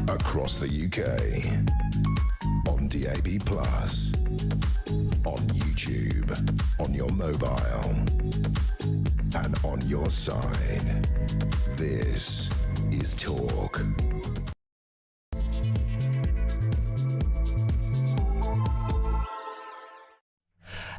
across the UK, on DAB+, on YouTube, on your mobile, and on your side. This is Talk.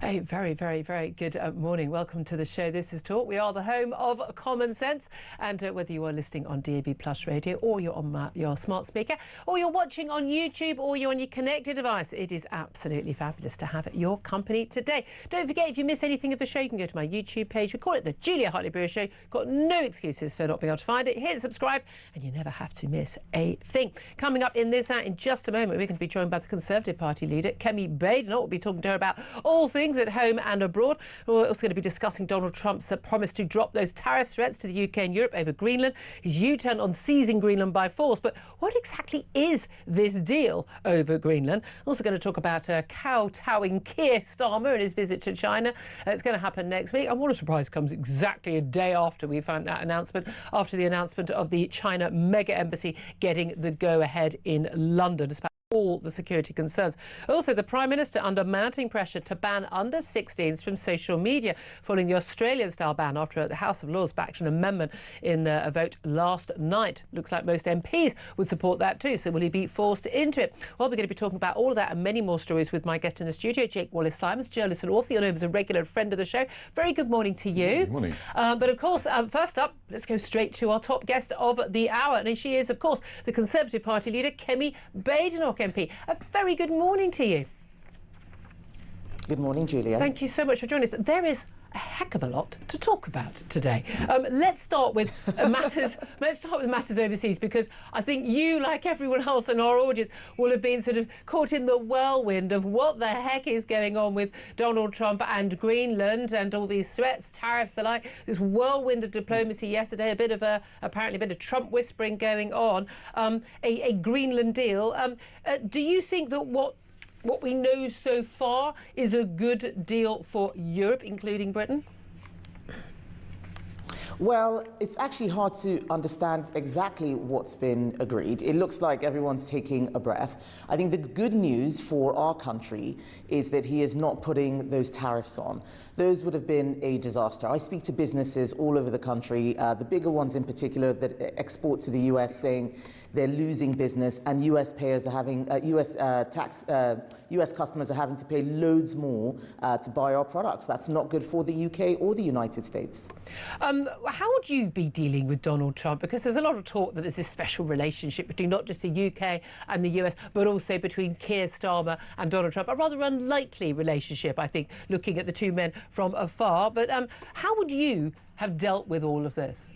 A very, very, very good morning. Welcome to the show. This is Talk. We are the home of common sense. And whether you are listening on DAB Plus radio or you're on your smart speaker or you're watching on YouTube or you're on your connected device, it is absolutely fabulous to have your company today. Don't forget, if you miss anything of the show, you can go to my YouTube page. We call it the Julia Hartley-Brewer Show. Got no excuses for not being able to find it. Hit subscribe and you never have to miss a thing. Coming up in this hour in just a moment, we're going to be joined by the Conservative Party leader, Kemi Badenoch. We'll be talking to her about all things at home and abroad. We're also going to be discussing Donald Trump's promise to drop those tariff threats to the UK and Europe over Greenland, his U-turn on seizing Greenland by force. But what exactly is this deal over Greenland? Also going to talk about kowtowing Keir Starmer and his visit to China. It's going to happen next week. And what a surprise, comes exactly a day after we found that announcement, after the announcement of the China mega embassy getting the go-ahead in London, despite all the security concerns. Also, the Prime Minister under mounting pressure to ban under-16s from social media following the Australian-style ban after the House of Lords backed an amendment in a vote last night. Looks like most MPs would support that too, so will he be forced into it? Well, we're going to be talking about all of that and many more stories with my guest in the studio, Jake Wallace-Simons, journalist and author. Your name is a regular friend of the show. Very good morning to you. Good morning. But of course, first up, let's go straight to our top guest of the hour. And she is, of course, the Conservative Party leader, Kemi Badenoch MP. A very good morning to you. Good morning, Julia. Thank you so much for joining us. There is a heck of a lot to talk about today. Let's start with matters. Let's start with matters overseas, because I think you, like everyone else in our audience, will have been sort of caught in the whirlwind of what the heck is going on with Donald Trump and Greenland and all these threats, tariffs, the like. This whirlwind of diplomacy yesterday. Apparently a bit of Trump whispering going on. A Greenland deal. Do you think that what we know so far is a good deal for Europe, including Britain? Well, it's actually hard to understand exactly what's been agreed. It looks like everyone's taking a breath. I think the good news for our country is that he is not putting those tariffs on. Those would have been a disaster. I speak to businesses all over the country, the bigger ones in particular that export to the US, saying they're losing business, and US payers are having US customers are having to pay loads more to buy our products. That's not good for the UK or the United States. How would you be dealing with Donald Trump? Because there's a lot of talk that there's this special relationship between not just the UK and the US, but also between Keir Starmer and Donald Trump. A rather unlikely relationship, I think, looking at the two men from afar. But how would you have dealt with all of this?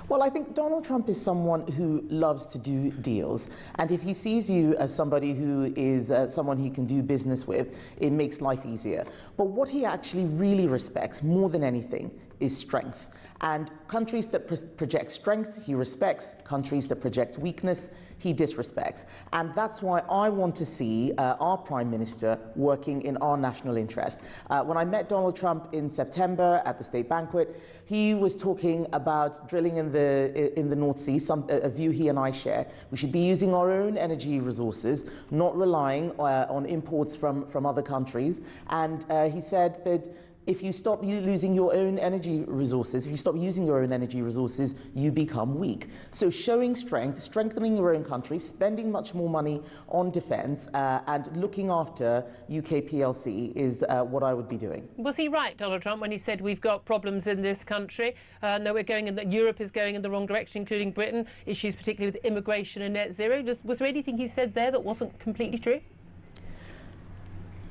Well, I think Donald Trump is someone who loves to do deals. And if he sees you as somebody who is someone he can do business with, it makes life easier. But what he actually really respects more than anything is strength. And countries that project strength, he respects. Countries that project weakness, he disrespects. And that's why I want to see our Prime Minister working in our national interest. When I met Donald Trump in September at the state banquet, he was talking about drilling in the North Sea, a view he and I share. We should be using our own energy resources, not relying on imports from other countries. And he said that if you stop losing your own energy resources, if you stop using your own energy resources, you become weak. So showing strength, strengthening your own country, spending much more money on defence and looking after UK PLC is what I would be doing. Was he right, Donald Trump, when he said we've got problems in this country? No, we're going in that Europe is going in the wrong direction, including Britain, issues particularly with immigration and net zero. Was there anything he said there that wasn't completely true?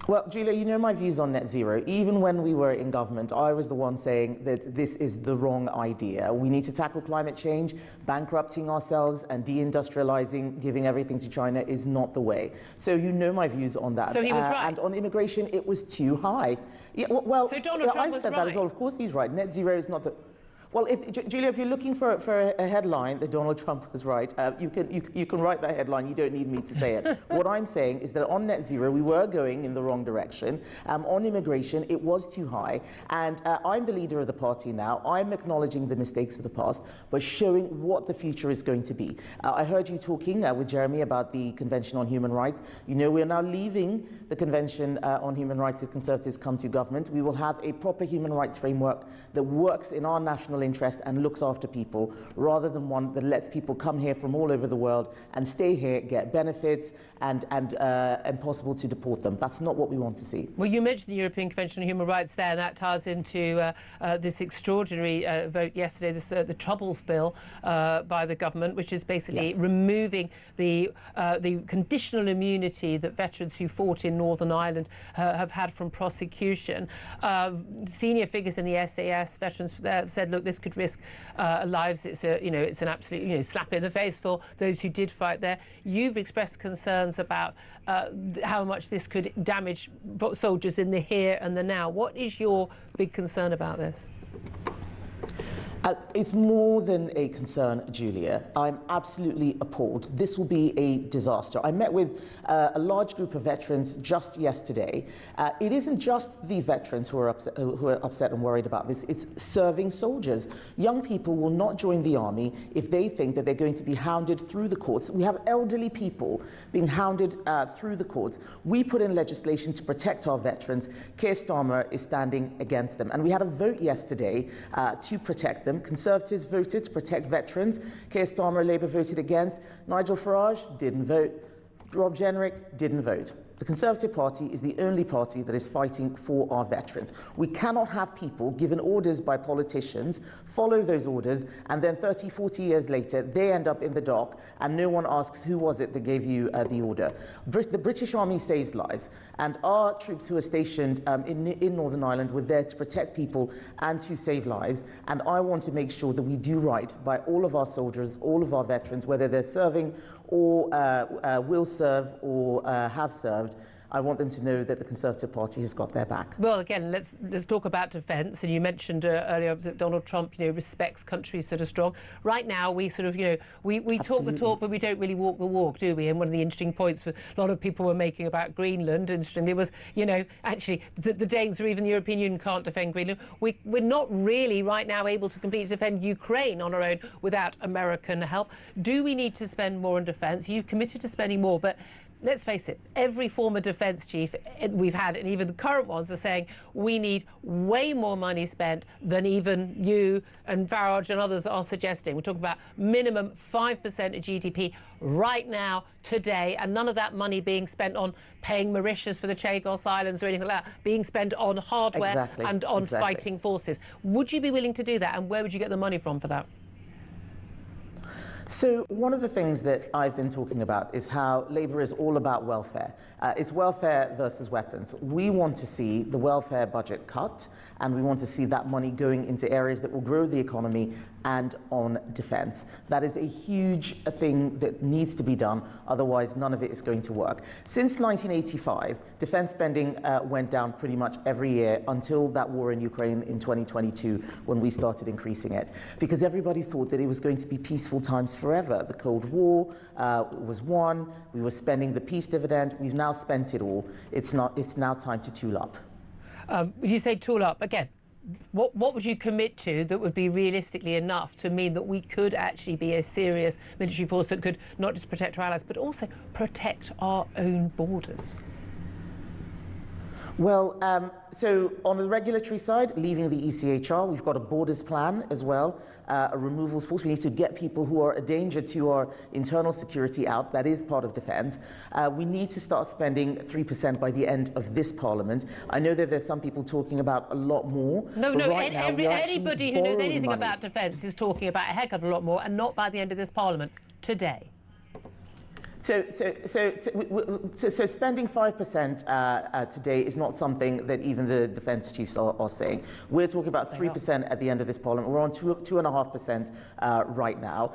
Well, Julia, you know my views on net zero. Even when we were in government, I was the one saying that this is the wrong idea. We need to tackle climate change. Bankrupting ourselves and deindustrializing, giving everything to China is not the way. So you know my views on that. So he was right. And on immigration, it was too high. Yeah, well, so Donald Trump I said that as well. Of course he's right. Net zero is not the... Well, Julia, if you're looking for a headline that Donald Trump was right, you can write that headline. You don't need me to say it. What I'm saying is that on net zero, we were going in the wrong direction. On immigration, it was too high. And I'm the leader of the party now. I'm acknowledging the mistakes of the past, but showing what the future is going to be. I heard you talking with Jeremy about the Convention on Human Rights. You know, we're now leaving the Convention on Human Rights if Conservatives come to government. We will have a proper human rights framework that works in our national interest and looks after people, rather than one that lets people come here from all over the world and stay here, get benefits, and impossible to deport them. That's not what we want to see. Well, you mentioned the European Convention on Human Rights there, and that ties into this extraordinary vote yesterday, the Troubles Bill by the government, which is basically removing the conditional immunity that veterans who fought in Northern Ireland have had from prosecution. Senior figures in the SAS, veterans said, look, this could risk lives. It's an absolute slap in the face for those who did fight there. You've expressed concerns about how much this could damage soldiers in the here and the now. What is your big concern about this? It's more than a concern, Julia. I'm absolutely appalled. This will be a disaster. I met with a large group of veterans just yesterday. It isn't just the veterans who are upset and worried about this. It's serving soldiers. Young people will not join the army if they think that they're going to be hounded through the courts. We have elderly people being hounded through the courts. We put in legislation to protect our veterans. Keir Starmer is standing against them. And we had a vote yesterday to protect them. Conservatives voted to protect veterans. Keir Starmer, Labour, voted against. Nigel Farage didn't vote. Rob Jenrick didn't vote. The Conservative Party is the only party that is fighting for our veterans. We cannot have people given orders by politicians, follow those orders, and then 30, 40 years later, they end up in the dock, and no one asks who was it that gave you the order. The British Army saves lives, and our troops who are stationed in Northern Ireland were there to protect people and to save lives, and I want to make sure that we do right by all of our soldiers, all of our veterans, whether they're serving or will serve or have served. I want them to know that the Conservative Party has got their back. Well, again, let's talk about defence. And you mentioned earlier that Donald Trump, respects countries that are strong. Right now, we sort of, we talk the talk, but we don't really walk the walk, do we? And one of the interesting points a lot of people were making about Greenland, interestingly, was, actually, the Danes or even the European Union can't defend Greenland. We're not really right now able to completely defend Ukraine on our own without American help. Do we need to spend more on defence? You've committed to spending more, but let's face it, every former defence chief we've had, and even the current ones, are saying we need way more money spent than even you and Farage and others are suggesting. We're talking about minimum 5% of GDP right now, today, and none of that money being spent on paying Mauritius for the Chagos Islands or anything like that, being spent on hardware and on fighting forces. Would you be willing to do that, and where would you get the money from for that? So one of the things that I've been talking about is how Labour is all about welfare. It's welfare versus weapons. We want to see the welfare budget cut, and we want to see that money going into areas that will grow the economy and on defence. That is a huge thing that needs to be done, otherwise none of it is going to work. Since 1985, defence spending went down pretty much every year until that war in Ukraine in 2022, when we started increasing it, because everybody thought that it was going to be peaceful times forever. The Cold War was won, we were spending the peace dividend, we've now spent it all. It's now time to tool up. You say tool up, again, what would you commit to that would be realistically enough to mean that we could actually be a serious military force that could not just protect our allies, but also protect our own borders? Well, so on the regulatory side, leaving the ECHR, we've got a borders plan as well, a removals force. We need to get people who are a danger to our internal security out. That is part of defence. We need to start spending 3% by the end of this Parliament. I know that there's some people talking about a lot more. Anybody who knows anything about defence is talking about a heck of a lot more, and not by the end of this Parliament, today. So spending 5% today is not something that even the defence chiefs are saying. We're talking about 3% at the end of this parliament. We're on 2.5% right now.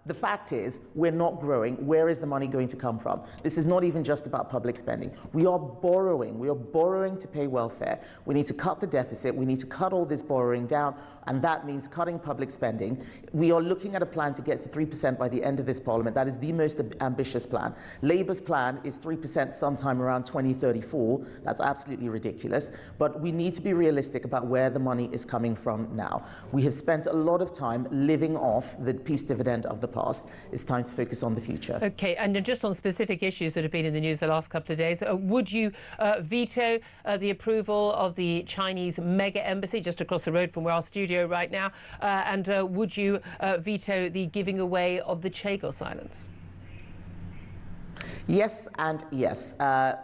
The fact is, we're not growing. Where is the money going to come from? This is not even just about public spending. We are borrowing. We are borrowing to pay welfare. We need to cut the deficit. We need to cut all this borrowing down, and that means cutting public spending. We are looking at a plan to get to 3% by the end of this parliament. That is the most ambitious plan. Labour's plan is 3% sometime around 2034. That's absolutely ridiculous. But we need to be realistic about where the money is coming from now. We have spent a lot of time living off the peace dividend of the past. It's time to focus on the future. OK, and just on specific issues that have been in the news the last couple of days, would you veto the approval of the Chinese mega embassy just across the road from our studio right now? And would you veto the giving away of the Chagos Islands? Yes and yes.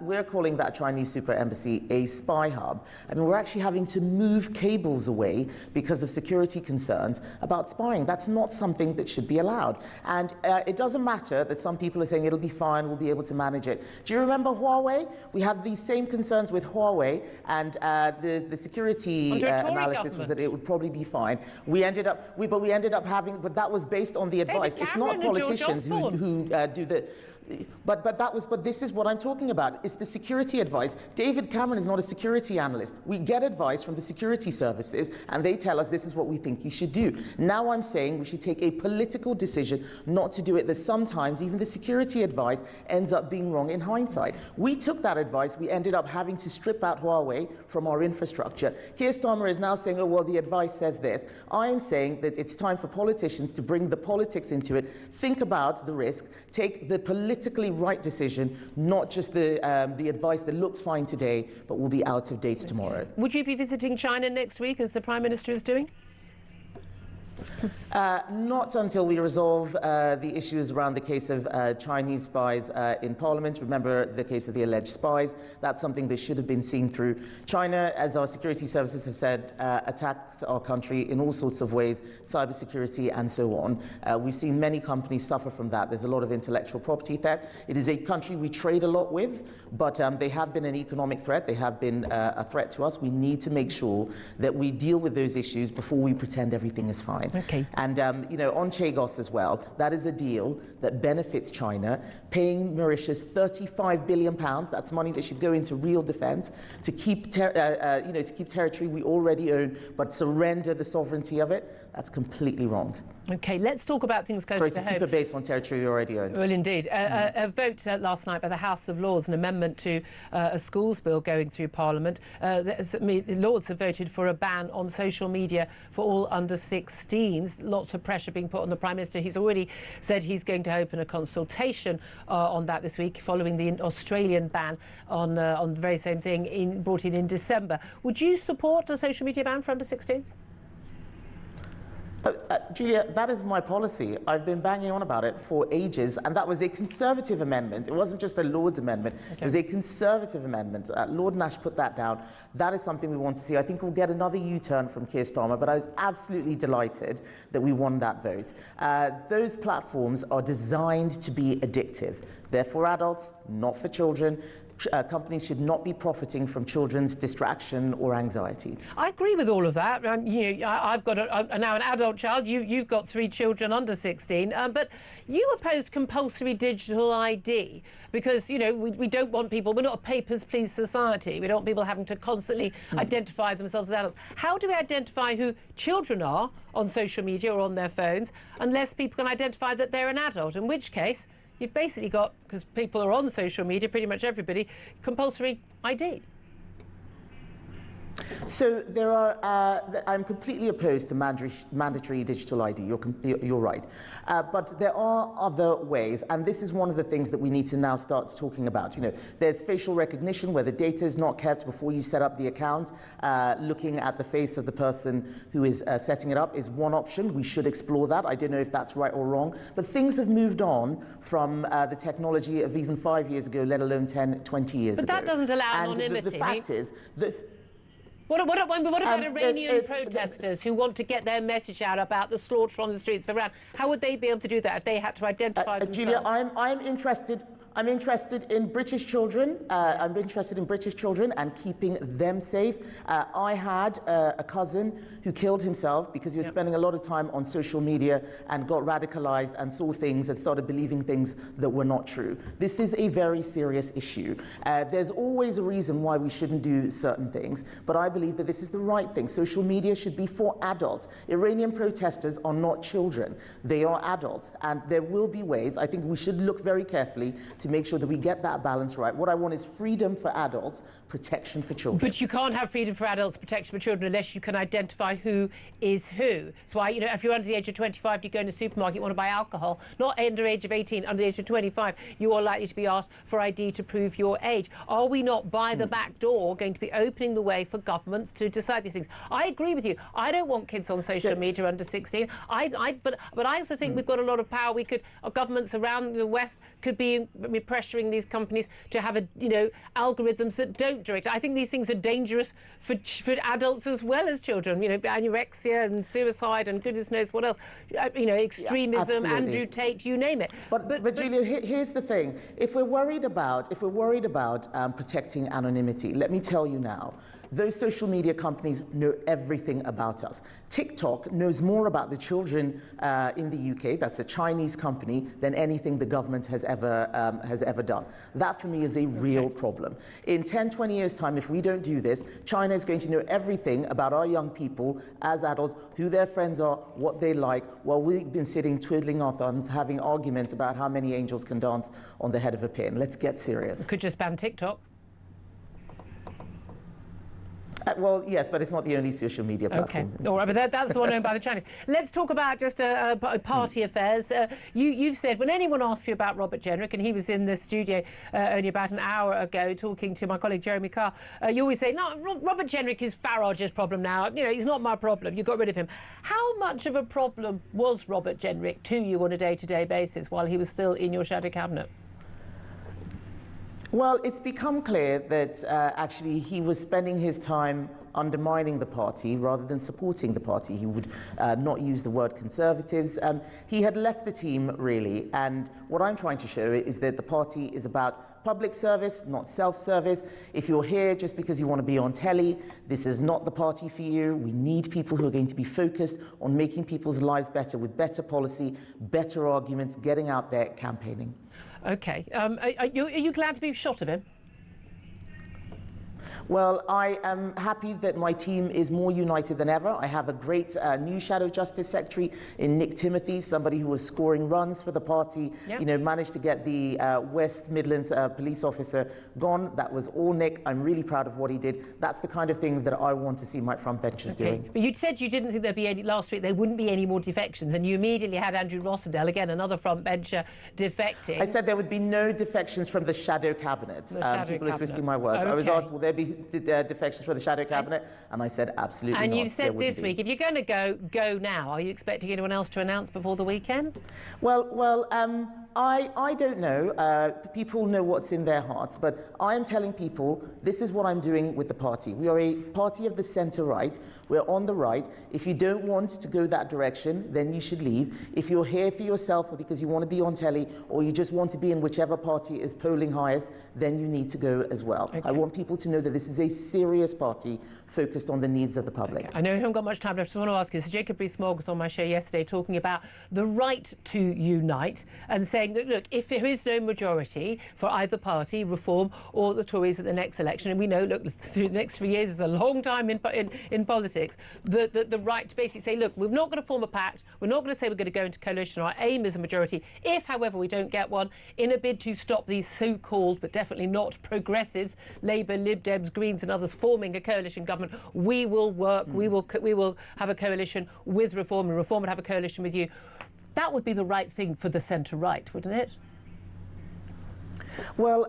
We're calling that Chinese super embassy a spy hub. I mean, we're actually having to move cables away because of security concerns about spying. That's not something that should be allowed. And it doesn't matter that some people are saying it'll be fine, we'll be able to manage it. Do you remember Huawei? We had these same concerns with Huawei, and the security analysis was that it would probably be fine. We ended up having, but that was based on the advice. It's not politicians who do the. But this is what I'm talking about. It's the security advice. David Cameron is not a security analyst. We get advice from the security services, and they tell us this is what we think you should do. Now I'm saying we should take a political decision not to do it. That sometimes even the security advice ends up being wrong in hindsight. We took that advice. We ended up having to strip out Huawei from our infrastructure. Keir Starmer is now saying, oh, well, the advice says this. I am saying that it's time for politicians to bring the politics into it, think about the risk, take the politically right decision, not just the advice that looks fine today but will be out of date tomorrow. Would you be visiting China next week, as the Prime Minister is doing? Not until we resolve the issues around the case of Chinese spies in Parliament. Remember the case of the alleged spies. That's something that should have been seen through. China, as our security services have said, attacked our country in all sorts of ways, cybersecurity and so on. We've seen many companies suffer from that. There's a lot of intellectual property theft. It is a country we trade a lot with, but they have been an economic threat. They have been a threat to us. We need to make sure that we deal with those issues before we pretend everything is fine. Okay. And, on Chagos as well, that is a deal that benefits China, paying Mauritius £35 billion. That's money that should go into real defence to keep, to keep territory we already own, but surrender the sovereignty of it. That's completely wrong. OK, let's talk about things closer to home. Keep a base on territory you already own. Well, indeed. A vote last night by the House of Lords, an amendment to a schools bill going through Parliament. The Lords have voted for a ban on social media for all under 16s. Lots of pressure being put on the Prime Minister. He's already said he's going to open a consultation on that this week, following the Australian ban on the very same thing brought in December. Would you support a social media ban for under 16s? Julia, that is my policy. I've been banging on about it for ages, and that was a Conservative amendment. It wasn't just a Lord's amendment. Okay. It was a Conservative amendment. Lord Nash put that down. That is something we want to see. I think we'll get another U-turn from Keir Starmer, but I was absolutely delighted that we won that vote. Those platforms are designed to be addictive. They're for adults, not for children. Companies should not be profiting from children's distraction or anxiety. I agree with all of that. I've got now an adult child. You've got 3 children under 16. But you opposed compulsory digital ID because, we don't want people. We're not a papers, please society. We don't want people having to constantly identify themselves as adults. How do we identify who children are on social media or on their phones unless people can identify that they're an adult? In which case, you've basically got, because people are on social media, pretty much everybody, compulsory ID. So there are. I'm completely opposed to mandatory digital ID. You're right, but there are other ways, and this is one of the things that we need to now start talking about. There's facial recognition, where the data is not kept before you set up the account. Looking at the face of the person who is setting it up is one option. We should explore that. I don't know if that's right or wrong, but things have moved on from the technology of even 5 years ago, let alone 10, 20 years ago. But that doesn't allow anonymity. The fact is this. What about Iranian protesters who want to get their message out about the slaughter on the streets of Iran? How would they be able to do that if they had to identify themselves? Julia, I'm interested in British children. I'm interested in British children and keeping them safe. I had a cousin who killed himself because he was spending a lot of time on social media and got radicalized and saw things and started believing things that were not true. This is a very serious issue. There's always a reason why we shouldn't do certain things, but I believe that this is the right thing. Social media should be for adults. Iranian protesters are not children. They are adults, and there will be ways. I think we should look very carefully to make sure that we get that balance right. What I want is freedom for adults, protection for children. But you can't have freedom for adults, protection for children, unless you can identify who is who. So if you're under the age of 25, you go in a supermarket, you want to buy alcohol, not under the age of 18, under the age of 25, you are likely to be asked for ID to prove your age. Are we not, by the back door, going to be opening the way for governments to decide these things? I agree with you. I don't want kids on social media under 16. But I also think we've got a lot of power. Governments around the West could be pressuring these companies to have algorithms that don't direct. I think these things are dangerous for adults as well as children. Anorexia and suicide and goodness knows what else. Extremism, Andrew Tate, you name it. But Julia, here's the thing. If we're worried about protecting anonymity, let me tell you now. Those social media companies know everything about us. TikTok knows more about the children in the UK, that's a Chinese company, than anything the government has ever done. That, for me, is a real problem. In 10, 20 years' time, if we don't do this, China is going to know everything about our young people as adults, who their friends are, what they like, while we've been sitting twiddling our thumbs, having arguments about how many angels can dance on the head of a pin. Let's get serious. We could just ban TikTok. Well, yes, but it's not the only social media platform. Okay, all right, but that's the one owned by the Chinese. Let's talk about just party affairs. You've said, when anyone asks you about Robert Jenrick, and he was in the studio only about an hour ago talking to my colleague Jeremy Carr, you always say, no, Robert Jenrick is Farage's problem now. He's not my problem. You got rid of him. How much of a problem was Robert Jenrick to you on a day-to-day basis while he was still in your shadow cabinet? Well, it's become clear that actually he was spending his time undermining the party rather than supporting the party. He would not use the word Conservatives. He had left the team, really, and what I'm trying to show is that the party is about public service, not self-service. If you're here just because you want to be on telly, this is not the party for you. We need people who are going to be focused on making people's lives better with better policy, better arguments, getting out there, campaigning. OK. Are you glad to be shot of him? Well, I am happy that my team is more united than ever. I have a great new Shadow Justice Secretary in Nick Timothy, somebody who was scoring runs for the party, managed to get the West Midlands police officer gone. That was all Nick. I'm really proud of what he did. That's the kind of thing that I want to see my frontbenchers doing. But you said you didn't think there'd be any, last week there wouldn't be any more defections, and you immediately had Andrew Rossendale, again, another frontbencher, defecting. I said there would be no defections from the Shadow Cabinet. People are twisting my words. Okay. I was asked, will there be defections for the Shadow Cabinet? And I said, absolutely and not. you said this week, if you're going to go now, are you expecting anyone else to announce before the weekend? Well, I don't know. People know what's in their hearts, but I am telling people this is what I'm doing with the party. We are a party of the centre-right. We're on the right. If you don't want to go that direction, then you should leave. If you're here for yourself or because you want to be on telly or you just want to be in whichever party is polling highest, then you need to go as well. Okay. I want people to know that this is a serious party focused on the needs of the public. Okay. I know we haven't got much time left. I just want to ask you, so Jacob Rees-Mogg was on my show yesterday talking about the right to unite and saying that, look, if there is no majority for either party, Reform or the Tories at the next election, and we know, look, the next 3 years is a long time in politics, the right to basically say, look, we're not going to form a pact, we're not going to say we're going to go into coalition, our aim is a majority. If, however, we don't get one, in a bid to stop these so-called, but definitely not progressives, Labour, Lib Dems, Greens and others forming a coalition government, we will work, we will have a coalition with Reform, and Reform would have a coalition with you. That would be the right thing for the centre-right, wouldn't it? Well,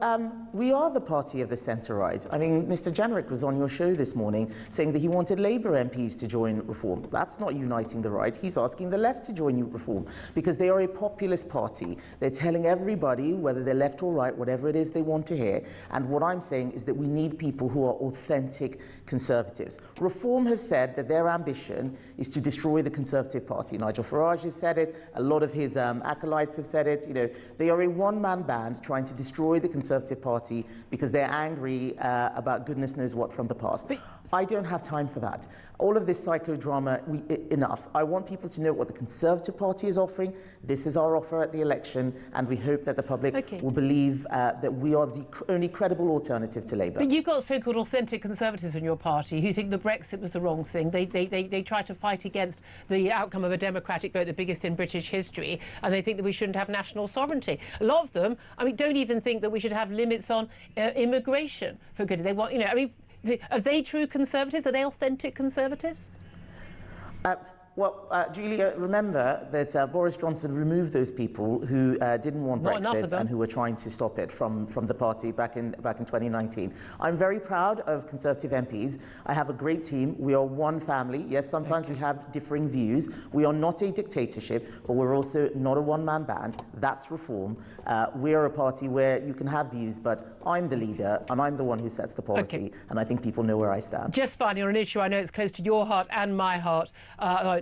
we are the party of the centre-right. I mean, Mr. Jenrick was on your show this morning saying that he wanted Labour MPs to join Reform. That's not uniting the right. He's asking the left to join Reform because they are a populist party. They're telling everybody, whether they're left or right, whatever it is they want to hear. And what I'm saying is that we need people who are authentic Conservatives. Reform have said that their ambition is to destroy the Conservative Party. Nigel Farage has said it. A lot of his acolytes have said it. You know, they are a one-man band trying to destroy the Conservative Party because they're angry about goodness knows what from the past. But I don't have time for that. All of this psychodrama, enough. I want people to know what the Conservative Party is offering. This is our offer at the election, and we hope that the public will believe that we are the only credible alternative to Labour. But you've got so-called authentic Conservatives in your party who think the Brexit was the wrong thing. They try to fight against the outcome of a democratic vote, the biggest in British history, and they think that we shouldn't have national sovereignty. A lot of them, I mean, don't even think that we should have limits on immigration for good. They want, you know, I mean, are they true Conservatives? Are they authentic Conservatives? Julia, remember that Boris Johnson removed those people who didn't want Brexit and who were trying to stop it from the party back in 2019. I'm very proud of Conservative MPs. I have a great team. We are one family. Yes, sometimes we have differing views. We are not a dictatorship, but we're also not a one-man band. That's Reform. We are a party where you can have views, but I'm the leader and I'm the one who sets the policy, and I think people know where I stand. Just finally, on an issue I know it's close to your heart and my heart,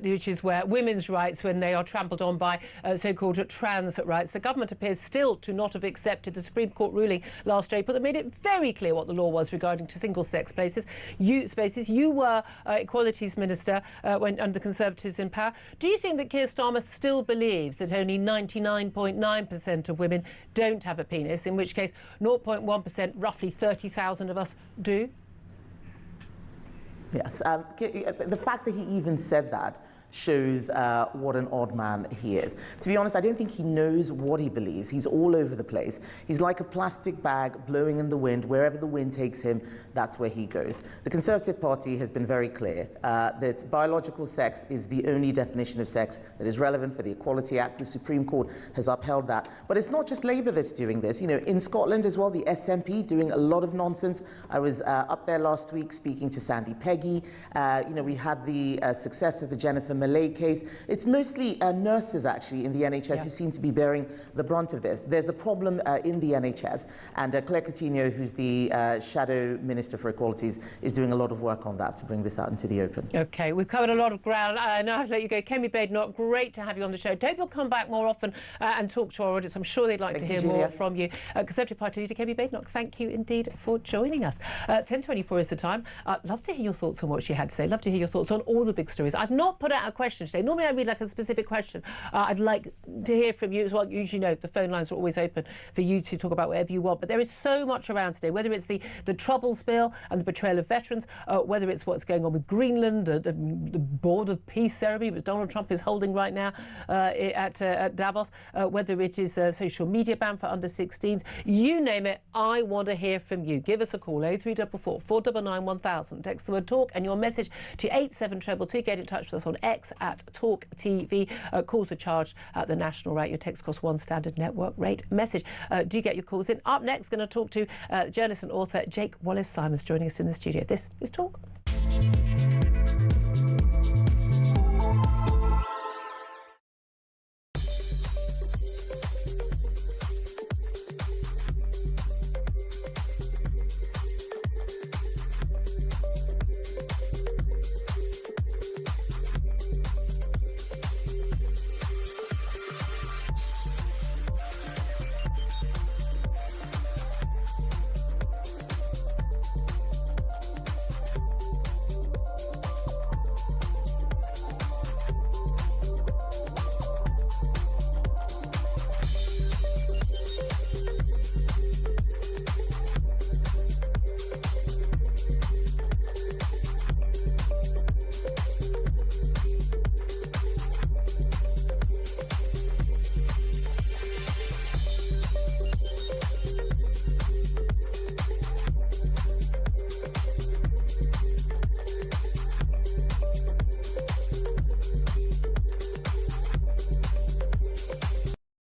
which is where women's rights, when they are trampled on by so-called trans rights. The government appears still to not have accepted the Supreme Court ruling last April that made it very clear what the law was regarding to single-sex spaces. You were Equalities Minister when under the Conservatives in power. Do you think that Keir Starmer still believes that only 99.9% of women don't have a penis, in which case 0.1%, roughly 30,000 of us, do? Yes, the fact that he even said that shows what an odd man he is. To be honest, I don't think he knows what he believes. He's all over the place. He's like a plastic bag blowing in the wind. Wherever the wind takes him, that's where he goes. The Conservative Party has been very clear that biological sex is the only definition of sex that is relevant for the Equality Act. The Supreme Court has upheld that. But it's not just Labour that's doing this. You know, in Scotland as well, the SNP doing a lot of nonsense. I was up there last week speaking to Sandy Peggy. You know, we had the success of the Jennifer Millay case. It's mostly nurses, actually, in the NHS who seem to be bearing the brunt of this. There's a problem in the NHS, and Claire Coutinho, who's the Shadow Minister for Equalities, is doing a lot of work on that to bring this out into the open. OK, we've covered a lot of ground. Now I have to let you go. Kemi Badenoch, great to have you on the show. Hope you'll come back more often and talk to our audience. I'm sure they'd like to hear more from you. Conservative Party leader Kemi Badenoch, thank you indeed for joining us. 10:24 is the time. Love to hear your thoughts on what she had to say. Love to hear your thoughts on all the big stories. I've not put out a question today. Normally I read like a specific question. I'd like to hear from you as well. You usually know the phone lines are always open for you to talk about whatever you want. But there is so much around today, whether it's the Troubles Bill and the betrayal of veterans, whether it's what's going on with Greenland, the Board of Peace ceremony that Donald Trump is holding right now at Davos, whether it is a social media ban for under 16s. You name it, I want to hear from you. Give us a call, 0344 499 1000. Text the word talk and your message to 87222. Get in touch with us on X at talkTV. Calls are charged at the national rate. Your text costs one standard network rate message. Do get your calls in. Up next, going to talk to journalist and author Jake Wallace-Simons joining us in the studio. This is Talk.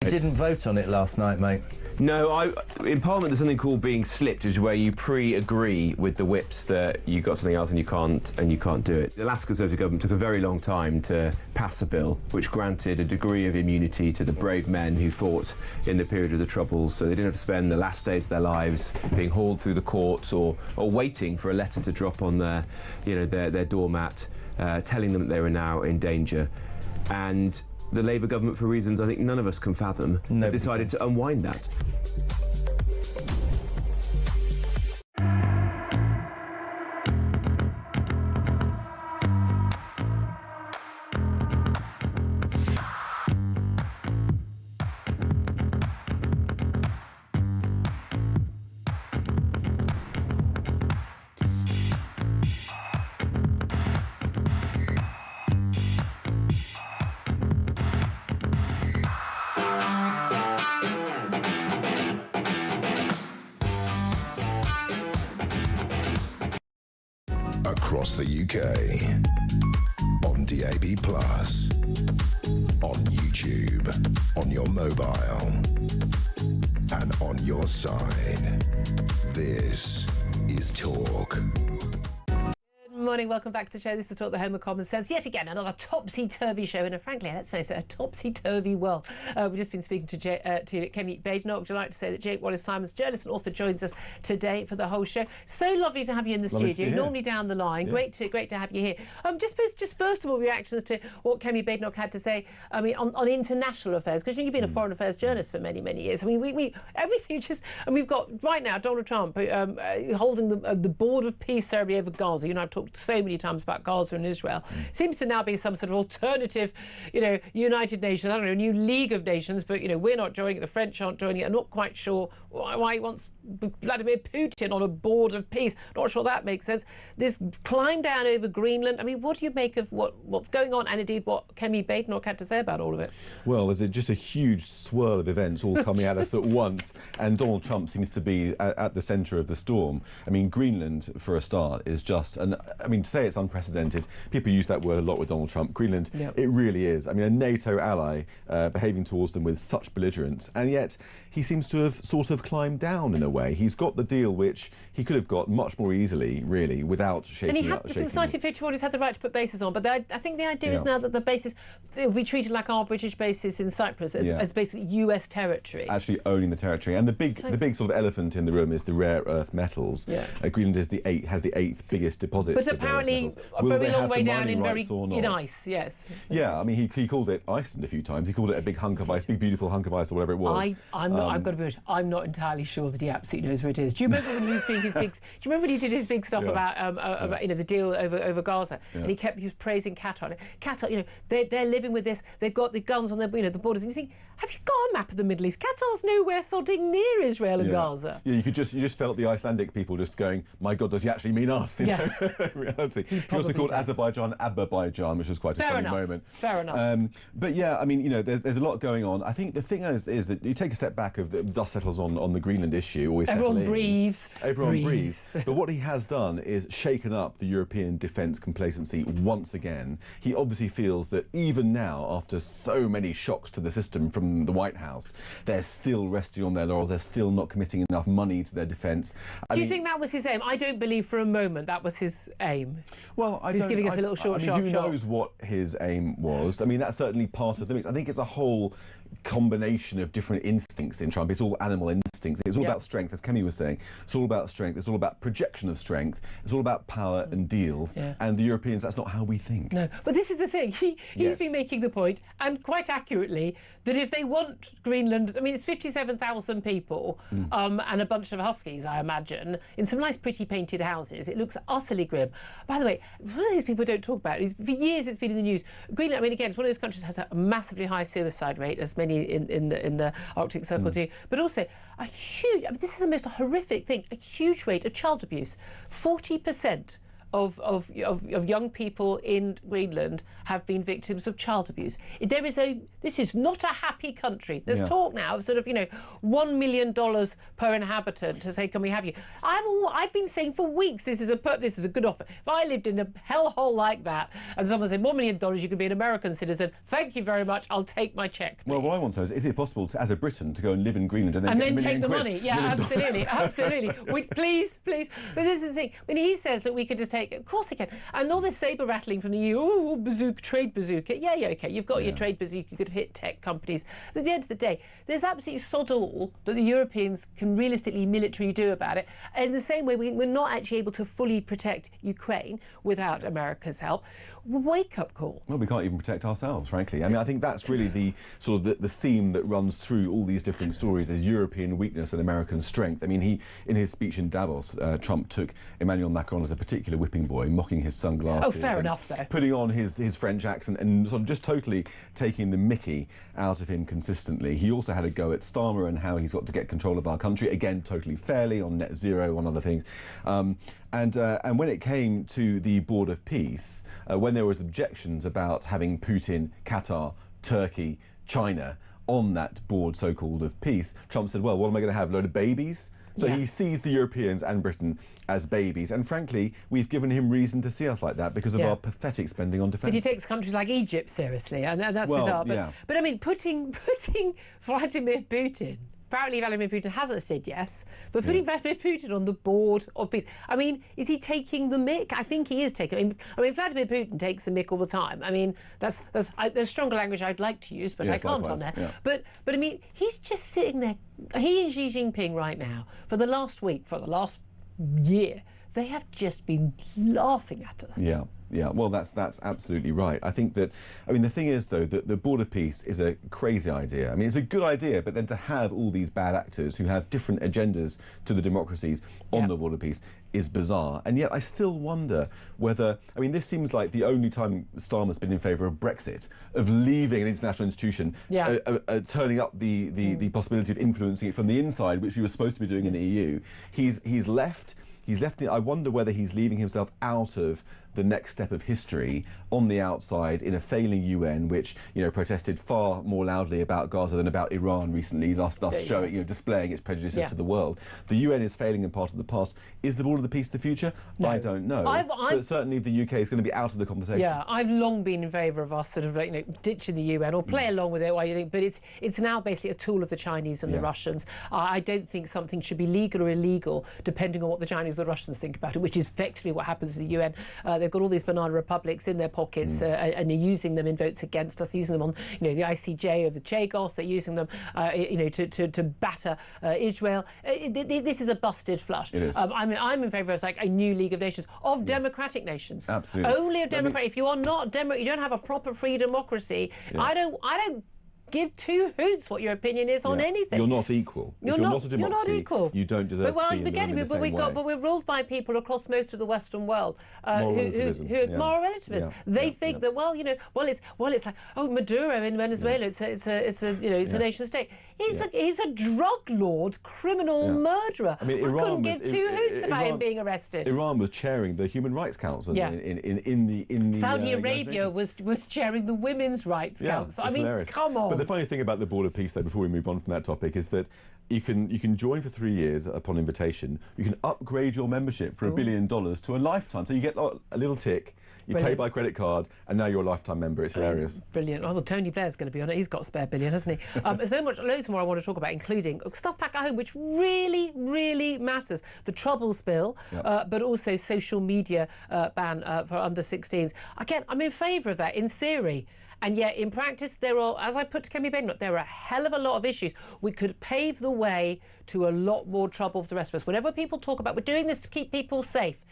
Didn't vote on it last night, mate. No, in Parliament there's something called being slipped, which is where you pre-agree with the whips that you got something else and you can't do it. The last Conservative government took a very long time to pass a bill which granted a degree of immunity to the brave men who fought in the period of the Troubles, so they didn't have to spend the last days of their lives being hauled through the courts or waiting for a letter to drop on their doormat, telling them that they were now in danger. And the Labour government, for reasons I think none of us can fathom, decided to unwind that. Across the UK, on DAB+, on YouTube, on your mobile, and on your side. This is Talk. Good morning, welcome back to the show. This is Talk, the home of common sense. Yet again, another topsy-turvy show, and frankly, let's face it, a topsy-turvy world. We've just been speaking to Kemi Badenoch. Would you like to say that Jake Wallace-Simons, journalist and author, joins us today for the whole show? So lovely to have you in the studio. Normally down the line. Yeah. Great to have you here. Just first of all, reactions to what Kemi Badenoch had to say. I mean, on international affairs, because you've been a foreign affairs journalist for many years. I mean, we everything just, and we've got right now Donald Trump holding the Board of Peace ceremony over Gaza. You and I've talked so many times about Gaza and Israel. Seems to now be some sort of alternative, United Nations, I don't know, a new League of Nations, but, we're not joining it, the French aren't joining it. I'm not quite sure why he wants Vladimir Putin on a Board of Peace. Not sure that makes sense. This climb down over Greenland, I mean, what do you make of what's going on, and indeed what Kemi Badenoch had to say about all of it? Well, there's just a huge swirl of events all coming at us at once, and Donald Trump seems to be at the centre of the storm. I mean, Greenland, for a start, is just, to say it's unprecedented, people use that word a lot with Donald Trump. Greenland, It really is. I mean, a NATO ally behaving towards them with such belligerence, and yet he seems to have sort of climbed down in a way. He's got the deal which he could have got much more easily, really, without shaking. And he had, since 1951, he's had the right to put bases on, but I think the idea is now that the bases will be treated like our British bases in Cyprus, as basically US territory. Actually owning the territory. And the big sort of elephant in the room is the rare earth metals. Greenland has the 8th biggest deposits. But apparently a very long way down in ice, yes. Yeah, I mean, he called it Iceland a few times. He called it a big hunk of ice, big beautiful hunk of ice, or whatever it was. I've got to be honest, I'm not entirely sure that he absolutely knows where it is. Do you remember when he was being his big? Do you remember when he did his big stuff about the deal over Gaza, and he was praising Qatar. Qatar, they're living with this. They've got the guns on their the borders, and you think, have you got a map of the Middle East? Qatar's nowhere sodding near Israel and Gaza. Yeah, you just felt the Icelandic people just going, my God, does he actually mean us? Yes. In reality. He also called Azerbaijan Azerbaijan, which was quite a funny moment. Fair enough. But yeah, I mean, there's a lot going on. I think the thing is that you take a step back of the dust settles on the Greenland issue. Everyone breathes. Everyone breathes. But what he has done is shaken up the European defence complacency once again. He obviously feels that even now, after so many shocks to the system from the White House, they're still resting on their laurels. They're still not committing enough money to their defence. Do you think that was his aim? I don't believe for a moment that was his aim. Well, He's giving us a little short who knows what his aim was? I mean, that's certainly part of the mix. I think it's a whole combination of different instincts in Trump. It's all animal instincts. It's all about strength, as Kemi was saying. It's all about strength. It's all about projection of strength. It's all about power and deals. And the Europeans, that's not how we think. No, but this is the thing. He's been making the point, and quite accurately, that if they want Greenland, I mean, it's 57,000 people and a bunch of huskies, I imagine, in some nice, pretty painted houses. It looks utterly grim. By the way, one of these people don't talk about it. For years, it's been in the news. Greenland, I mean, again, it's one of those countries that has a massively high suicide rate, as many in the Arctic Circle do, but also a huge, I mean, this is the most horrific thing, a huge rate of child abuse. 40% of young people in Greenland have been victims of child abuse. This is not a happy country. There's talk now of sort of, $1 million per inhabitant to say, can we have you? I've been saying for weeks, this is a good offer. If I lived in a hellhole like that and someone said, $1 million, you could be an American citizen, thank you very much, I'll take my check, please. Well, what I want to know is it possible to, as a Briton, to go and live in Greenland and then take the money? Yeah, absolutely. Please. But this is the thing. When he says that we could just take, of course they can. And all this sabre rattling from the EU, bazooka, trade bazooka. Yeah, okay. You've got your trade bazooka, you could hit tech companies. But at the end of the day, there's absolutely sod all that the Europeans can realistically militarily do about it. In the same way, we're not actually able to fully protect Ukraine without America's help. Wake-up call. Well, we can't even protect ourselves, frankly. I mean, I think that's really the sort of the theme that runs through all these different stories is European weakness and American strength. I mean, in his speech in Davos, Trump took Emmanuel Macron as a particular whipping boy, mocking his sunglasses. Oh, fair enough, though. Putting on his French accent and sort of just totally taking the mickey out of him consistently. He also had a go at Starmer and how he's got to get control of our country, again, totally fairly, on net zero, on other things. And when it came to the Board of Peace, when there was objections about having Putin, Qatar, Turkey, China on that board, so-called, of peace, Trump said, well, what am I going to have, a load of babies? So he sees the Europeans and Britain as babies. And frankly, we've given him reason to see us like that because of our pathetic spending on defence. But he takes countries like Egypt seriously, and that's bizarre. But I mean, putting Vladimir Putin... Apparently Vladimir Putin hasn't said yes, but putting Vladimir Putin on the board of peace. I mean, is he taking the mick? I think he is taking. I mean, Vladimir Putin takes the mick all the time. I mean, there's stronger language I'd like to use, but I can't likewise, on there. But I mean, he's just sitting there. He and Xi Jinping right now, for the last week, for the last year, they have just been laughing at us. Yeah, well, that's absolutely right. I think that, I mean, the thing is, though, that the Board of Peace is a crazy idea. I mean, it's a good idea, but then to have all these bad actors who have different agendas to the democracies on the Board of Peace is bizarre. And yet I still wonder whether, I mean, this seems like the only time Starmer's been in favour of Brexit, of leaving an international institution, turning up the possibility of influencing it from the inside, which we were supposed to be doing in the EU. He's left it. I wonder whether he's leaving himself out of the next step of history on the outside in a failing UN, which protested far more loudly about Gaza than about Iran recently, thus showing, displaying its prejudices to the world. The UN is failing in part of the past. Is the Board of Peace the future? No. I don't know. But certainly the UK is going to be out of the conversation. Yeah, I've long been in favour of us sort of ditching the UN or play along with it while you think, but it's now basically a tool of the Chinese and the Russians. I don't think something should be legal or illegal depending on what the Chinese or the Russians think about it, which is effectively what happens to the UN. They've got all these banana republics in their pockets and they're using them in votes against us, using them on the ICJ of the Chagos. They're using them to batter Israel. This is a busted flush. It is. I'm in favour of a new League of Nations of democratic nations. Absolutely. Only a democratic. If you are not you don't have a proper free democracy. I don't give two hoots what your opinion is on anything. You're not equal. If you're not a democracy, you're not equal. You don't deserve to be in the room in the same way. But we're ruled by people across most of the Western world who are moral relativists. They think that it's like Maduro in Venezuela. It's a nation state. He's a drug lord, criminal murderer. I mean, I Iran couldn't give two hoots about him being arrested. Iran was chairing the Human Rights Council in the Saudi Arabia was chairing the Women's Rights Council. I mean, hilarious. Come on. But the funny thing about the Board of Peace, though, before we move on from that topic, is that you can join for 3 years upon invitation. You can upgrade your membership for $1 billion to a lifetime. So you get a little tick. You pay by credit card, and now you're a lifetime member. It's hilarious. Brilliant. Oh, well, Tony Blair's going to be on it. He's got a spare billion, hasn't he? There's loads more I want to talk about, including stuff back at home, which really, really matters. The Troubles Bill, but also social media ban for under 16s. Again, I'm in favour of that in theory. And yet, in practice, there are, as I put to Kemi Badenoch, there are a hell of a lot of issues. We could pave the way to a lot more trouble for the rest of us. Whenever people talk about we're doing this to keep people safe,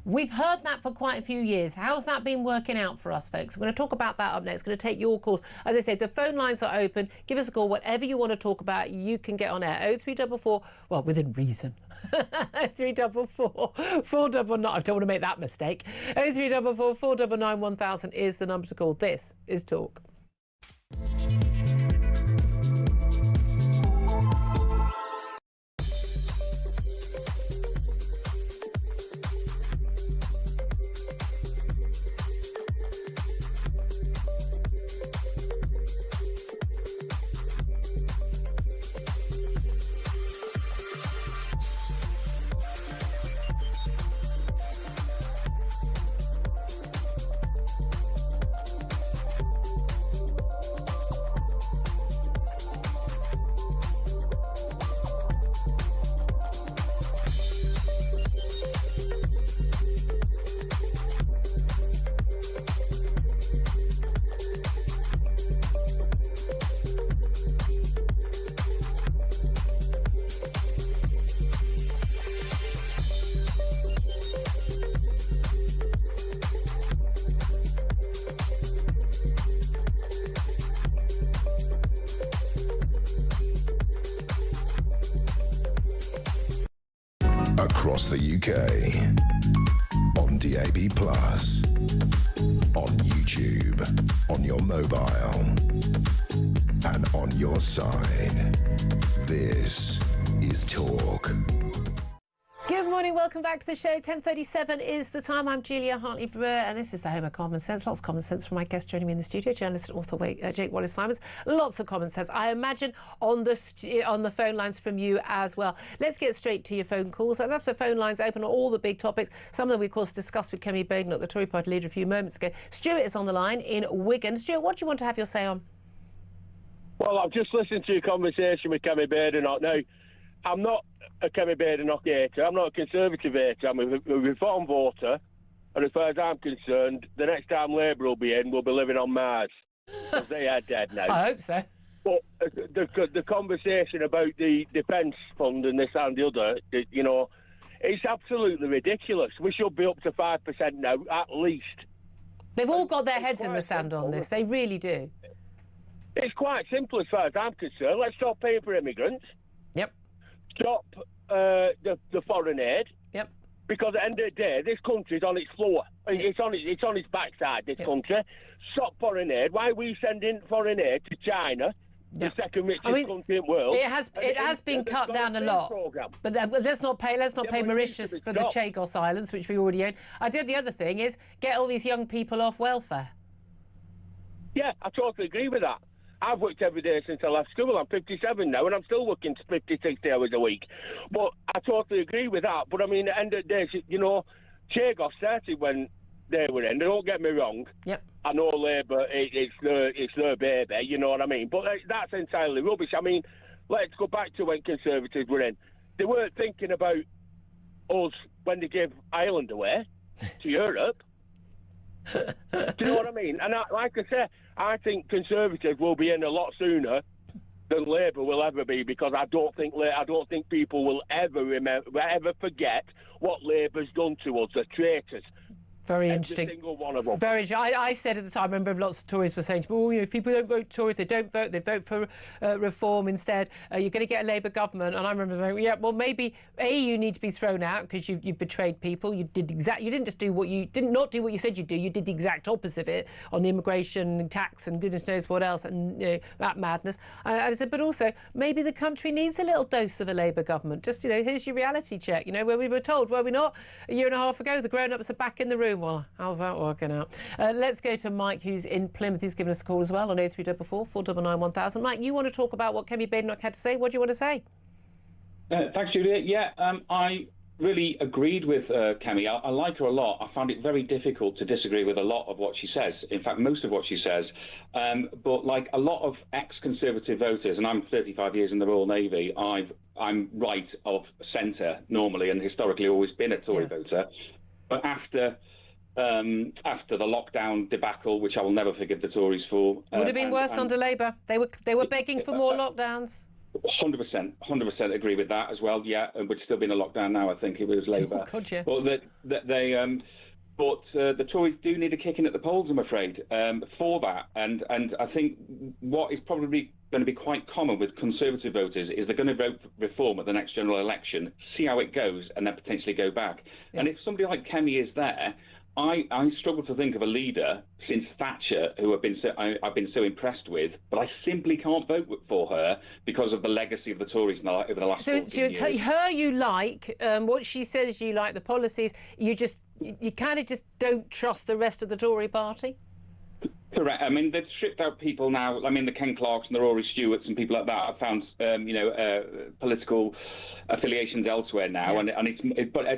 we've heard that for quite a few years. How's that been working out for us, folks? We're going to talk about that up next. We're going to take your calls. As I said, the phone lines are open. Give us a call. Whatever you want to talk about, you can get on air. 0344, well, within reason. 0344 499. I don't want to make that mistake. 0344 499 1000 is the number to call. This is Talk. across the UK. On DAB+, on YouTube, on your mobile, and on your side. This is Talk. Good morning, welcome back to the show. 10:37 is the time. I'm Julia Hartley-Brewer, and this is the home of common sense. Lots of common sense from my guest joining me in the studio, journalist and author Jake Wallace-Simons. Lots of common sense, I imagine, on the phone lines from you as well. Let's get straight to your phone calls. I'd love the phone lines open on all the big topics. Some of them we, of course, discussed with Kemi Badenoch, the Tory party leader, a few moments ago. Stuart is on the line in Wigan. Stuart, what do you want to have your say on? Well, I've just listened to your conversation with Kemi Badenoch. Now, I'm not a Kemi Badenoch hater. I'm not a Conservative hater. I'm a Reform voter. And as far as I'm concerned, the next time Labour will be in, we'll be living on Mars. Because they are dead now. I hope so. But the conversation about the defence fund and this and the other, you know, it's absolutely ridiculous. We should be up to 5% now, at least. They've all got their heads in the sand on this. They really do. It's quite simple as far as I'm concerned. Let's stop paying for immigrants. Yep. Stop the foreign aid. Yep. Because at the end of the day, this country's on its floor. It's on its backside, this country. Stop foreign aid. Why are we sending foreign aid to China, the second richest country in the world? It has been cut down a lot. But let's not pay Mauritius for the Chagos Islands, which we already own. The other thing is get all these young people off welfare. Yeah, I totally agree with that. I've worked every day since I left school. I'm 57 now, and I'm still working 50, 60 hours a week. But I totally agree with that. But, I mean, at the end of the day, you know, Chagos started when they were in. Don't get me wrong. Yep. I know Labour, it's their baby, you know what I mean? But that's entirely rubbish. I mean, let's go back to when Conservatives were in. They weren't thinking about us when they gave Ireland away to Europe. Do you know what I mean? And like I say, I think Conservatives will be in a lot sooner than Labour will ever be, because I don't think people will ever forget what Labour's done to us. They're traitors. Very interesting. Every single one of them. Very. I said at the time, I remember lots of Tories were saying to me, if people don't vote Tory, if they don't vote, they vote for reform instead. You're going to get a Labour government. And I remember saying, well, maybe you need to be thrown out because you've betrayed people. You didn't just do what you did not do what you said you'd do. You did the exact opposite of it on the immigration tax and goodness knows what else, and that madness. I said, but also maybe the country needs a little dose of a Labour government. Just here's your reality check. Where we were told, were we not, a year and a half ago, the grown-ups are back in the room. Well, how's that working out? Let's go to Mike, who's in Plymouth. He's given us a call as well on 0344 499 1000. Mike, you want to talk about what Kemi Badenoch had to say? What do you want to say? Thanks, Julia. Yeah, I really agreed with Kemi. I like her a lot. I found it very difficult to disagree with a lot of what she says. In fact, most of what she says. But like a lot of ex-Conservative voters, and I'm 35 years in the Royal Navy, I'm right of centre normally, and historically always been a Tory voter. But after the lockdown debacle, which I will never forgive the Tories for, would have been worse under Labour. They were begging for more lockdowns. 100% agree with that as well. Yeah, and we'd still be in a lockdown now. I think it was Labour. Oh, God, yeah. But the Tories do need a kick in at the polls, I'm afraid, for that. And I think what is probably going to be quite common with Conservative voters is they're going to vote for reform at the next general election, see how it goes, and then potentially go back. Yeah. And if somebody like Kemi is there, I struggle to think of a leader since Thatcher who I've been so impressed with, but I simply can't vote for her because of the legacy of the Tories over the last 14 years. So it's her you like, what she says you like, the policies, you kind of just don't trust the rest of the Tory party? Correct. I mean, they've stripped out people now. I mean, the Ken Clarks and the Rory Stewarts and people like that have found, political affiliations elsewhere now, yeah.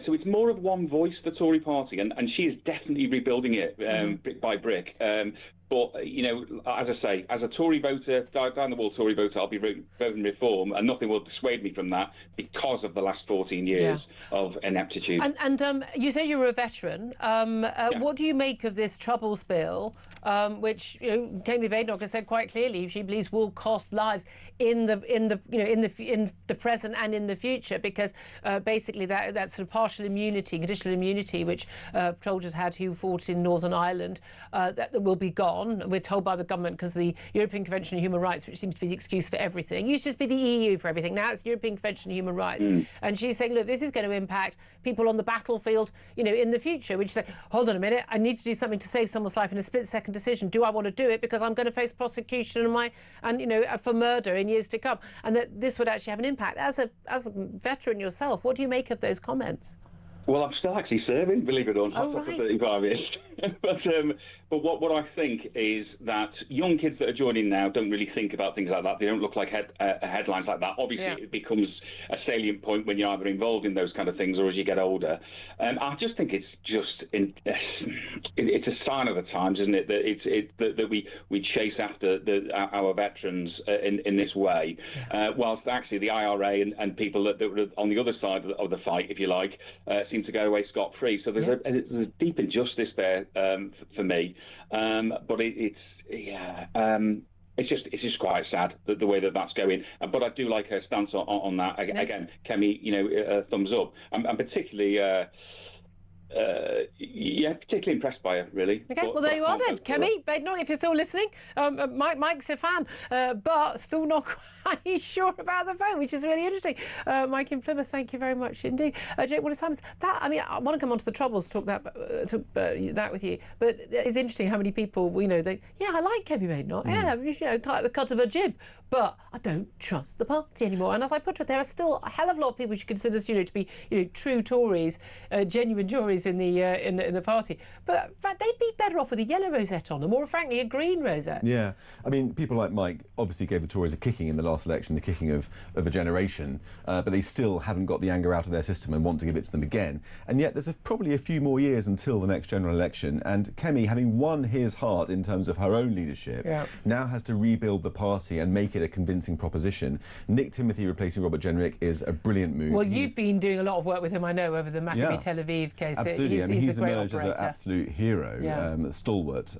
So it's more of one voice, the Tory party, and she is definitely rebuilding it brick by brick. But, as I say, as a Tory voter, down-the-wall Tory voter, I'll be voting reform, and nothing will dissuade me from that because of the last 14 years of ineptitude. And you say you're a veteran. What do you make of this Troubles Bill, which Kemi Badenoch has said quite clearly she believes will cost lives in the present and in the future? future, because basically that sort of partial immunity, conditional immunity, which soldiers had who fought in Northern Ireland, that will be gone. We're told by the government, because the European Convention on Human Rights, which seems to be the excuse for everything, used to just be the EU for everything. Now it's the European Convention on Human Rights. And she's saying, look, this is going to impact people on the battlefield, in the future, which say, hold on a minute, I need to do something to save someone's life in a split-second decision. Do I want to do it because I'm going to face prosecution for murder in years to come? And that this would actually have an impact. As a veteran yourself, what do you make of those comments? Well, I'm still actually serving, believe it or not, right. after 35 years. But what I think is that young kids that are joining now don't really think about things like that. They don't look like headlines like that. Obviously, It becomes a salient point when you're either involved in those kind of things or as you get older. I just think it's it's a sign of the times, isn't it? That we chase after our veterans in this way, whilst actually the IRA and people that were on the other side of the fight, if you like, seem to go away scot-free. So there's a deep injustice there for me. But it's just quite sad the way that's going. But I do like her stance on that. Again, Kemi, thumbs up. I'm particularly. Particularly impressed by her, really. Okay, well, there you are then. Kemi Badenoch, if you're still listening. Mike's a fan, but still not quite sure about the vote, which is really interesting. Mike in Plymouth, thank you very much indeed. Jake, what is time? I want to come on to the Troubles, talk that with you. But it's interesting how many people, I like Kemi Badenoch. Like the cut of a jib. But I don't trust the party anymore. And as I put it, there are still a hell of a lot of people which you consider, to be, true Tories, genuine Tories in the party. But in fact, they'd be better off with a yellow rosette on them, or frankly, a green rosette. Yeah, people like Mike obviously gave the Tories a kicking in the last election, the kicking of a generation, but they still haven't got the anger out of their system and want to give it to them again. And yet there's probably a few more years until the next general election. And Kemi, having won his heart in terms of her own leadership, now has to rebuild the party and make it a convincing proposition. Nick Timothy replacing Robert Jenrick is a brilliant move. Well, you've been doing a lot of work with him, I know, over the Maccabi Tel Aviv case. Absolutely. He's a great emerged operator. as an absolute hero, stalwart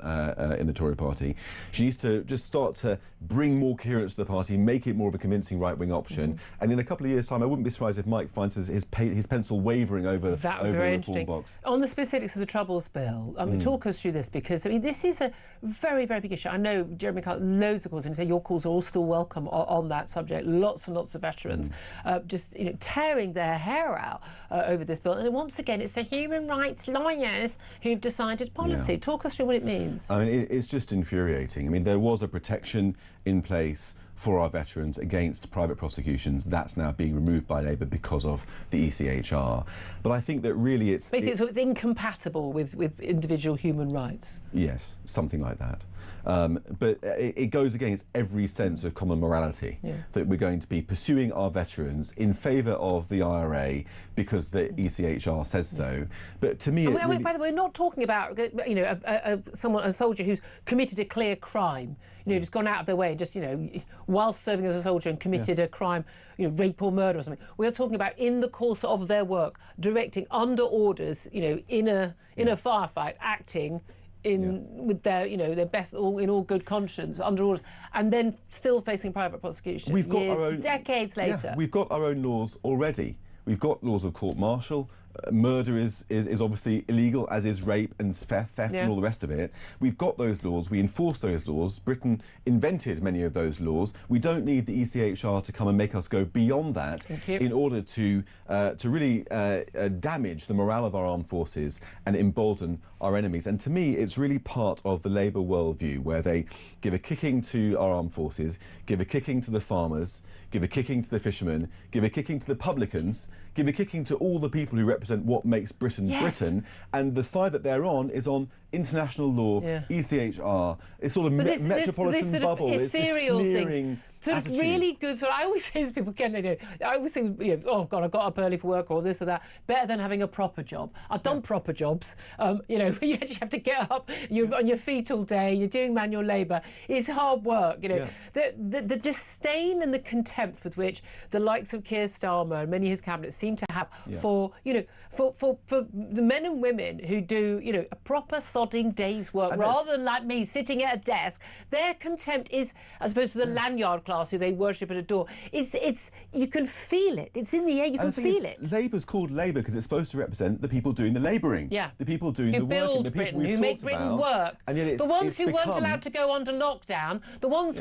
in the Tory party. She needs to just start to bring more coherence to the party, make it more of a convincing right-wing option. And in a couple of years' time, I wouldn't be surprised if Mike finds his pencil wavering over the reform box. On the specifics of the Troubles bill, talk us through this, because this is a very, very big issue. I know Jeremy Carl, loads of calls, and say your calls are all still welcome on that subject. Lots and lots of veterans just tearing their hair out over this bill. And once again, it's the human rights lawyers who've decided policy. Talk us through what it means. It's just infuriating. There was a protection in place for our veterans against private prosecutions. That's now being removed by Labour because of the ECHR. But I think that really it's incompatible with individual human rights. Yes, something like that. But it goes against every sense of common morality that we're going to be pursuing our veterans in favour of the IRA because the ECHR says so. But to me, by the way, we're not talking about a soldier who's committed a clear crime. Just gone out of their way, just whilst serving as a soldier and committed a crime, rape or murder or something. We are talking about in the course of their work, directing under orders, in a firefight, acting with their their best, in all good conscience, under orders, and then still facing private prosecution. We've got our own, decades later. We've got our own laws already. We've got laws of court martial. Murder is obviously illegal, as is rape and theft and all the rest of it. We've got those laws. We enforce those laws. Britain invented many of those laws. We don't need the ECHR to come and make us go beyond that in order to really damage the morale of our armed forces and embolden our enemies. And to me, it's really part of the Labour worldview, where they give a kicking to our armed forces, give a kicking to the farmers, give a kicking to the fishermen, give a kicking to the publicans, give a kicking to all the people who represent what makes Britain Britain, and the side that they're on is on international law, ECHR. It's sort of metropolitan bubble. It's ethereal thing. Sort of really good. So I always say to people, I always think, oh God, I got up early for work or this or that. Better than having a proper job. I've done proper jobs. You actually have to get up. You're on your feet all day. You're doing manual labour. It's hard work. The disdain and the contempt with which the likes of Keir Starmer and many of his cabinet seem to have for the men and women who do a proper sodding day's work, rather than like me sitting at a desk. Their contempt is, as opposed to the lanyard class who they worship and adore. It's you can feel it. It's in the air. You can feel it. Labour's called Labour because it's supposed to represent the people doing the labouring. Yeah. The people doing the work, and the people Britain, who make Britain work. And yet the ones who weren't allowed to go under lockdown, the ones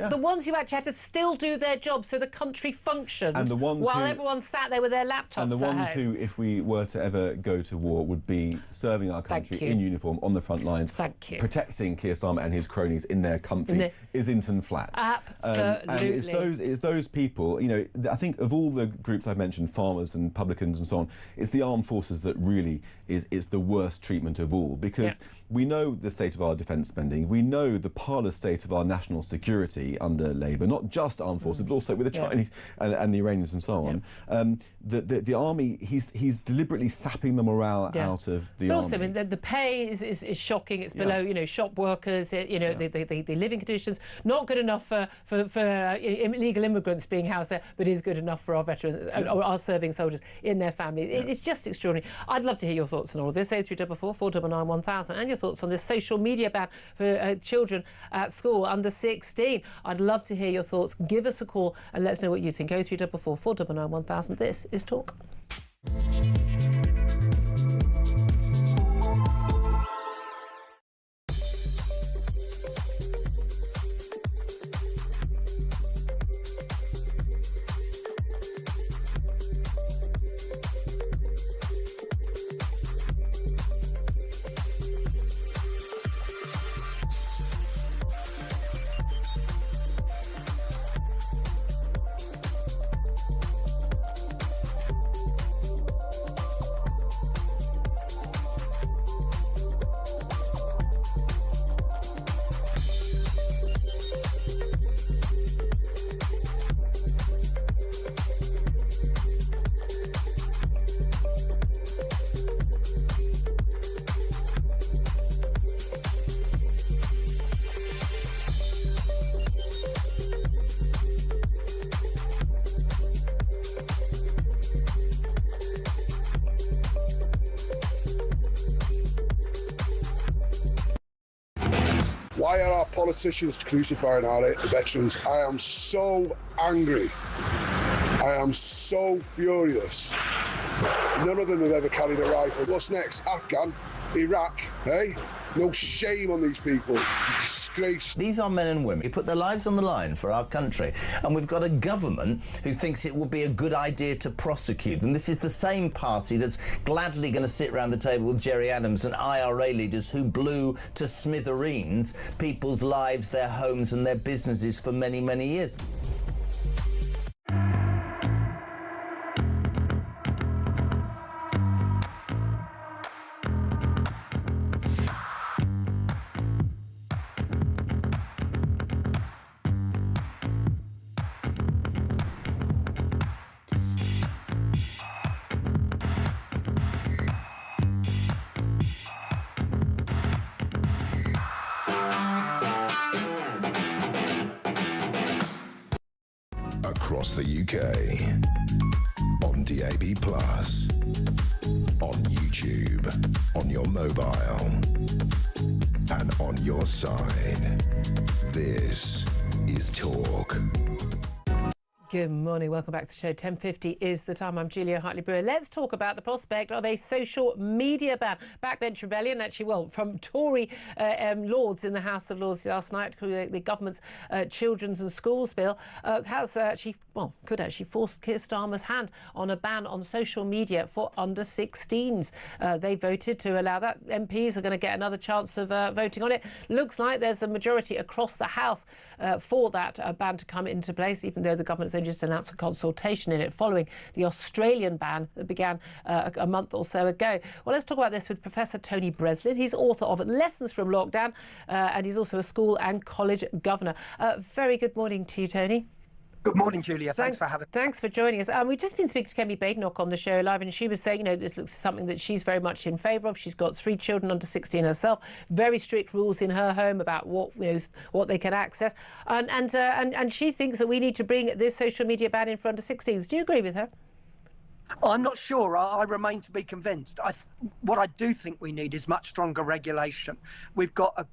who actually had to still do their job so the country functioned, and the ones while everyone sat there with their laptops and the at ones home. who, if we were to ever go to war, would be serving our country in uniform on the front lines, protecting Keir Starmer and his cronies in their comfy Islington flats. Absolutely. And it's those people, you know, I think of all the groups I've mentioned, farmers and publicans and so on, it's the armed forces that really is the worst treatment of all, because we know the state of our defence spending, we know the parlous state of our national security under Labour, not just armed forces, but also with the Chinese and the Iranians and so on. The army, he's deliberately sapping the morale out of the army. Also, I mean, the pay is shocking. It's below, you know, shop workers. The living conditions not good enough for illegal immigrants being housed there, but is good enough for our veterans, our serving soldiers in their families. It's just extraordinary. I'd love to hear your thoughts on all this. 0344 499 1000, and your thoughts on this social media ban for children at school under 16. I'd love to hear your thoughts. Give us a call and let us know what you think. 0344 499 1000. This is Talk. Why are our politicians crucifying our veterans? I am so angry. I am so furious. None of them have ever carried a rifle. What's next? Afghan? Iraq? Hey? No shame on these people. Disgrace. These are men and women who put their lives on the line for our country, and we've got a government who thinks it would be a good idea to prosecute them. This is the same party that's gladly going to sit around the table with Jerry Adams and IRA leaders who blew to smithereens people's lives, their homes and their businesses for many, many years. Across the UK, on DAB+, on YouTube, on your mobile, and on your side. This is Talk. Good morning, welcome back to the show. 10:50 is the time. I'm Julia Hartley-Brewer. Let's talk about the prospect of a social media ban. Backbench rebellion, actually, well, from Tory Lords in the House of Lords last night. The government's Children's and Schools Bill has could actually force Keir Starmer's hand on a ban on social media for under 16s. They voted to allow that. MPs are going to get another chance of voting on it. Looks like there's a majority across the House for that ban to come into place, even though the government's just announced a consultation in it following the Australian ban that began a month or so ago. Well, let's talk about this with Professor Tony Breslin. He's author of Lessons from Lockdown, and he's also a school and college governor. Very good morning to you, Tony. Good morning, Julia. Thanks for joining us. We've just been speaking to Kemi Badenoch on the show live, and she was saying, this looks something that she's very much in favour of. She's got 3 children under 16 herself. Very strict rules in her home about what they can access, and she thinks that we need to bring this social media ban in for under 16s. Do you agree with her? I'm not sure. I remain to be convinced. What I do think we need is much stronger regulation. We've got a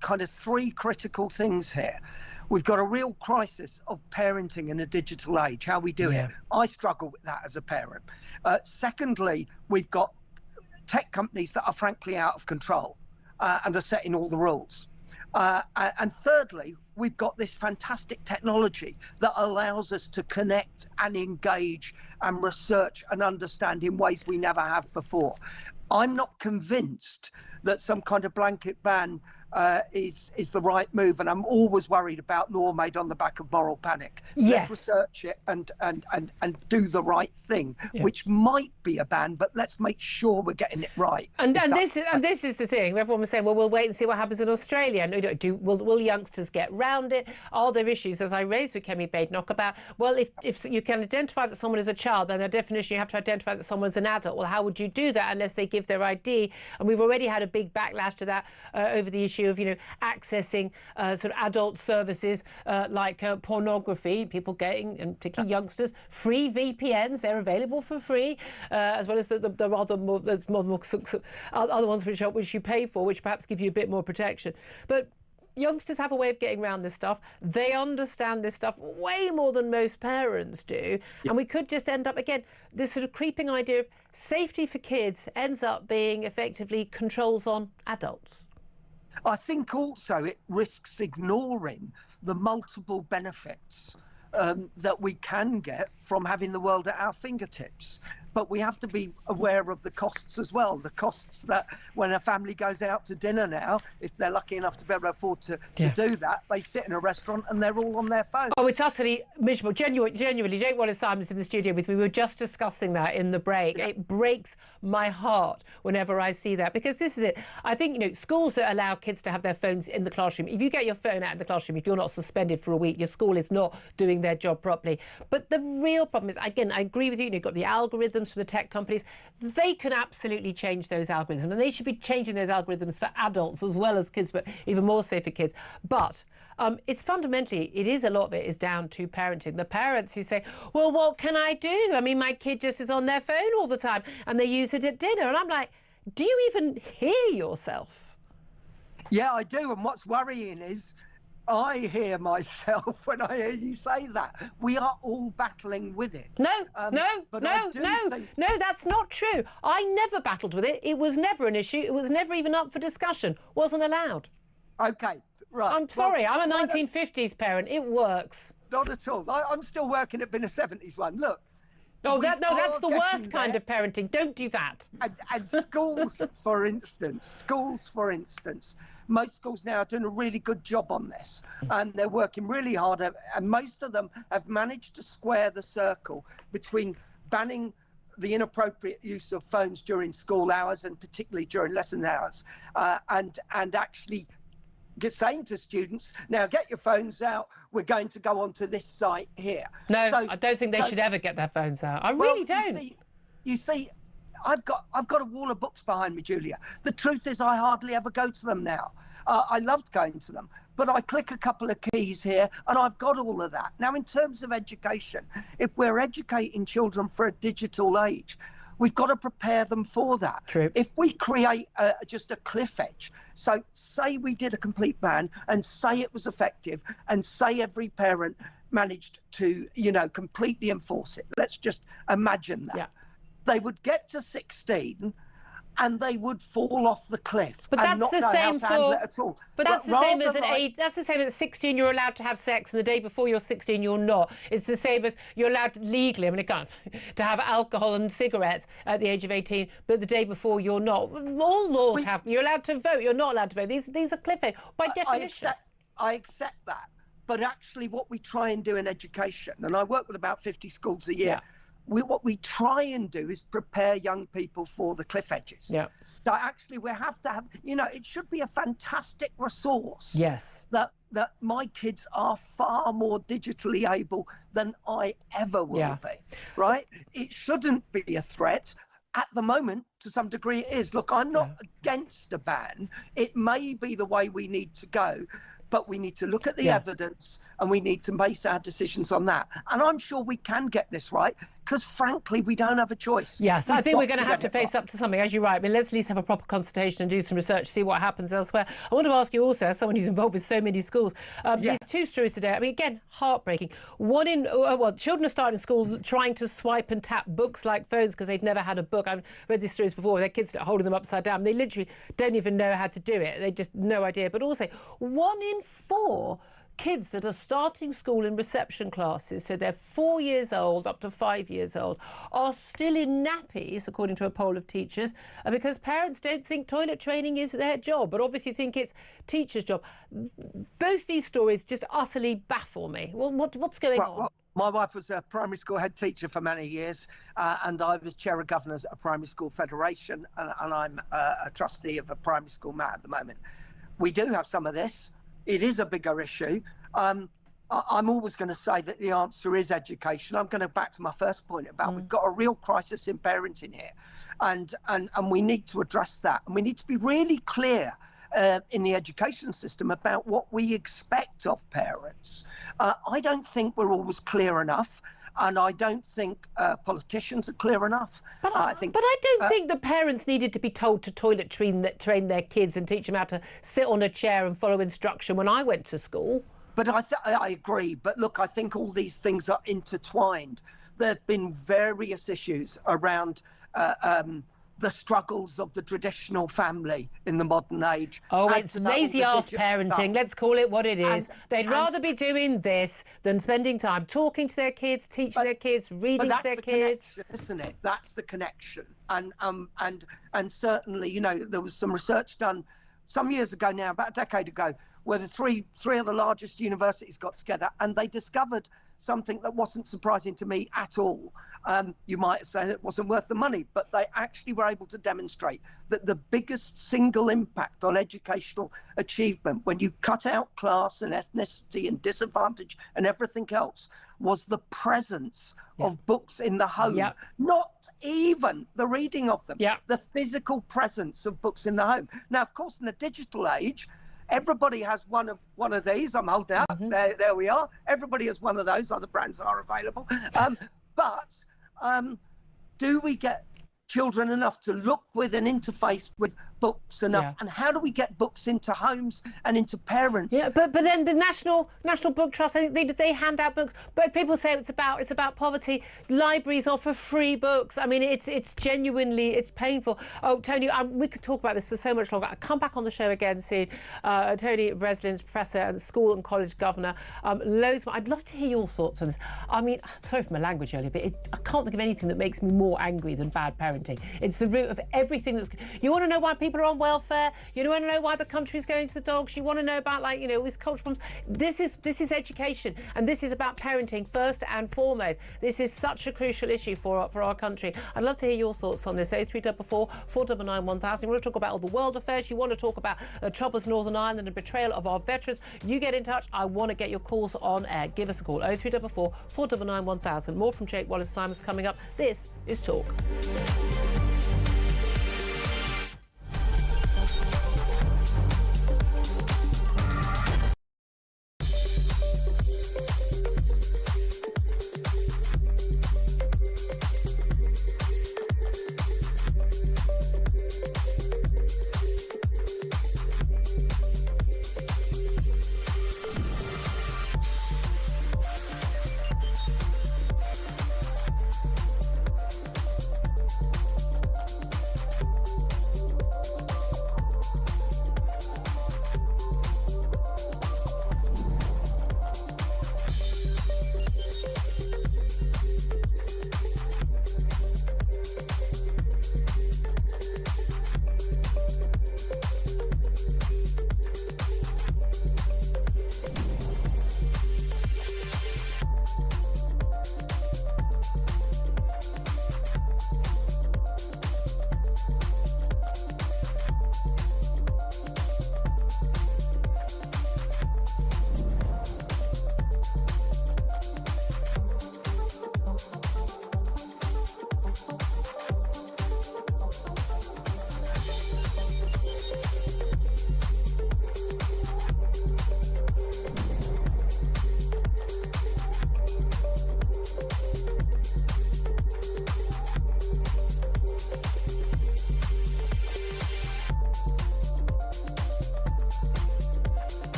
kind of 3 critical things here. We've got a real crisis of parenting in a digital age, how we do it. I struggle with that as a parent. Secondly, we've got tech companies that are frankly out of control and are setting all the rules. And thirdly, we've got this fantastic technology that allows us to connect and engage and research and understand in ways we never have before. I'm not convinced that some kind of blanket ban is the right move, and I'm always worried about law made on the back of moral panic. Yes. Let's research it and do the right thing, which might be a ban, but let's make sure we're getting it right. And this is the thing. Everyone was saying, well, we'll wait and see what happens in Australia. No, will youngsters get round it? Are there issues, as I raised with Kemi Badenoch, about, well, if you can identify that someone is a child, then by definition you have to identify that someone's an adult. Well, how would you do that unless they give their ID? And we've already had a big backlash to that over the issue of, accessing sort of adult services like pornography, people getting, and particularly youngsters, free VPNs. They're available for free, as well as the rather more, there's more other ones which you pay for, which perhaps give you a bit more protection. But youngsters have a way of getting around this stuff. They understand this stuff way more than most parents do. And we could just end up, again, this sort of creeping idea of safety for kids ends up being effectively controls on adults. I think also it risks ignoring the multiple benefits that we can get from having the world at our fingertips. But we have to be aware of the costs as well. The costs that when a family goes out to dinner now, if they're lucky enough to be able to afford to do that, they sit in a restaurant and they're all on their phone. Oh, it's utterly miserable. Genuinely, Jake Wallace-Simon's in the studio with me. We were just discussing that in the break. Yeah. It breaks my heart whenever I see that, because this is it. I think, schools that allow kids to have their phones in the classroom, if you get your phone out of the classroom, if you're not suspended for a week, your school is not doing their job properly. But the real problem is, again, I agree with you, you've got the algorithms from the tech companies. They can absolutely change those algorithms, and they should be changing those algorithms for adults as well as kids, but even more so for kids. But it's fundamentally, a lot of it is down to parenting. The parents who say, well, what can I do? I mean, my kid just is on their phone all the time and they use it at dinner. And I'm like, do you even hear yourself? Yeah, I do. And what's worrying is I hear myself when I hear you say that. We are all battling with it. No, that's not true. I never battled with it. It was never an issue. It was never even up for discussion. Wasn't allowed. Okay, right. I'm sorry, I'm a 1950s parent. It works. Not at all. I'm still working at being a 70s one. Look. Oh, that's the worst kind of parenting. Don't do that. And schools, for instance, most schools now are doing a really good job on this, and they're working really hard, and most of them have managed to square the circle between banning the inappropriate use of phones during school hours and particularly during lesson hours, and actually saying to students, now get your phones out, we're going to go onto this site here. No, I don't think they should ever get their phones out. I really don't. You see, I've got a wall of books behind me, Julia. The truth is I hardly ever go to them now. I loved going to them, but I click a couple of keys here and I've got all of that. Now, in terms of education, if we're educating children for a digital age, we've got to prepare them for that. True. If we create just a cliff edge, so say we did a complete ban and say it was effective and say every parent managed to, completely enforce it. Let's just imagine that. Yeah. They would get to 16 and they would fall off the cliff. But and that's not the know same how to handle it at all. But that's the same as that's the same as 16 you're allowed to have sex, and the day before you're 16 you're not. It's the same as you're allowed to legally, to have alcohol and cigarettes at the age of 18, but the day before you're not. All laws have. You're allowed to vote. You're not allowed to vote. These are cliff edge by definition. I accept that. But actually, what we try and do in education, and I work with about 50 schools a year. Yeah. What we try and do is prepare young people for the cliff edges. Yeah. So actually we have to have, it should be a fantastic resource. Yes. That my kids are far more digitally able than I ever will be, right? It shouldn't be a threat. At the moment, to some degree it is. Look, I'm not against a ban. It may be the way we need to go, but we need to look at the evidence and we need to base our decisions on that. And I'm sure we can get this right. because frankly, we don't have a choice. Yes, I think we're going to have to face up to something, as you're right. I mean, let's at least have a proper consultation and do some research, see what happens elsewhere. I want to ask you also, as someone who's involved with so many schools, these two stories today, I mean, again, heartbreaking. One in, children are starting school trying to swipe and tap books like phones because they've never had a book. I've read these stories before where their kids start holding them upside down. They literally don't even know how to do it. They just no idea. But also, 1 in 4 kids that are starting school in reception classes, so they're 4 years old up to 5 years old, are still in nappies, according to a poll of teachers, because parents don't think toilet training is their job, but obviously think it's teachers' job. Both these stories just utterly baffle me. Well, what's going on? My wife was a primary school head teacher for many years, and I was chair of governors at a primary school federation, and I'm a trustee of a primary school MAT at the moment. We do have some of this. It is a bigger issue. I'm always going to say that the answer is education. I'm going to back to my first point about we've got a real crisis in parenting here, and we need to address that. And we need to be really clear in the education system about what we expect of parents. I don't think we're always clear enough. And I don't think politicians are clear enough. But I don't think the parents needed to be told to toilet train their kids and teach them how to sit on a chair and follow instruction when I went to school. But I agree. But look, I think all these things are intertwined. There have been various issues around the struggles of the traditional family in the modern age. Oh, it's lazy-ass parenting. Let's call it what it is. They'd rather be doing this than spending time talking to their kids, teaching their kids, reading to their kids. Isn't it? That's the connection. And certainly, you know, there was some research done some years ago now, about a decade ago, where the three of the largest universities got together and they discovered something that wasn't surprising to me at all. You might say it wasn't worth the money, but they actually were able to demonstrate that the biggest single impact on educational achievement, when you cut out class and ethnicity and disadvantage and everything else, was the presence of books in the home. Not even the reading of them, the physical presence of books in the home. Now, of course, in the digital age, everybody has one of these. I'm holding out. There we are. Everybody has one of those. Other brands are available. But do we get children enough to look with and interface with books enough? And how do we get books into homes and into parents? But then the National Book Trust, I think they hand out books, but people say it's about poverty. Libraries offer free books. I mean, it's genuinely, it's painful. Oh, Tony, we could talk about this for so much longer. I'll come back on the show again soon. Tony Breslin's professor and school and college governor. Loads more. I'd love to hear your thoughts on this. I mean, sorry for my language earlier, but I can't think of anything that makes me more angry than bad parenting. It's the root of everything that's... You want to know why people are on welfare? You want to know why the country's going to the dogs? You want to know about, like, you know, all these cultural problems? This is education, and this is about parenting first and foremost. This is such a crucial issue for our country. I'd love to hear your thoughts on this. 0344 499 1000. You want to talk about all the world affairs? You want to talk about troubles in Northern Ireland and betrayal of our veterans? You get in touch. I want to get your calls on air. Give us a call. 0344 499 1000. More from Jake Wallace-Simons coming up. This is Talk.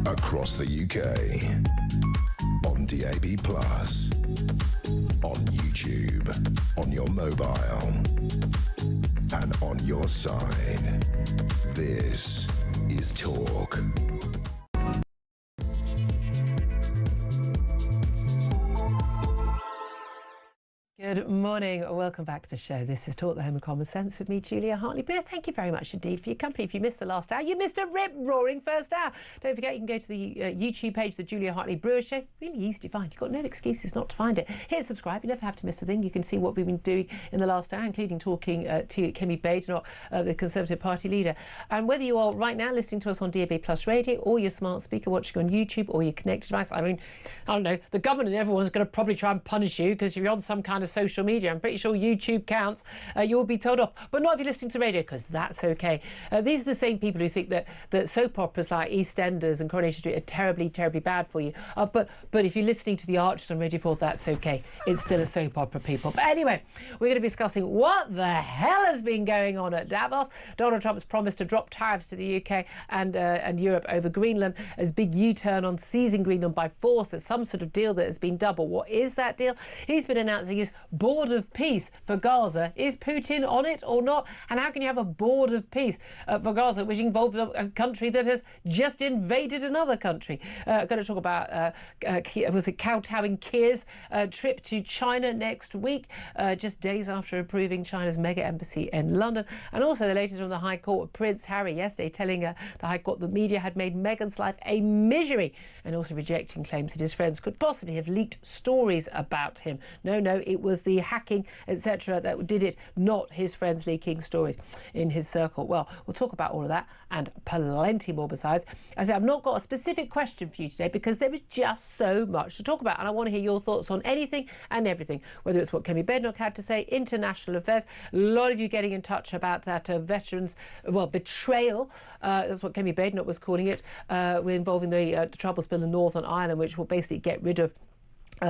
across the UK, on DAB+, on YouTube, on your mobile, and on your side. This is Talk. Good morning. Welcome back to the show. This is Talk, the Home of Common Sense with me, Julia Hartley-Brewer. Thank you very much indeed for your company. If you missed the last hour, you missed a rip-roaring first hour. Don't forget, you can go to the YouTube page, the Julia Hartley-Brewer Show. Really easy to find. You've got no excuses not to find it. Hit subscribe. You never have to miss a thing. You can see what we've been doing in the last hour, including talking to Kemi Badenoch, the Conservative Party leader. And whether you are right now listening to us on DAB Plus Radio, or your smart speaker watching on YouTube, or your connected device, I mean, I don't know, the government and everyone's going to probably try and punish you because you're on some kind of social media. I'm pretty sure YouTube counts. You'll be told off, but not if you're listening to the radio, because that's okay. These are the same people who think that soap operas like EastEnders and Coronation Street are terribly, terribly bad for you. But if you're listening to the Archers on Radio 4, that's okay. It's still a soap opera, people. But anyway, we're going to be discussing what the hell has been going on at Davos. Donald Trump's promised to drop tariffs to the UK and Europe over Greenland. As big U-turn on seizing Greenland by force. There's some sort of deal that has been double. What is that deal? He's been announcing his board of peace for Gaza. Is Putin on it or not? And how can you have a board of peace for Gaza which involves a country that has just invaded another country? Going to talk about was it kowtowing Keir's trip to China next week, just days after approving China's mega embassy in London. And also the latest from the High Court, Prince Harry yesterday telling the High Court the media had made Meghan's life a misery, and also rejecting claims that his friends could possibly have leaked stories about him. No, it was the hacking, etc., that did it, not his friends leaking stories in his circle. Well, we'll talk about all of that and plenty more besides. As I said, I've not got a specific question for you today because there is just so much to talk about, and I want to hear your thoughts on anything and everything, whether it's what Kemi Badenoch had to say, international affairs. A lot of you getting in touch about that veterans, betrayal, that's what Kemi Badenoch was calling it, involving the Troubles Bill in Northern Ireland, which will basically get rid of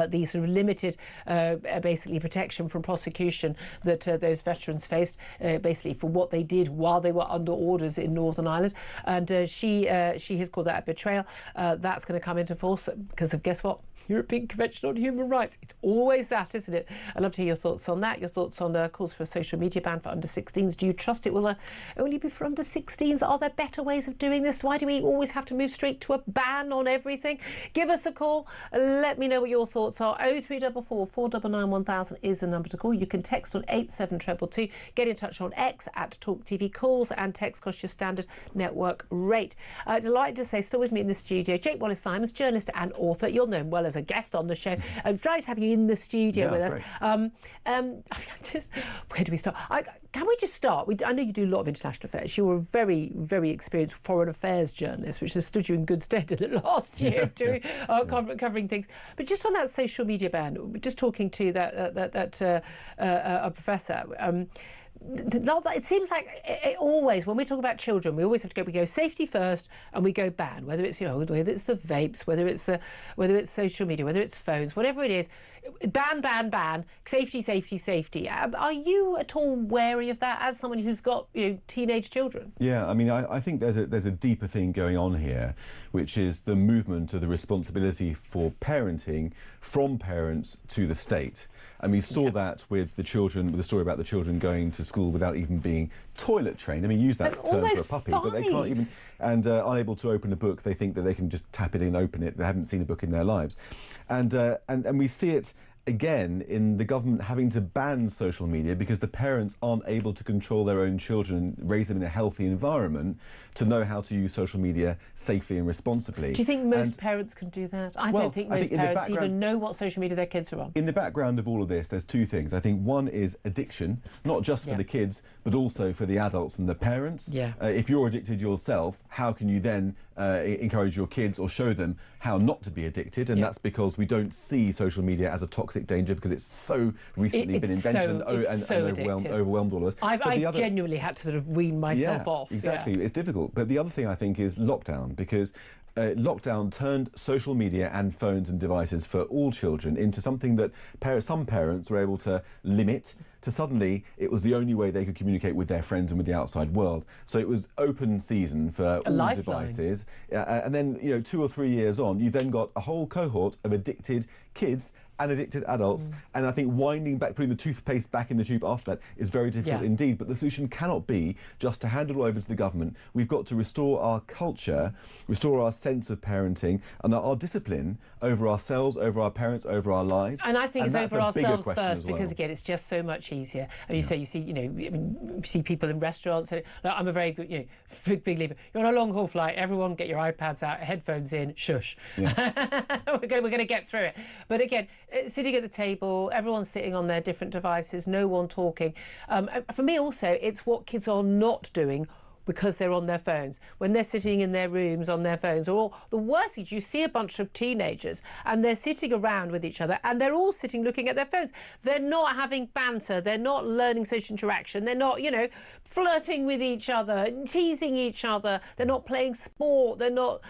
the sort of limited basically protection from prosecution that those veterans faced basically for what they did while they were under orders in Northern Ireland. And she has called that a betrayal. That's going to come into force because of, guess what? European Convention on Human Rights. It's always that, isn't it? I'd love to hear your thoughts on that, your thoughts on calls for a social media ban for under 16s. Do you trust it will only be for under 16s? Are there better ways of doing this? Why do we always have to move straight to a ban on everything? Give us a call. Let me know what your thoughts are. 0344 499 1000 is the number to call. You can text on 87222. Get in touch on X at talkTV. Calls and text cost your standard network rate. Delighted to say, still with me in the studio, Jake Wallace-Simons, journalist and author. You'll know him well as a guest on the show. I'm trying to have you in the studio with us. Where do we start? Can we just start? I know you do a lot of international affairs. You're a very, very experienced foreign affairs journalist, which has stood you in good stead in the last year doing covering things. But just on that social media ban, just talking to a professor. It seems like it always, when we talk about children, we always have to we go safety first and we go ban, whether it's whether it's the vapes, whether it's social media, whether it's phones, whatever it is. Ban, safety. Are you at all wary of that as someone who's got teenage children? Yeah, I mean, I think there's a deeper thing going on here, which is the movement of the responsibility for parenting from parents to the state. And we saw that with the children, with the story about the children going to school without even being toilet trained. I mean, use that term for a puppy, but they can't even, and unable to open a book. They think that they can just tap it in, open it. They haven't seen a book in their lives. And we see it again in the government having to ban social media because the parents aren't able to control their own children, raise them in a healthy environment to know how to use social media safely and responsibly. Do you think most parents can do that? I don't think most parents even know what social media their kids are on. In the background of all of this, there's two things. I think one is addiction, not just for the kids, but also for the adults and the parents. If you're addicted yourself, how can you then encourage your kids or show them how not to be addicted? And that's because we don't see social media as a toxic danger because it's so recently been invented and overwhelmed all of us. I genuinely had to sort of wean myself off. Exactly, it's difficult. But the other thing I think is lockdown, because lockdown turned social media and phones and devices for all children into something that some parents were able to limit, to suddenly it was the only way they could communicate with their friends and with the outside world. So it was open season for all devices. And then, 2 or 3 years on, you then got a whole cohort of addicted kids and addicted adults. And I think putting the toothpaste back in the tube after that is very difficult indeed. But the solution cannot be just to hand it all over to the government. We've got to restore our culture, restore our sense of parenting and our discipline over ourselves, over our parents, over our lives. And I think it's over ourselves first, well. because again, it's just so much easier. And you say, you see people in restaurants. And, I'm a very good, big believer. You're on a long haul flight. Everyone get your iPads out, headphones in, shush. Yeah. we're going to get through it. But again, sitting at the table, everyone's sitting on their different devices, no one talking. For me also, it's what kids are not doing because they're on their phones. When they're sitting in their rooms on their phones, or the worst is you see a bunch of teenagers and they're sitting around with each other and they're all sitting looking at their phones. They're not having banter, they're not learning social interaction, they're not, flirting with each other, teasing each other, they're not playing sport, they're not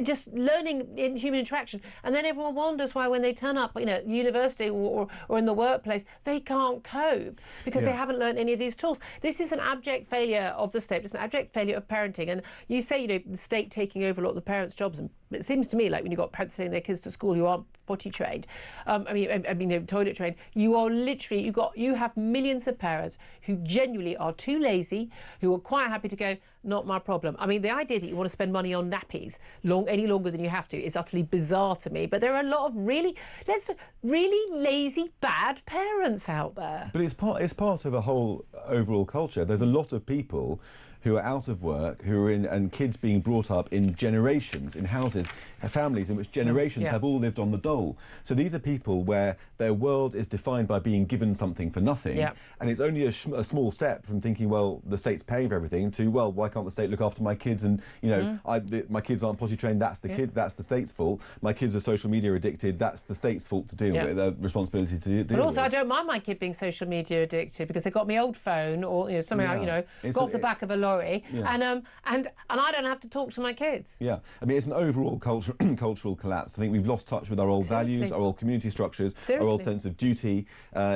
just learning in human interaction. And then everyone wonders why when they turn up, at university or in the workplace, they can't cope because they haven't learned any of these tools. This is an abject failure of the state. It's an abject failure of parenting. And you say, the state taking over a lot of the parents' jobs, and it seems to me like when you've got parents sending their kids to school who aren't potty trained, toilet trained, you are literally, you have millions of parents who genuinely are too lazy, who are quite happy to go, not my problem. I mean, the idea that you want to spend money on nappies any longer than you have to is utterly bizarre to me. But there are a lot of really lazy, bad parents out there. But it's part of a whole overall culture. There's a lot of people who are out of work, who are and kids being brought up in generations, in houses, families in which generations have all lived on the dole. So these are people where their world is defined by being given something for nothing. Yep. And it's only a small step from thinking, well, the state's paying for everything, to, well, why can't the state look after my kids? And, my kids aren't potty trained, that's that's the state's fault. My kids are social media addicted, that's the state's fault to deal with, the responsibility to deal with. But also, I don't mind my kid being social media addicted because they got me old phone or somehow, got off the back of a lorry. And I don't have to talk to my kids. Yeah, I mean, it's an overall cultural collapse. I think we've lost touch with our old values, our old community structures, our old sense of duty.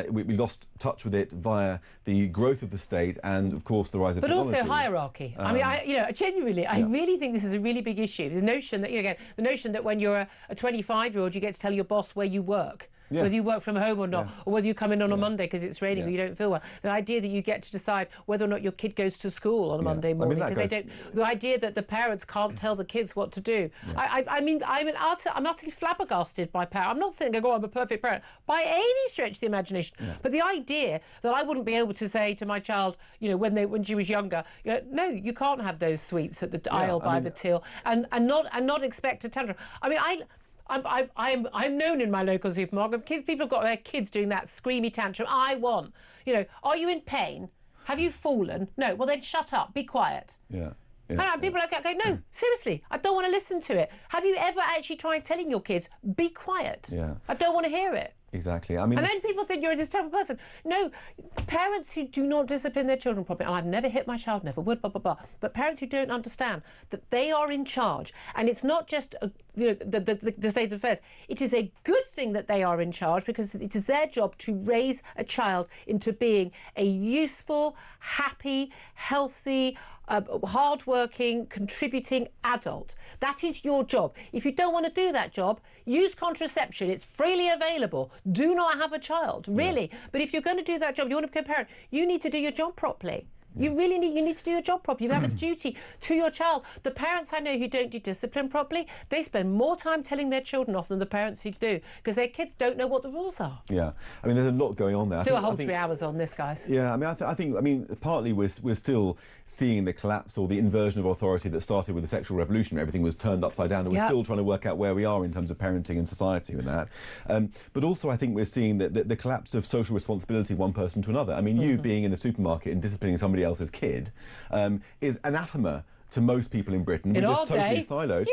We lost touch with it via the growth of the state and, of course, the rise of technology. But also hierarchy. I mean, genuinely, I really think this is a really big issue. The notion that, when you're a 25-year-old, you get to tell your boss where you work. Yeah. Whether you work from home or not, or whether you come in on a Monday because it's raining or you don't feel well. The idea that you get to decide whether or not your kid goes to school on a Monday morning because the idea that the parents can't tell the kids what to do. Yeah. I'm utterly flabbergasted by parents. I'm not saying I'm a perfect parent by any stretch of the imagination, but the idea that I wouldn't be able to say to my child, when she was younger, no, you can't have those sweets at the aisle by the till, and not expect a tantrum. I mean, I'm known in my local supermarket. People have got their kids doing that screamy tantrum. Are you in pain? Have you fallen? No. Well, then shut up. Be quiet. Yeah. And people go, no, seriously, I don't want to listen to it. Have you ever actually tried telling your kids, be quiet? Yeah. I don't want to hear it. Exactly. I mean, and then people think you're this terrible person. No, parents who do not discipline their children properly, and I've never hit my child, never would, blah, blah, blah, but parents who don't understand that they are in charge, and it's not just the state of affairs. It is a good thing that they are in charge because it is their job to raise a child into being a useful, happy, healthy, hard-working, contributing adult. That is your job. If you don't want to do that job, use contraception. It's freely available. Do not have a child, really. Yeah. But if you're going to do that job, you want to become a parent, you need to do your job properly. You really need to do your job properly. You have a duty to your child. The parents I know who don't do discipline properly, they spend more time telling their children off than the parents who do, because their kids don't know what the rules are. Yeah, I mean, there's a lot going on there. Do a whole 3 hours on this, guys. Yeah, I mean, partly we're still seeing the collapse or the inversion of authority that started with the sexual revolution. Everything was turned upside down, and we're still trying to work out where we are in terms of parenting and society and that. But also, I think we're seeing the collapse of social responsibility, one person to another. I mean, you being in a supermarket and disciplining somebody else's kid is anathema to most people in Britain. In We're our just totally day, siloed.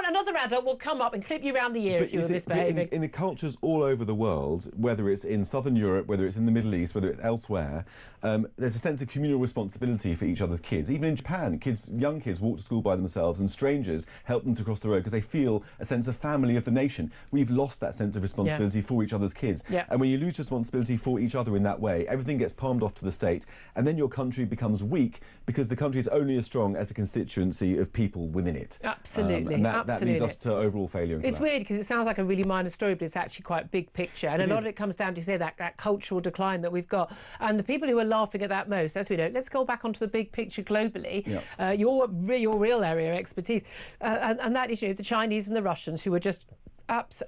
Another adult will come up and clip you around the ear if you were misbehaving. In the cultures all over the world, whether it's in Southern Europe, whether it's in the Middle East, whether it's elsewhere, there's a sense of communal responsibility for each other's kids. Even in Japan, young kids walk to school by themselves and strangers help them to cross the road because they feel a sense of family of the nation. We've lost that sense of responsibility for each other's kids. Yeah. And when you lose responsibility for each other in that way, everything gets palmed off to the state, and then your country becomes weak because the country is only as strong as the constituency of people within it. Absolutely. That leads us to overall failure. It's weird because it sounds like a really minor story, but it's actually quite big picture. And a lot of it comes down to, say, that cultural decline that we've got. And the people who are laughing at that most, as we know, let's go back onto the big picture globally. Yeah. Your real area of expertise. And that is, the Chinese and the Russians who are just...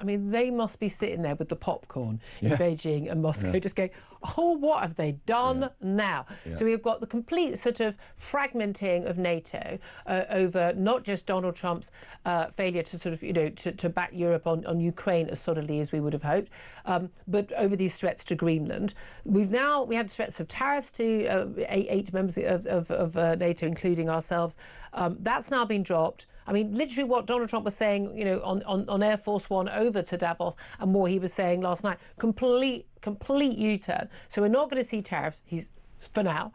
they must be sitting there with the popcorn in Beijing and Moscow just going, oh, what have they done now? Yeah. So we've got the complete sort of fragmenting of NATO over not just Donald Trump's failure to sort of, to back Europe on Ukraine as solidly as we would have hoped, but over these threats to Greenland. We had threats of tariffs to eight members of NATO, including ourselves. That's now been dropped. Literally what Donald Trump was saying, on Air Force One over to Davos, and more he was saying last night, complete U-turn. So we're not going to see tariffs, for now.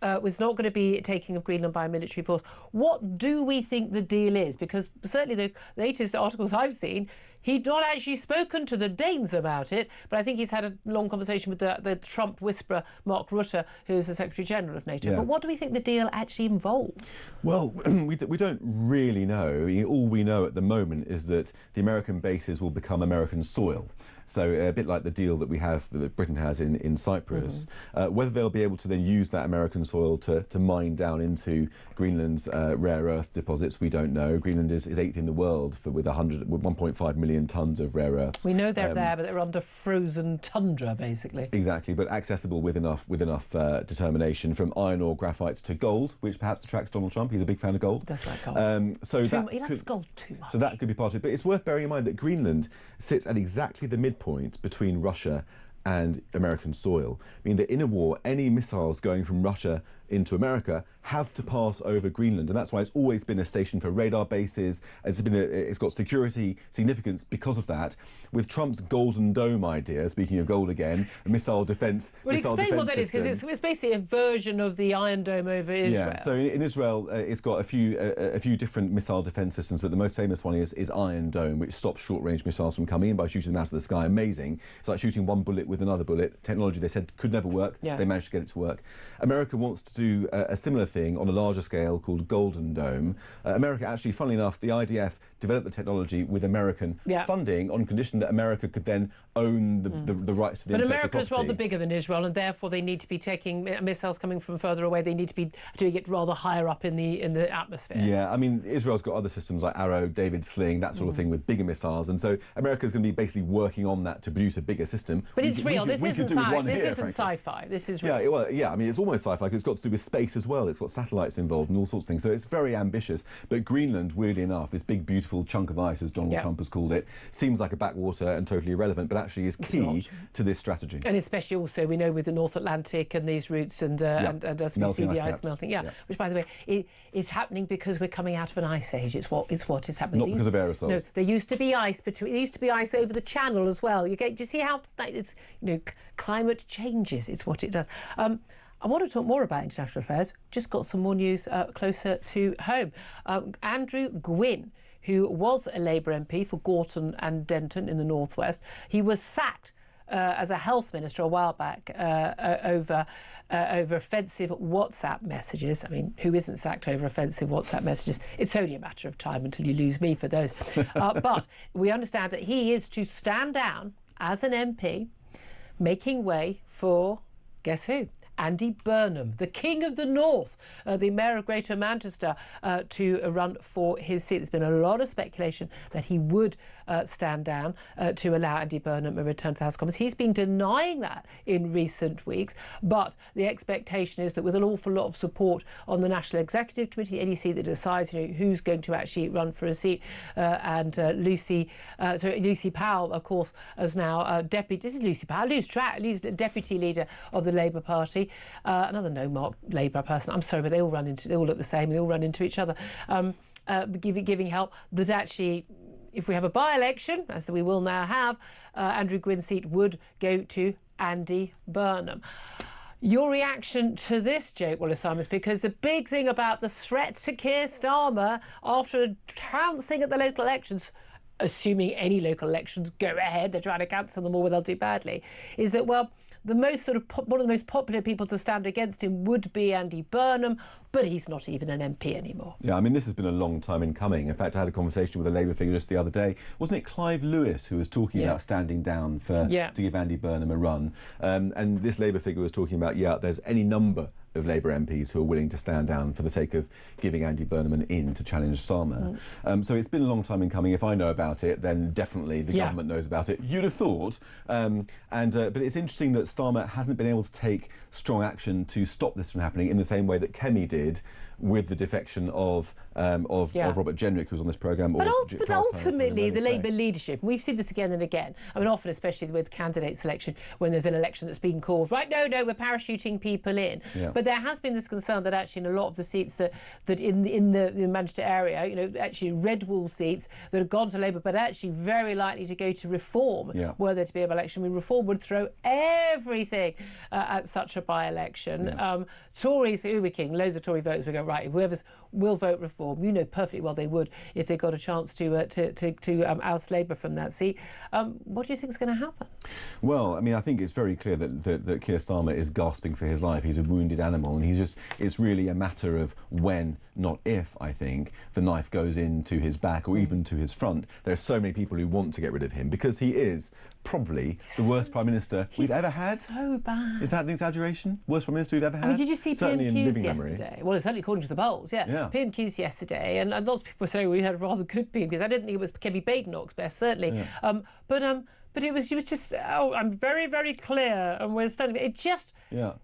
Was not going to be taking of Greenland by a military force. What do we think the deal is? Because certainly the latest articles I've seen, he'd not actually spoken to the Danes about it, but I think he's had a long conversation with the Trump whisperer, Mark Rutte, who's the Secretary-General of NATO. Yeah. But what do we think the deal actually involves? Well, we don't really know. All we know at the moment is that the American bases will become American soil. So a bit like the deal that Britain has in Cyprus. Whether they'll be able to then use that American soil to mine down into Greenland's rare earth deposits, we don't know. Greenland is 8th in the world with 1.5 million tonnes of rare earths. We know they're there, but they're under frozen tundra, basically. Exactly, but accessible with enough determination, from iron ore, graphite to gold, which perhaps attracts Donald Trump. He's a big fan of gold. Does like gold. He likes gold too much. So that could be part of it. But it's worth bearing in mind that Greenland sits at exactly the midpoint between Russia and American soil. That in a war, any missiles going from Russia into America have to pass over Greenland, and that's why it's always been a station for radar bases. It's got security significance because of that. With Trump's Golden Dome idea, speaking of gold again, a missile defence. Well, explain what that is, because it's basically a version of the Iron Dome over Israel. Yeah. So in Israel, it's got a few different missile defence systems, but the most famous one is Iron Dome, which stops short-range missiles from coming in by shooting them out of the sky. Amazing. It's like shooting one bullet with another bullet. Technology they said could never work. Yeah. They managed to get it to work. America wants to do a similar thing on a larger scale called Golden Dome. America, actually, funnily enough, the IDF developed the technology with American funding on condition that America could then own the rights to the intellectual property. But America is rather bigger than Israel, and therefore they need to be taking missiles coming from further away. They need to be doing it rather higher up in the atmosphere. Yeah, Israel's got other systems like Arrow, David Sling, that sort of thing with bigger missiles, and so America's going to be basically working on that to produce a bigger system. But it's real. This isn't sci-fi. This is real. It's almost sci-fi because it's got to do with space as well. It's got satellites involved and all sorts of things. So it's very ambitious. But Greenland, weirdly enough, this big, beautiful chunk of ice, as Donald Trump has called it, seems like a backwater and totally irrelevant, but actually is key to this strategy. And especially also, we know with the North Atlantic and these routes and as we see the ice melting. Which, by the way, is happening because we're coming out of an ice age. It's what is happening. Not because of aerosols. No, there used to be ice between. There used to be ice over the Channel as well. Do you see how it's climate changes? It's what it does. I want to talk more about international affairs. Just got some more news closer to home. Andrew Gwynn, who was a Labour MP for Gorton and Denton in the northwest, he was sacked as a health minister a while back over offensive WhatsApp messages. Who isn't sacked over offensive WhatsApp messages? It's only a matter of time until you lose me for those. But we understand that he is to stand down as an MP, making way for, guess who? Andy Burnham, the King of the North, the Mayor of Greater Manchester, to run for his seat. There's been a lot of speculation that he would stand down to allow Andy Burnham a return to the House of Commons. He's been denying that in recent weeks, but the expectation is that with an awful lot of support on the National Executive Committee, the NEC, that decides who's going to actually run for a seat, and Lucy Powell, of course, as now deputy. This is Lucy Powell, Lucy's deputy leader of the Labour Party, another no-mark Labour person. I'm sorry, but they all look the same. They all run into each other. Giving help that actually, if we have a by-election, as we will now have, Andrew Gwynn's seat would go to Andy Burnham. Your reaction to this, Jake Wallace-Simons, because the big thing about the threat to Keir Starmer after trouncing at the local elections, assuming any local elections go ahead, they're trying to cancel them all or they'll do badly, is that, well, the most one of the most popular people to stand against him would be Andy Burnham, but he's not even an MP anymore. Yeah, I mean, this has been a long time in coming. In fact, I had a conversation with a Labour figure just the other day. Wasn't it Clive Lewis who was talking about standing down to give Andy Burnham a run? And this Labour figure was talking about, there's any number of Labour MPs who are willing to stand down for the sake of giving Andy Burnham an in to challenge Starmer. So it's been a long time in coming. If I know about it, then definitely the government knows about it. You'd have thought. But it's interesting that Starmer hasn't been able to take strong action to stop this from happening in the same way that Kemi did with the defection of Robert Jenrick, who was on this programme. But ultimately, the Labour leadership, we've seen this again and again, I mean, often, especially with candidate selection, when there's an election that's been called, right, no, we're parachuting people in. Yeah. But there has been this concern that actually in a lot of the seats that in the Manchester area, actually red wall seats that have gone to Labour, but actually very likely to go to Reform, were there to be an election. I mean, Reform would throw everything at such a by-election. Tories, who were king, loads of Tory voters would go, right, whoever's will vote Reform. You know perfectly well they would if they got a chance to oust Labour from that seat. What do you think is going to happen? Well, I mean, I think it's very clear that Keir Starmer is gasping for his life. He's a wounded animal, and it's really a matter of when, not if, I think, the knife goes into his back or even to his front. There are so many people who want to get rid of him because he is probably the worst Prime Minister we've ever had. So bad. Is that an exaggeration? Worst Prime Minister we've ever had? I mean, did you see PMQs yesterday? Memory. Well, certainly according to the polls, PMQs yesterday, and lots of people say we had rather good PMQs. I didn't think it was Kemi Badenoch's best, certainly. But it was just, I'm very, very clear, and we're standing. It just, I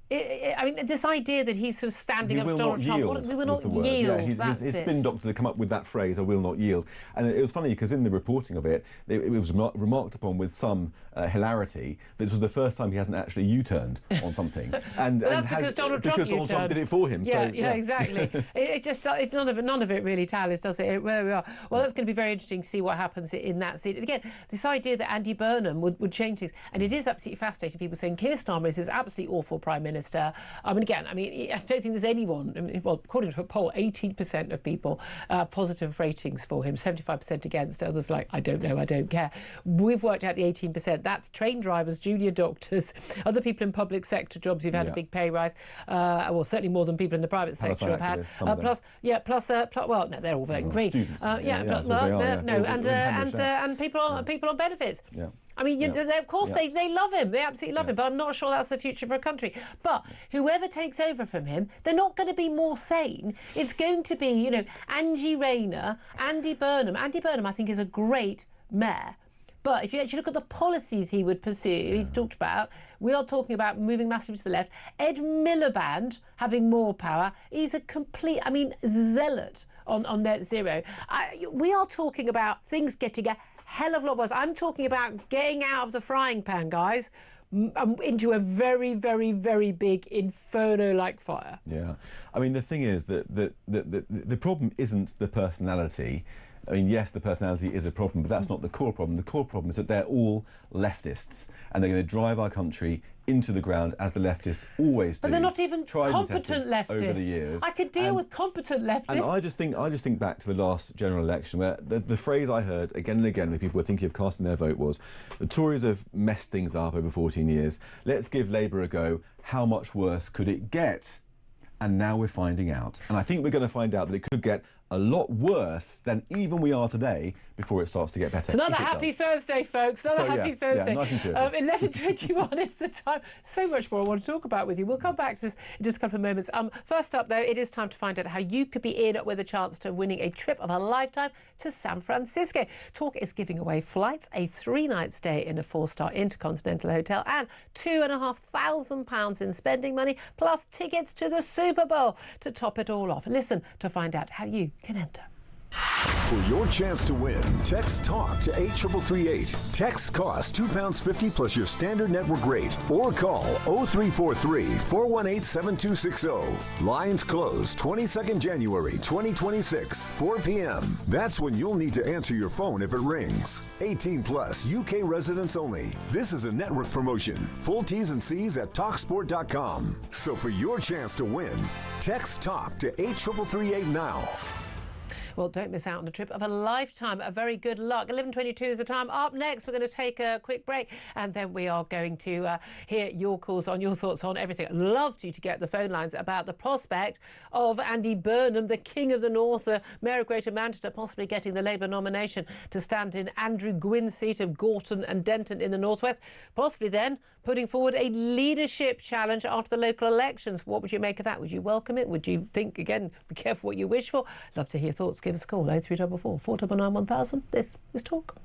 mean, this idea that he's sort of standing up to Donald Trump. We will not yield. His spin doctors had come up with that phrase, "I will not yield," and it was funny because in the reporting of it, it was remarked upon with some hilarity that this was the first time he hasn't actually U-turned on something, and that's because Donald Trump did it for him. Exactly. None of it really tallies, does it? Where we are. Well, that's going to be very interesting to see what happens in that seat. And again, this idea that Andy Burnham would change things, and it is absolutely fascinating. People saying Keir Starmer is this absolutely awful Prime Minister. I don't think there's anyone. Well, according to a poll, 18% of people positive ratings for him, 75% against. Others like, I don't know, I don't care. We've worked out the 18%. That's train drivers, junior doctors, other people in public sector jobs who've had a big pay rise. Well, certainly more than people in the private sector have had. Well, no, they're all voting green. Students, and people on benefits. Yeah. I mean, of course, they love him. They absolutely love him. But I'm not sure that's the future for a country. But whoever takes over from him, they're not going to be more sane. It's going to be, Angie Rayner, Andy Burnham. Andy Burnham, I think, is a great mayor. But if you actually look at the policies he would pursue, he's talked about, we are talking about moving massively to the left. Ed Miliband having more power. He's a complete, zealot on net zero. We are talking about things getting a hell of a lot worse. I'm talking about getting out of the frying pan, guys, into a very, very, very big inferno-like fire. Yeah. I mean, the thing is that the problem isn't the personality. I mean, yes, the personality is a problem, but that's not the core problem. The core problem is that they're all leftists, and they're going to drive our country into the ground, as the leftists always do. But they're not even competent leftists. Over the years. I could deal with competent leftists. And I just think back to the last general election, where the phrase I heard again and again when people were thinking of casting their vote was, the Tories have messed things up over 14 years. Let's give Labour a go. How much worse could it get? And now we're finding out. And I think we're going to find out that it could get a a lot worse than even we are today before it starts to get better. It's another happy Thursday, folks. Another happy Thursday. Yeah, nice and cheerful. 11:21 is the time. So much more I want to talk about with you. We'll come back to this in just a couple of moments. First up, though, it is time to find out how you could be in with a chance to winning a trip of a lifetime to San Francisco. Talk is giving away flights, a 3-night stay in a 4-star intercontinental hotel, and £2,500 in spending money, plus tickets to the Super Bowl to top it all off. Listen to find out how you can enter. For your chance to win, text TALK to 83338. Texts cost £2.50 plus your standard network rate. Or call 0343 418 7260. Lines close 22nd January 2026, 4 p.m. That's when you'll need to answer your phone if it rings. 18 plus, UK residents only. This is a network promotion. Full T's and C's at TalkSport.com. So for your chance to win, text TALK to 83338 now. Well, don't miss out on a trip of a lifetime. A very good luck. 11:22 is the time. Up next, we're going to take a quick break, and then we are going to hear your calls on your thoughts on everything. I'd love you to get the phone lines about the prospect of Andy Burnham, the King of the North, the Mayor of Greater Manchester, possibly getting the Labour nomination to stand in Andrew Gwyn's seat of Gorton and Denton in the Northwest, possibly then putting forward a leadership challenge after the local elections. What would you make of that? Would you welcome it? Would you think, again, be careful what you wish for? Love to hear your thoughts. Give us a call, 0344 499 1000. This is Talk.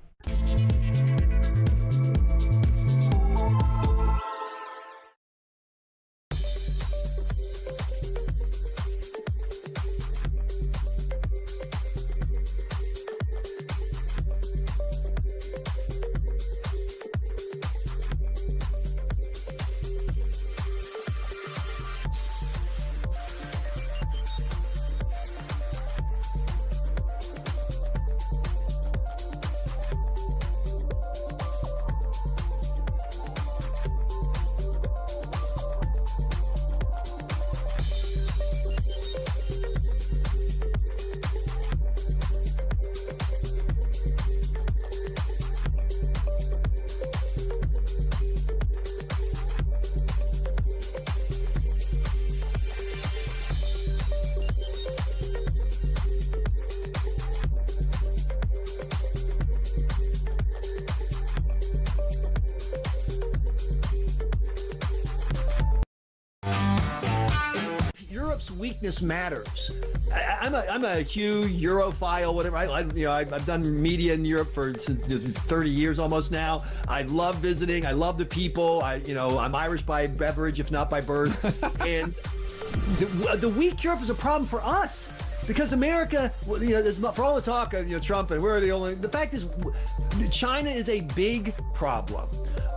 Weakness matters. I'm a huge Europhile, whatever. I've done media in Europe for 30 years almost now. I love visiting. I love the people. I'm Irish by beverage, if not by birth. And the weak Europe is a problem for us. Because America, for all the talk of Trump and we're the only, the fact is China is a big problem.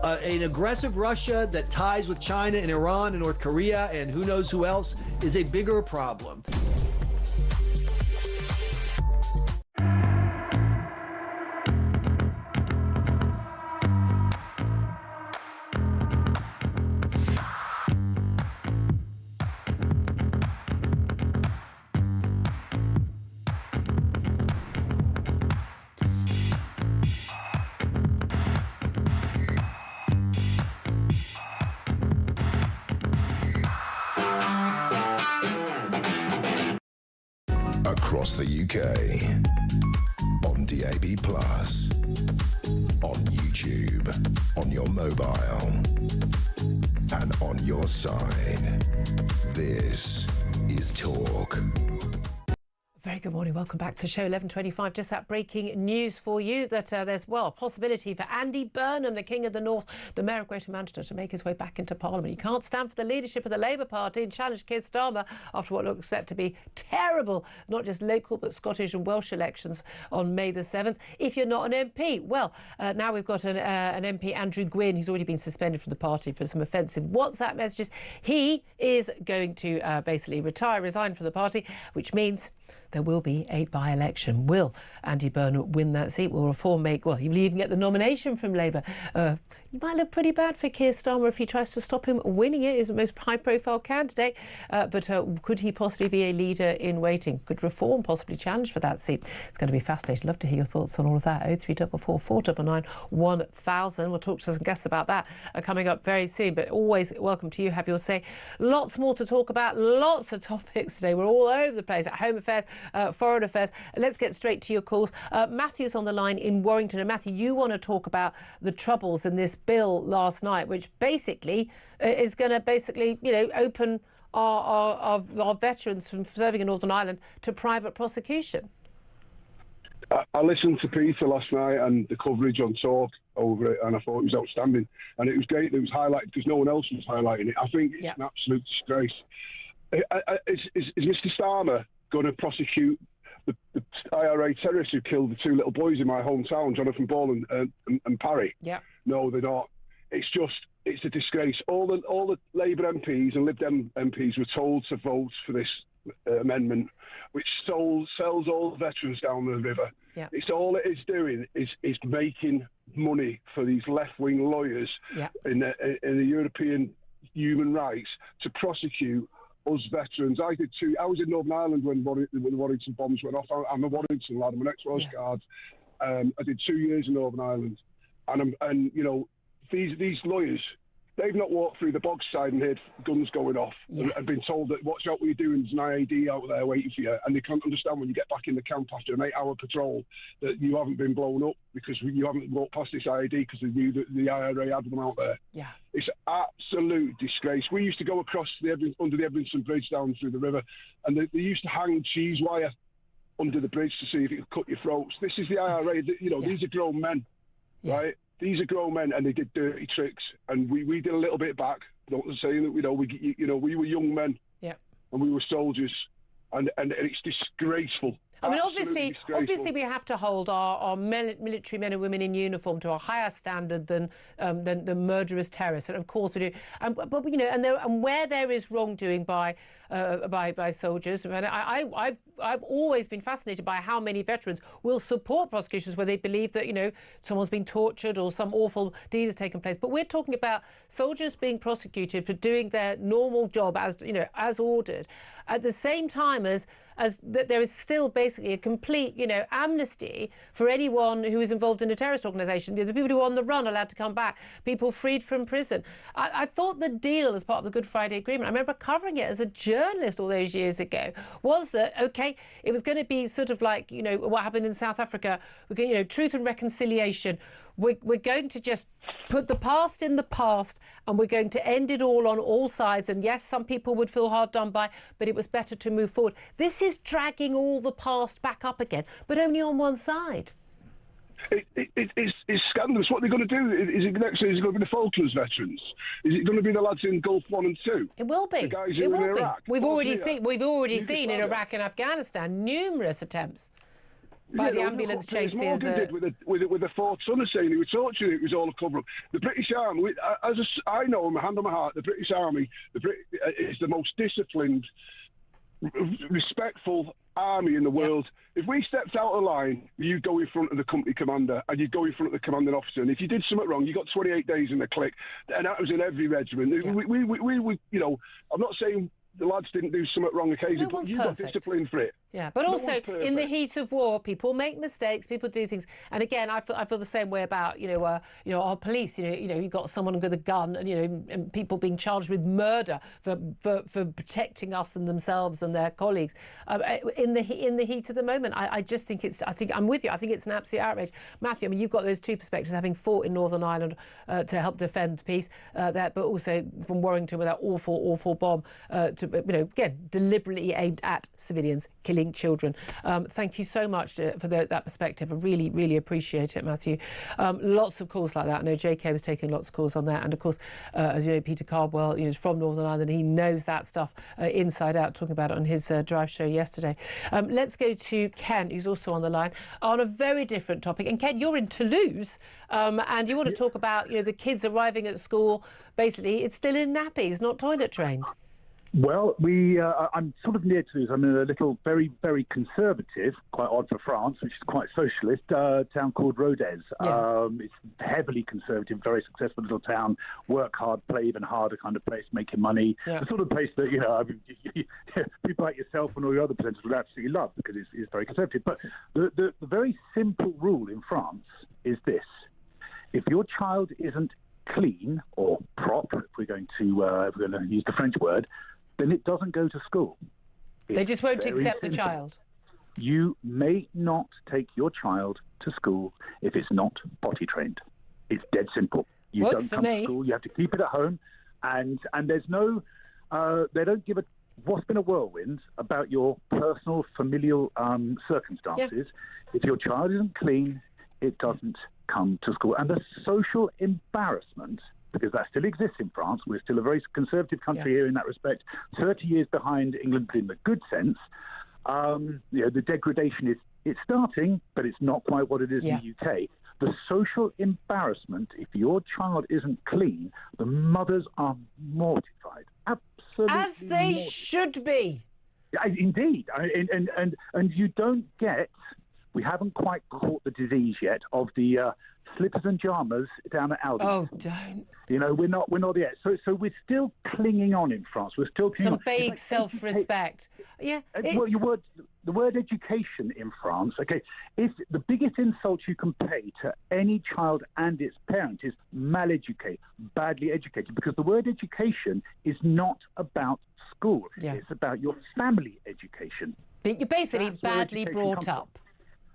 An aggressive Russia that ties with China and Iran and North Korea and who knows who else is a bigger problem. Across the UK, on DAB+, on YouTube, on your mobile, and on your side. This is Talk. Very good morning. Welcome back to the show. 11:25. Just that breaking news for you that there's, a possibility for Andy Burnham, the King of the North, the Mayor of Greater Manchester, to make his way back into Parliament. He can't stand for the leadership of the Labour Party and challenge Keir Starmer after what looks set to be terrible, not just local, but Scottish and Welsh elections on May the 7th. If you're not an MP, now we've got an MP, Andrew Gwyn, who's already been suspended from the party for some offensive WhatsApp messages. He is going to basically resign from the party, which means there will be a by-election. Will Andy Burnham win that seat? Will Reform he'll even get the nomination from Labour? It might look pretty bad for Keir Starmer if he tries to stop him winning it. He's the most high-profile candidate. But could he possibly be a leader in waiting? Could Reform possibly challenge for that seat? It's going to be fascinating. Love to hear your thoughts on all of that. 0344 499 1000. We'll talk to some guests about that coming up very soon. But always welcome to you. Have your say. Lots more to talk about. Lots of topics today. We're all over the place. At Home Affairs, Affairs, Foreign Affairs. Let's get straight to your calls. Matthew's on the line in Warrington. And Matthew, you want to talk about the troubles in this bill last night, which basically is going to open our veterans from serving in Northern Ireland to private prosecution. I listened to Peter last night and the coverage on Talk over it, and I thought it was outstanding. And it was great that it was highlighted because no one else was highlighting it. I think it's an absolute disgrace. Is Mr. Starmer going to prosecute the IRA terrorists who killed the two little boys in my hometown, Jonathan Ball and Parry? Yeah. No, they're not. It's a disgrace. All the Labour MPs and Lib Dem MPs were told to vote for this amendment, which sells all the veterans down the river. Yeah. It's all it is doing is making money for these left-wing lawyers in the European human rights to prosecute us veterans. I was in Northern Ireland when the Warrington bombs went off. I'm a Warrington lad. I'm an ex-Welsh Guard. I did 2 years in Northern Ireland, and you know, these lawyers, they've not walked through the bog side and heard guns going off and been told that watch out what you're doing, there's an IED out there waiting for you, and they can't understand when you get back in the camp after an 8-hour patrol that you haven't been blown up because you haven't walked past this IED because they knew that the IRA had them out there. Yeah, it's absolute disgrace. We used to go across under the Evanston Bridge down through the river, and they used to hang cheese wire under the bridge to see if it could cut your throats. This is the IRA. These are grown men, right? These are grown men, and they did dirty tricks, and we did a little bit back. Not saying that we were young men, and we were soldiers, and it's disgraceful. I mean, obviously, we have to hold our military men and women in uniform to a higher standard than the murderous terrorists, and of course we do. But you know, and where there is wrongdoing by soldiers, and I've always been fascinated by how many veterans will support prosecutions where they believe that someone's been tortured or some awful deed has taken place. But we're talking about soldiers being prosecuted for doing their normal job as ordered, at the same time as there is still basically a complete, amnesty for anyone who is involved in a terrorist organisation. The people who are on the run are allowed to come back, people freed from prison. I thought the deal as part of the Good Friday Agreement, I remember covering it as a journalist all those years ago, was that, OK, it was going to be sort of like, what happened in South Africa, truth and reconciliation. We're going to just put the past in the past, and we're going to end it all on all sides. And yes, some people would feel hard done by, but it was better to move forward. This is dragging all the past back up again, but only on one side. It's scandalous. What they're going to do? Is it going to be the Falklands veterans? Is it going to be the lads in Gulf 1 and 2? It will be. The guys who are in Iraq. We've already seen in Iraq and Afghanistan numerous attempts by the ambulance chases. Morgan did with the Fort Summer saying he was tortured. It was all a cover-up. The British Army, I know, my hand on my heart, the British Army is the most disciplined, respectful army in the world. If we stepped out of line, you'd go in front of the company commander and you'd go in front of the commanding officer. And if you did something wrong, you got 28 days in the click. And that was in every regiment. We I'm not saying the lads didn't do something wrong occasionally, but you got discipline for it. Yeah, but also in the heat of war, people make mistakes, people do things. And again, I feel the same way about our police. You've got someone with a gun, and people being charged with murder for protecting us and themselves and their colleagues in the heat of the moment. I just think I'm with you. I think it's an absolute outrage, Matthew. I mean, you've got those two perspectives, having fought in Northern Ireland to help defend peace, but also from Warrington with that awful bomb again deliberately aimed at civilians, killing children. Thank you so much for that perspective. I really, really appreciate it, Matthew. Lots of calls like that. I know JK was taking lots of calls on that. And of course, as you know, Peter Cardwell is from Northern Ireland. He knows that stuff inside out, talking about it on his drive show yesterday. Let's go to Ken, who's also on the line, on a very different topic. And Ken, you're in Toulouse, and you want to talk about the kids arriving at school. Basically, it's still in nappies, not toilet trained. Well, I'm sort of near Toulouse. I'm in a little, very, very conservative, quite odd for France, which is quite socialist, town called Rodez. Yeah. It's heavily conservative, very successful little town, work hard, play even harder kind of place, making money. Yeah. The sort of place that, people like yourself and all the other presenters would absolutely love because it's very conservative. But the very simple rule in France is this. If your child isn't clean or prop, if we're going to use the French word, then it doesn't go to school. They just won't accept the child. You may not take your child to school if it's not potty trained. It's dead simple. You Works don't come to school. You have to keep it at home, and there's no. They don't give a what's been a whirlwind about your personal familial circumstances. Yeah. If your child isn't clean, it doesn't come to school, and the social embarrassment. Because that still exists in France. We're still a very conservative country here in that respect. 30 years behind England in the good sense. The degradation it's starting, but it's not quite what it is in the UK. The social embarrassment, if your child isn't clean, the mothers are mortified. Absolutely. As they should be. Indeed. And you don't get, we haven't quite caught the disease yet of the slippers and jammers down at Aldi. Oh, don't. We're not yet. So we're still clinging on in France. We're still clinging some vague self-respect. Well, the word education in France. Okay, is the biggest insult you can pay to any child and its parent is mal-educated, badly educated, because the word education is not about school. Yeah. It's about your family education. You're basically badly brought up.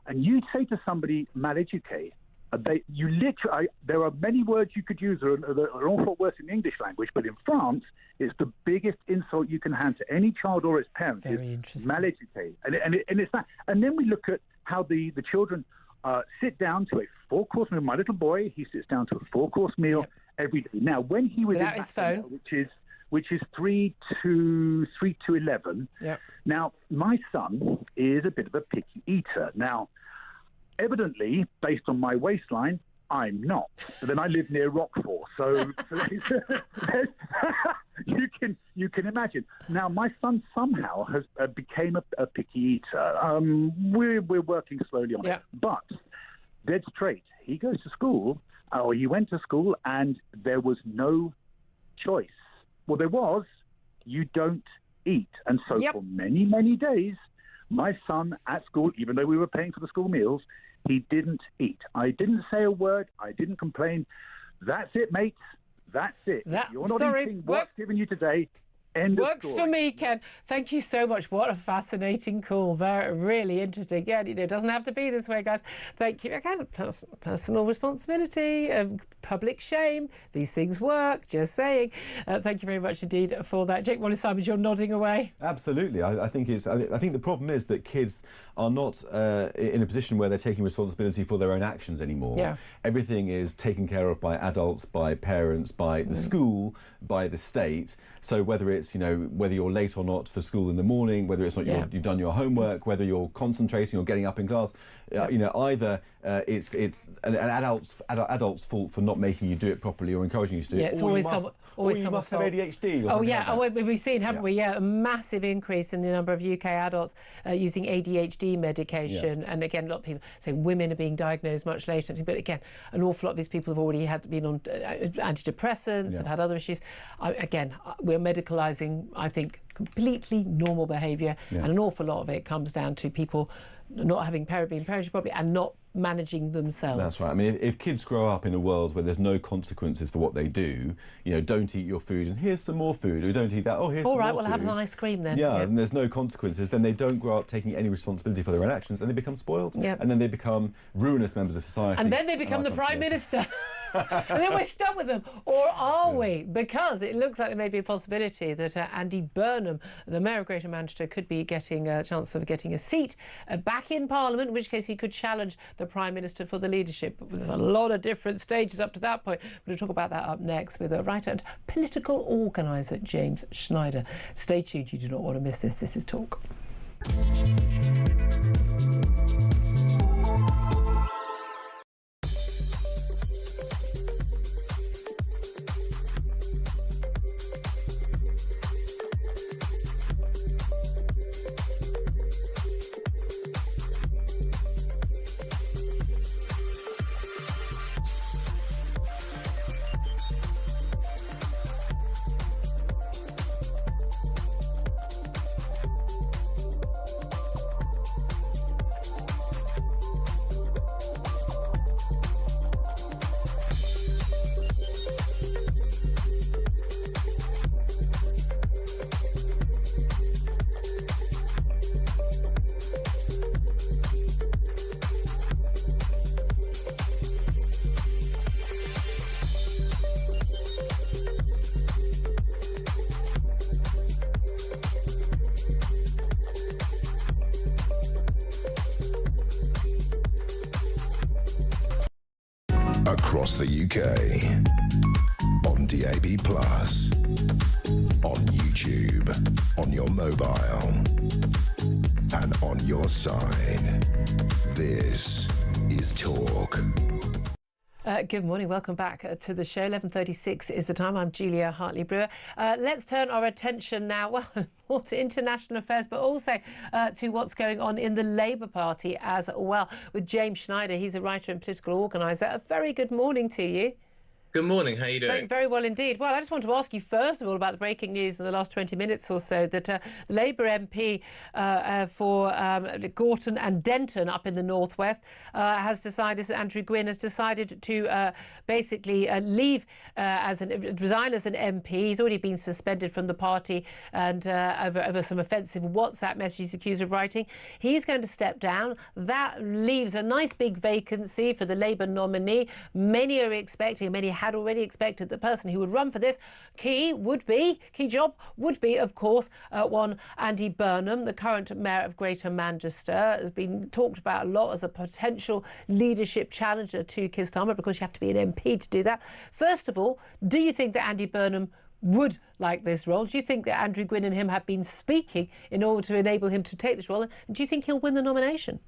And you say to somebody mal-educated. There are many words you could use that are an awful lot worse in the English language, but in France, it's the biggest insult you can hand to any child or its parent. Very interesting. Mal-educated. And it's that. And then we look at how the children sit down to a 4-course meal. My little boy, he sits down to a 4-course meal every day. Now, when he was without his phone, which is 3 to 11. Yep. Now, my son is a bit of a picky eater. Now, evidently, based on my waistline, I'm not. But then I live near Roquefort, so you can imagine. Now, my son somehow has became a picky eater. We're working slowly on it, but dead straight. He goes to school, or he went to school, and there was no choice. Well, there was. You don't eat, and so for many, many days, my son at school, even though we were paying for the school meals, he didn't eat. I didn't say a word. I didn't complain. That's it, mates. That's it. You're not eating what's given you today. Works for me, Ken. Thank you so much. What a fascinating call. Very, really interesting. Yeah, it doesn't have to be this way, guys. Thank you. Again, personal responsibility, public shame. These things work. Just saying. Thank you very much indeed for that. Jake Wallace-Simons, you're nodding away. Absolutely. I think the problem is that kids are not in a position where they're taking responsibility for their own actions anymore. Yeah. Everything is taken care of by adults, by parents, by the school, by the state. So whether it's whether you're late or not for school in the morning, whether it's not you've done your homework, whether you're concentrating or getting up in class, either it's an adult's fault for not making you do it properly or encouraging you to do it. It's always you must have ADHD. Or something like that. We've seen, haven't we? Yeah, a massive increase in the number of UK adults using ADHD medication, and again, a lot of people say women are being diagnosed much later. But again, an awful lot of these people have already been on antidepressants, have had other issues. We're medicalising, I think, completely normal behaviour, and an awful lot of it comes down to people not being parented properly and not managing themselves. That's right. I mean, if kids grow up in a world where there's no consequences for what they do, don't eat your food and here's some more food, or don't eat that, here's some more food. All right, we'll have some ice cream then. Yeah, and there's no consequences, then they don't grow up taking any responsibility for their own actions, and they become spoiled, and then they become ruinous members of society. And then they become the Prime Minister. And then we're stuck with them. Or are we? Because it looks like there may be a possibility that Andy Burnham, the Mayor of Greater Manchester, could be getting a chance of getting a seat back in Parliament, in which case he could challenge the Prime Minister for the leadership. But there's a lot of different stages up to that point. We're going to talk about that up next with a writer and political organiser, James Schneider. Stay tuned. You do not want to miss this. This is Talk. across the UK. On DAB+, on YouTube, on your mobile, and on your side. This is Talk. Good morning. Welcome back to the show. 11:36 is the time. I'm Julia Hartley-Brewer. Let's turn our attention now, well, more to international affairs, but also to what's going on in the Labour Party as well, with James Schneider. He's a writer and political organiser. A very good morning to you. Good morning. How are you doing? Very, very well indeed. Well, I just want to ask you first of all about the breaking news in the last 20 minutes or so that the Labour MP for Gorton and Denton up in the northwest has decided, Andrew Gwynn has decided to basically resign as an MP. He's already been suspended from the party and over some offensive WhatsApp messages he's accused of writing. He's going to step down. That leaves a nice big vacancy for the Labour nominee. Many are expecting, many had already expected the person who would run for this key job would be, of course, one Andy Burnham, the current mayor of Greater Manchester. Has been talked about a lot as a potential leadership challenger to Keir Starmer, because you have to be an MP to do that. First of all, do you think that Andy Burnham would like this role? Do you think that Andrew Gwynn and him have been speaking in order to enable him to take this role? And do you think he'll win the nomination?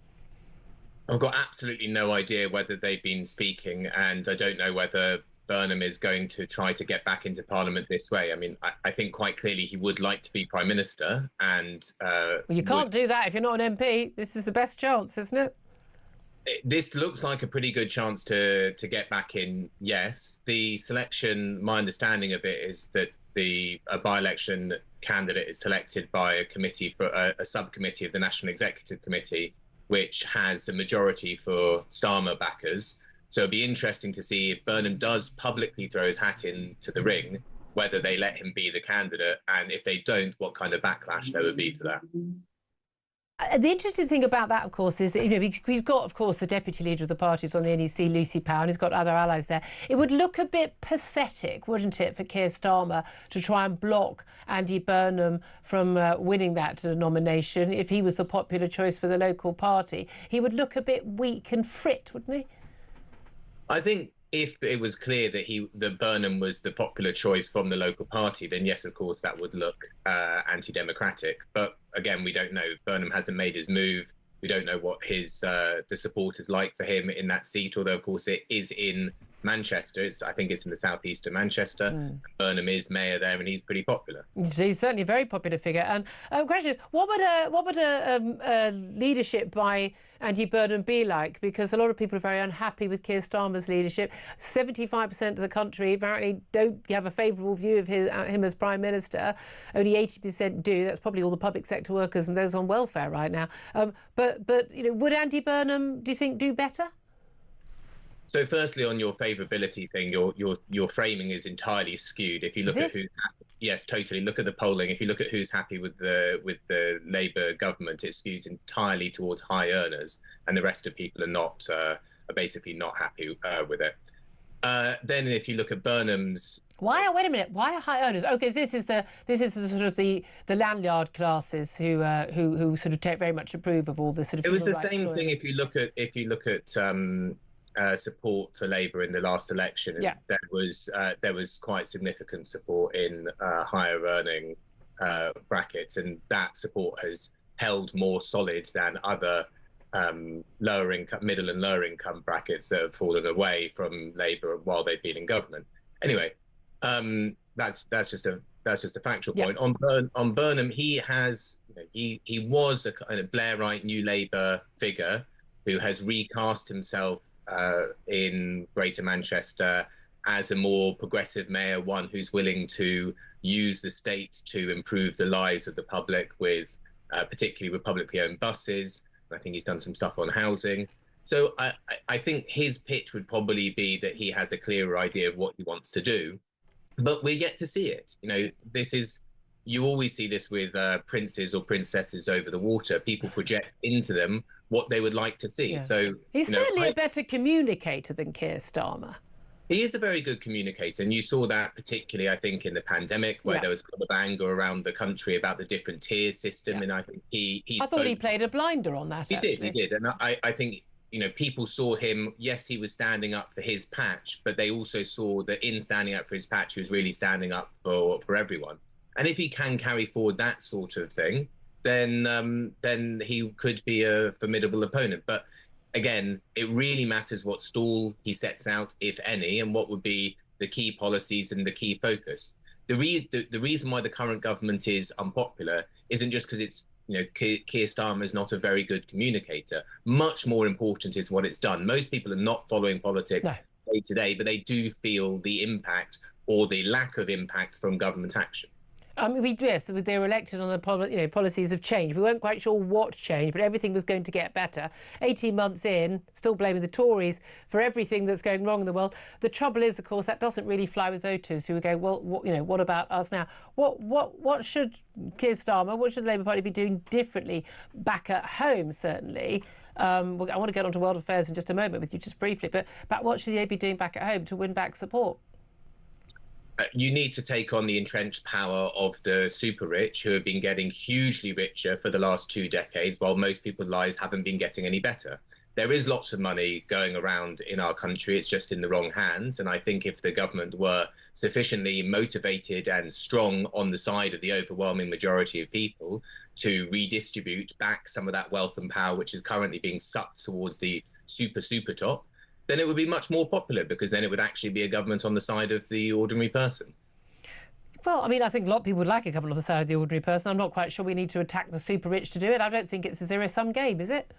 I've got absolutely no idea whether they've been speaking, and I don't know whether Burnham is going to try to get back into Parliament this way. I mean, I think quite clearly he would like to be Prime Minister, and well, you can't do that if you're not an MP. This is the best chance, isn't it? This looks like a pretty good chance to get back in, yes. The selection, my understanding of it is that a by-election candidate is selected by a committee, for a subcommittee of the National Executive Committee, which has a majority for Starmer backers. So it'd be interesting to see if Burnham does publicly throw his hat into the ring, whether they let him be the candidate, and if they don't, what kind of backlash there would be to that. The interesting thing about that, of course, is we've got, of course, the deputy leader of the parties on the NEC, Lucy Power, and he's got other allies there. It would look a bit pathetic, wouldn't it, for Keir Starmer to try and block Andy Burnham from winning that nomination if he was the popular choice for the local party. He would look a bit weak and frit, wouldn't he? I think if it was clear that Burnham was the popular choice from the local party, then yes, of course, that would look anti-democratic. But again, we don't know. Burnham hasn't made his move. We don't know what the support is like for him in that seat, although, of course, it is in Manchester. I think it's in the southeast of Manchester. Burnham is mayor there, and he's pretty popular. He's certainly a very popular figure. And question is, what would a leadership by Andy Burnham be like? Because a lot of people are very unhappy with Keir Starmer's leadership. 75% of the country apparently don't have a favourable view of him as Prime Minister. Only 80% do. That's probably all the public sector workers and those on welfare right now. But would Andy Burnham, do you think, do better? So firstly, on your favourability thing, your framing is entirely skewed. If you look at yes, totally. Look at the polling. If you look at who's happy with the Labour government, it skews entirely towards high earners, and the rest of people are basically not happy with it. Then if you look at Burnham's, wait a minute. Why are high earners? Okay, this is the sort of the landlord classes who sort of very much approve of all this sort of. It was the same thing if you look at support for Labour in the last election. Yeah. There was quite significant support in higher earning brackets, and that support has held more solid than other lower income, middle and lower income brackets that have fallen away from Labour while they've been in government. Anyway, that's just a factual point. On Burnham, he was a kind of Blairite New Labour figure who has recast himself in Greater Manchester as a more progressive mayor, one who's willing to use the state to improve the lives of the public with particularly with publicly owned buses. I think he's done some stuff on housing. So I think his pitch would probably be that he has a clearer idea of what he wants to do, but we're yet to see it. You always see this with princes or princesses over the water. People project into them what they would like to see. Yeah. So he's certainly a better communicator than Keir Starmer. He is a very good communicator, and you saw that particularly, I think, in the pandemic, where there was a lot of anger around the country about the different tier system, and I think I thought he played a blinder on that. He did, and I think people saw him, yes, he was standing up for his patch, but they also saw that in standing up for his patch, he was really standing up for everyone. And if he can carry forward that sort of thing, then he could be a formidable opponent. But again, it really matters what stall he sets out, if any, and what would be the key policies and the key focus. The reason why the current government is unpopular isn't just because it's, Keir Starmer is not a very good communicator. Much more important is what it's done. Most people are not following politics day to day, but they do feel the impact or the lack of impact from government action. Yes, they were elected on the policies of change. We weren't quite sure what changed, but everything was going to get better. 18 months in, still blaming the Tories for everything that's going wrong in the world. The trouble is, of course, that doesn't really fly with voters who would go, well, what about us now? What should Keir Starmer, what should the Labour Party be doing differently back at home, certainly? I want to get on to world affairs in just a moment with you, just briefly, but what should they be doing back at home to win back support? You need to take on the entrenched power of the super rich, who have been getting hugely richer for the last 2 decades, while most people's lives haven't been getting any better. There is lots of money going around in our country. It's just in the wrong hands. And I think if the government were sufficiently motivated and strong on the side of the overwhelming majority of people to redistribute back some of that wealth and power, which is currently being sucked towards the super top, then it would be much more popular, because then it would actually be a government on the side of the ordinary person. Well, I think a lot of people would like a government on the side of the ordinary person. I'm not quite sure we need to attack the super rich to do it. I don't think it's a zero-sum game, is it?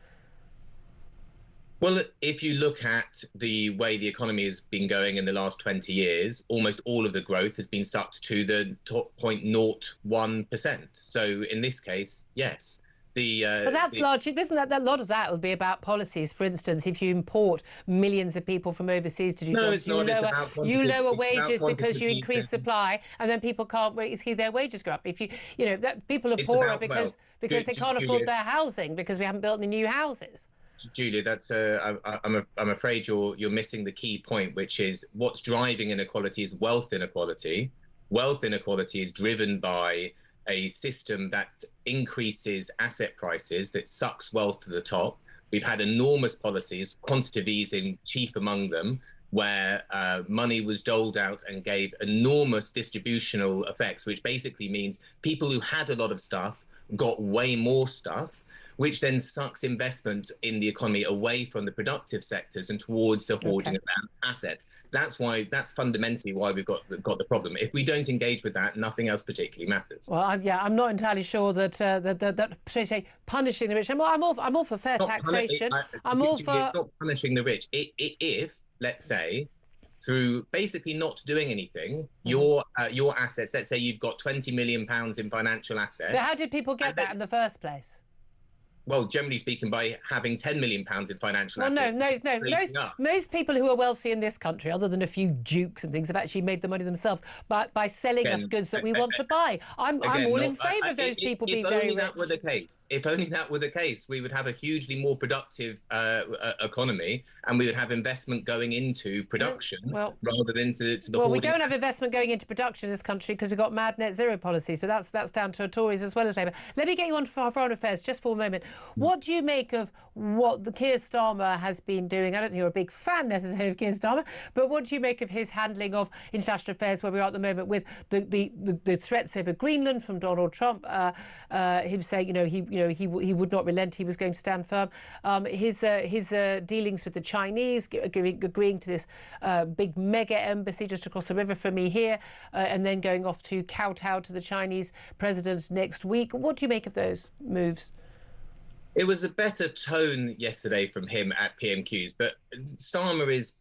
Well, if you look at the way the economy has been going in the last 20 years, almost all of the growth has been sucked to the top 0.01%. So in this case, yes. But that's largely, isn't that a lot of that will be about policies? For instance, if you import millions of people from overseas to do jobs, you lower wages because you increase supply, and then people can't see their wages go up. If people are poorer because they can't afford their housing because we haven't built any new houses. Julia, I'm afraid you're missing the key point, which is what's driving inequality is wealth inequality. Wealth inequality is driven by a system that increases asset prices, that sucks wealth to the top. We've had enormous policies, quantitative easing chief among them, where money was doled out and gave enormous distributional effects, which basically means people who had a lot of stuff got way more stuff, which then sucks investment in the economy away from the productive sectors and towards the hoarding of assets. That's fundamentally why we've got the problem. If we don't engage with that, nothing else particularly matters. Well, I'm not entirely sure that punishing the rich. I'm all for fair taxation. I'm all for not punishing the rich. If let's say, through basically not doing anything, your assets. Let's say you've got £20 million in financial assets. But how did people get that in the first place? Well, generally speaking, by having £10 million in financial assets. No. Most people who are wealthy in this country, other than a few dukes and things, have actually made the money themselves by selling us goods that we want to buy. I'm all in favour of those people being very rich. If only that were the case, we would have a hugely more productive economy, and we would have investment going into production rather than to the Well, we don't have investment going into production in this country because we've got mad net zero policies, but that's down to Tories as well as Labour. Let me get you on to foreign affairs just for a moment. What do you make of what the Keir Starmer has been doing? I don't think you're a big fan necessarily of Keir Starmer, but what do you make of his handling of international affairs where we are at the moment with the threats over Greenland from Donald Trump? Him saying, he would not relent. He was going to stand firm. His dealings with the Chinese, agreeing to this big mega embassy just across the river from me here, and then going off to kowtow to the Chinese president next week. What do you make of those moves? It was a better tone yesterday from him at PMQs, but Starmer is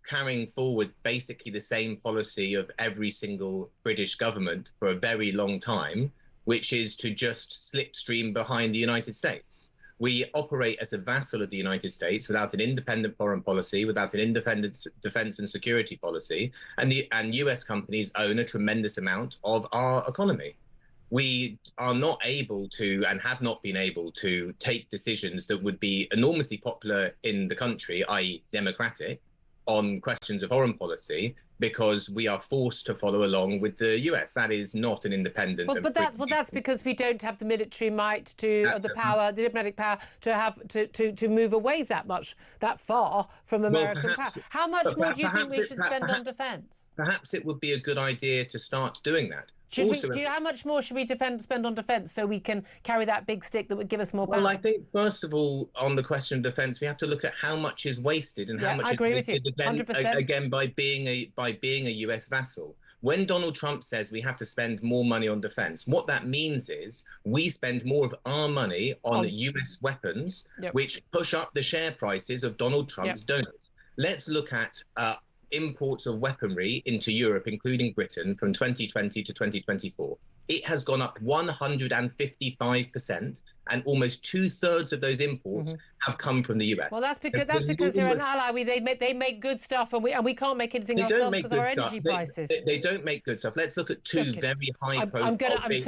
carrying forward basically the same policy of every single British government for a very long time, which is to just slipstream behind the United States. We operate as a vassal of the United States without an independent foreign policy, without an independent defense and security policy, and US companies own a tremendous amount of our economy. We are not able to, and have not been able to, take decisions that would be enormously popular in the country, i.e. democratic, on questions of foreign policy, because we are forced to follow along with the US. That is not an independent. But that's because we don't have the military might the diplomatic power to move away that far from American power. How much more do you think we should spend on defence? Perhaps it would be a good idea to start doing that. How much more should we spend on defence so we can carry that big stick that would give us more power? Well, I think, first of all, on the question of defence, we have to look at how much is wasted and how much is wasted again by being a US vassal. When Donald Trump says we have to spend more money on defence, what that means is we spend more of our money on US weapons, which push up the share prices of Donald Trump's donors. Let's look at imports of weaponry into Europe, including Britain, from 2020 to 2024. It has gone up 155%, and almost 2/3 of those imports have come from the US. Well, that's because they're an ally. They make good stuff, and we can't make anything ourselves because of our energy prices. They don't make good stuff. Let's look at two very high-profile programs.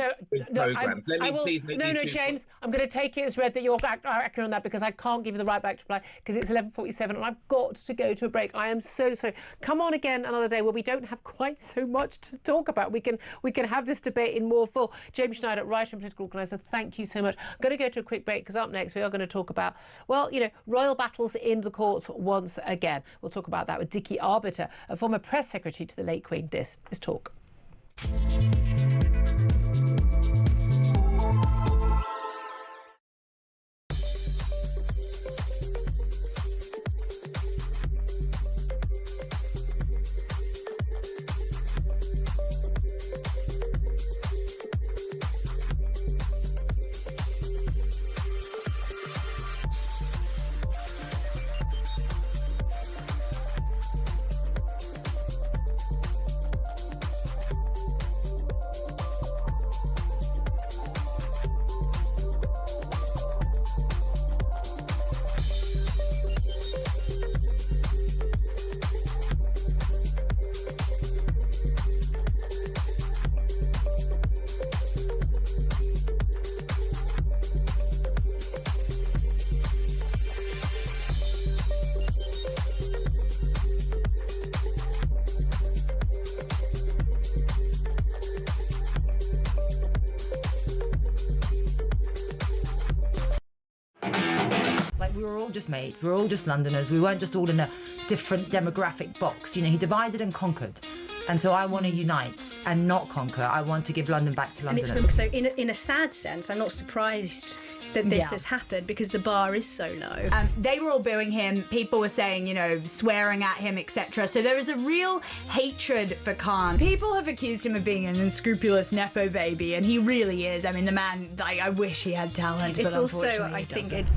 James, I'm going to take it as read that you're acting on that because I can't give you the right back to reply because it's 11:47 and I've got to go to a break. I am so sorry. Come on again another day where we don't have quite so much to talk about. We can have this debate in more full. James Schneider, writer and political organiser, thank you so much. I'm going to go to a quick break because up next we are going to talk about, royal battles in the courts once again. We'll talk about that with Dickie Arbiter, a former press secretary to the late Queen. This is Talk. Just mates. We're all just Londoners. We weren't just all in a different demographic box. He divided and conquered. And so I want to unite and not conquer. I want to give London back to Londoners. And so in a sad sense, I'm not surprised that this has happened because the bar is so low. They were all booing him. People were saying, swearing at him, etc. So there is a real hatred for Khan. People have accused him of being an unscrupulous Nepo baby, and he really is. I mean, the man, I wish he had talent, it's but also, unfortunately I he think doesn't.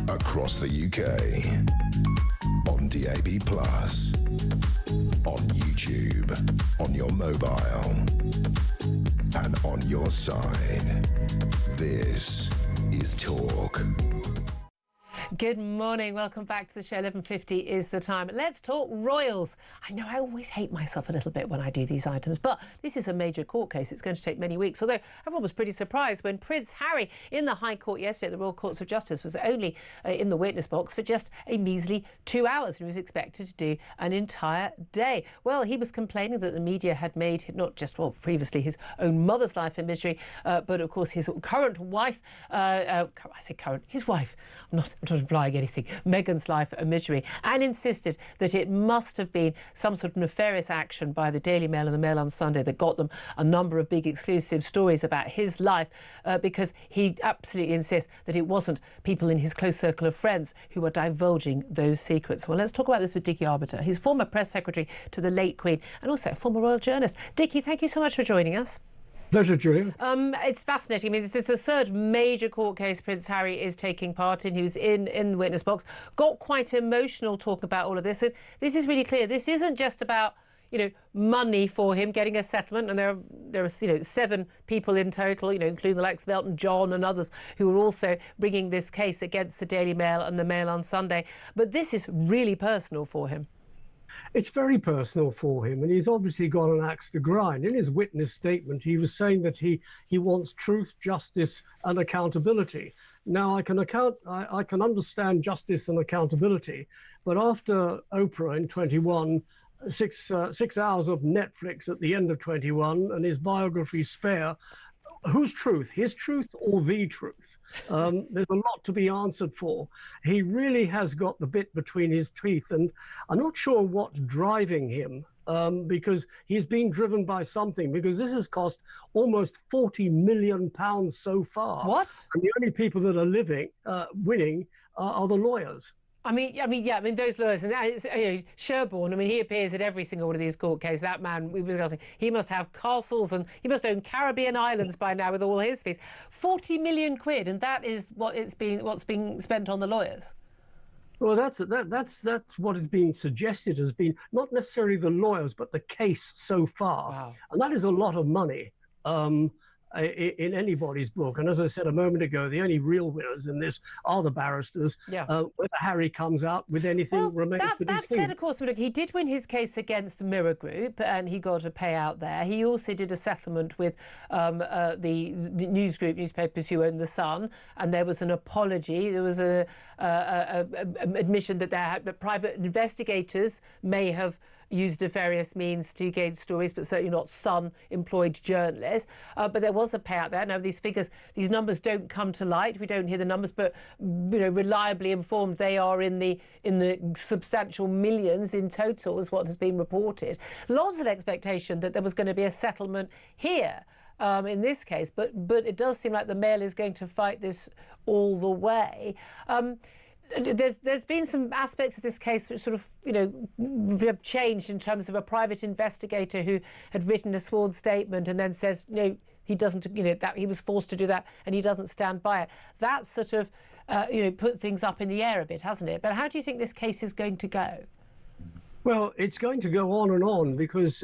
Across the UK, on DAB+, on YouTube, on your mobile, and on your side. This is Talk. Good morning. Welcome back to the show. 11:50 is the time. Let's talk royals. I know I always hate myself a little bit when I do these items, but this is a major court case. It's going to take many weeks, although everyone was pretty surprised when Prince Harry in the High Court yesterday at the Royal Courts of Justice was only in the witness box for just a measly 2 hours and he was expected to do an entire day. Well, he was complaining that the media had made not just, previously his own mother's life a misery, but of course his current wife, his wife, I'm not implying anything, Meghan's life a misery, and insisted that it must have been some sort of nefarious action by the Daily Mail and the Mail on Sunday that got them a number of big exclusive stories about his life, because he absolutely insists that it wasn't people in his close circle of friends who were divulging those secrets. Well, let's talk about this with Dickie Arbiter. He's former press secretary to the late Queen and also a former royal journalist. Dickie, thank you so much for joining us. Pleasure, Julia. It's fascinating. I mean, this is the third major court case Prince Harry is taking part in. He was in the witness box, got quite emotional talking about all of this. And this is really clear. This isn't just about, money for him, getting a settlement. And there are 7 people in total, including the likes of Elton John and others who are also bringing this case against the Daily Mail and the Mail on Sunday. But this is really personal for him. It's very personal for him, and he's obviously got an axe to grind. In his witness statement, he was saying that he wants truth, justice, and accountability. Now, I can understand justice and accountability, but after Oprah in 21, 6 hours of Netflix at the end of 21, and his biography Spare, whose truth? His truth or the truth? There's a lot to be answered for. He really has got the bit between his teeth, and I'm not sure what's driving him, because he's being driven by something, because this has cost almost £40 million so far. What? And the only people that are winning are the lawyers. I mean, those lawyers, and Sherborne, he appears at every single one of these court cases. That man, we were discussing, he must have castles and he must own Caribbean islands by now with all his fees. 40 million quid, and that is what's being spent on the lawyers. Well, that's what is being suggested has been not necessarily the lawyers, but the case so far. Wow. And that is a lot of money. In anybody's book. And as I said a moment ago, the only real winners in this are the barristers. Yeah. Whether Harry comes out with anything remains to be that seen. said, of course, look, he did win his case against the Mirror Group, and he got a payout there. He also did a settlement with the news group, newspapers who own The Sun, and there was an apology. There was a admission that private investigators may have used various means to gain stories, but certainly not Sun-employed journalists. But there was a payout there. Now, these numbers don't come to light. We don't hear the numbers, but reliably informed, they are in the substantial millions in total, is what has been reported. Lots of expectation that there was going to be a settlement here. In this case, but it does seem like the Mail is going to fight this all the way. There's been some aspects of this case which sort of, have changed in terms of a private investigator who had written a sworn statement and then says, he doesn't, that he was forced to do that and he doesn't stand by it. That sort of, put things up in the air a bit, hasn't it? But how do you think this case is going to go? Well, it's going to go on and on because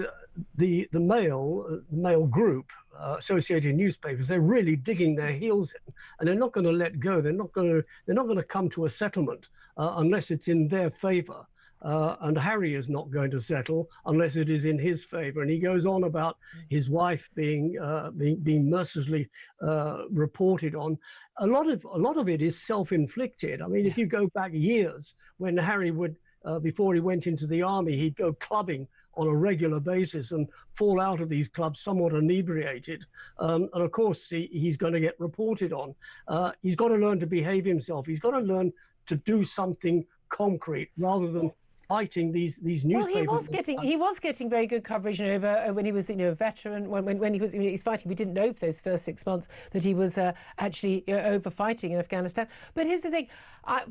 the Mail Group, Associated Newspapers, they're really digging their heels in, and they're not going to let go. They're not going to come to a settlement unless it's in their favour. And Harry is not going to settle unless it is in his favour. And he goes on about his wife being mercilessly reported on. A lot of it is self-inflicted. I mean, if you go back years when Harry would, before he went into the army, he'd go clubbing on a regular basis and fall out of these clubs somewhat inebriated. And of course, he's going to get reported on. He's got to learn to behave himself. He's got to learn to do something concrete rather than fighting these newspapers. Well, he was getting very good coverage over when he was a veteran. When he was fighting, we didn't know for those first 6 months that he was actually over fighting in Afghanistan. But here's the thing.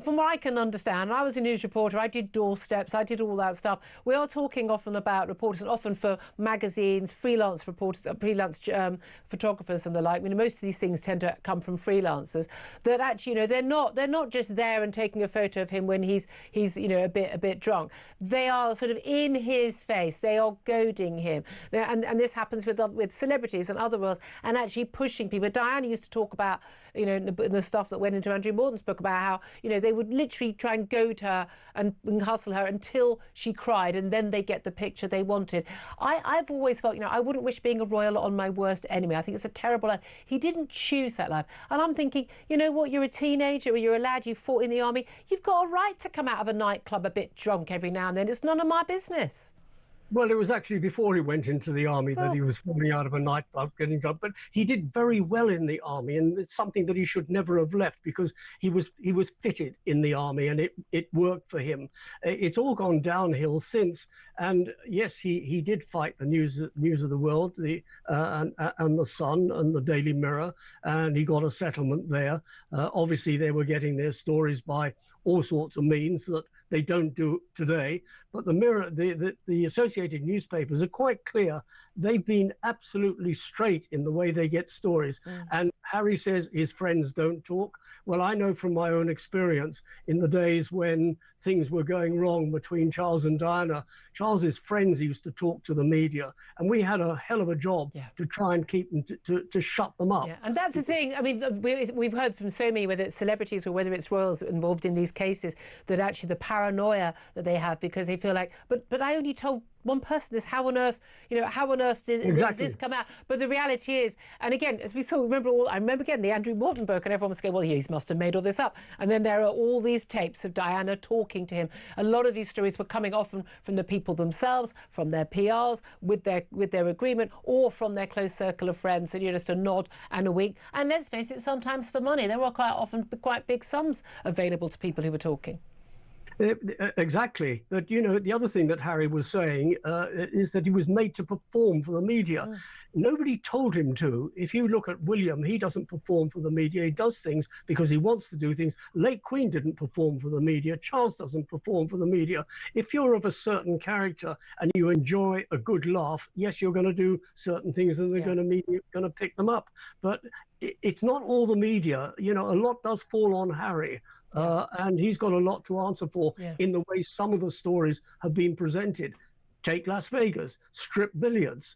From what I can understand, I was a news reporter, I did doorsteps, I did all that stuff. We are talking often about reporters, and often for magazines, freelance reporters, freelance photographers and the like. Most of these things tend to come from freelancers. That actually, they're not just there and taking a photo of him when he's a bit drunk. They are sort of in his face. They are goading him, and this happens with celebrities and other roles, and actually pushing people. Diana used to talk about the stuff that went into Andrew Morton's book about how they would literally try and goad her and hustle her until she cried, and then they get the picture they wanted. I've always felt, I wouldn't wish being a royal on my worst enemy. I think it's a terrible life. He didn't choose that life. And I'm thinking, what, you're a teenager or you're a lad, you fought in the army, you've got a right to come out of a nightclub a bit drunk every now and then. It's none of my business. Well, it was actually before he went into the army that he was falling out of a nightclub getting drunk. But he did very well in the army, and it's something that he should never have left because he was fitted in the army, and it worked for him. It's all gone downhill since. And yes, he did fight the news of the world, and the Sun and the Daily Mirror, and he got a settlement there. Obviously, they were getting their stories by all sorts of means that they don't do today. But the Mirror, the Associated Newspapers are quite clear. They've been absolutely straight in the way they get stories. And Harry says his friends don't talk. Well, I know from my own experience in the days when things were going wrong between Charles and Diana, Charles's friends used to talk to the media, and we had a hell of a job to try and keep them to shut them up. And that's the thing. I mean, we've heard from so many, whether it's celebrities or whether it's royals involved in these cases, that actually the paranoia that they have because they feel like, but I only told one person this. How on earth does this come out? But the reality is, and again, as we saw, I remember again the Andrew Morton book, and everyone was going, well, he must have made all this up. And then there are all these tapes of Diana talking to him. A lot of these stories were coming often from the people themselves, from their PRs, with their agreement, or from their close circle of friends. And just a nod and a wink. And let's face it, sometimes for money. There were quite often quite big sums available to people who were talking. Exactly. But, the other thing that Harry was saying is that he was made to perform for the media. Nobody told him to. If you look at William, he doesn't perform for the media. He does things because he wants to do things. Late Queen didn't perform for the media. Charles doesn't perform for the media. If you're of a certain character and you enjoy a good laugh, yes, you're going to do certain things and they're going to pick them up. But it's not all the media. A lot does fall on Harry. And he's got a lot to answer for in the way some of the stories have been presented. Take Las Vegas, strip billiards.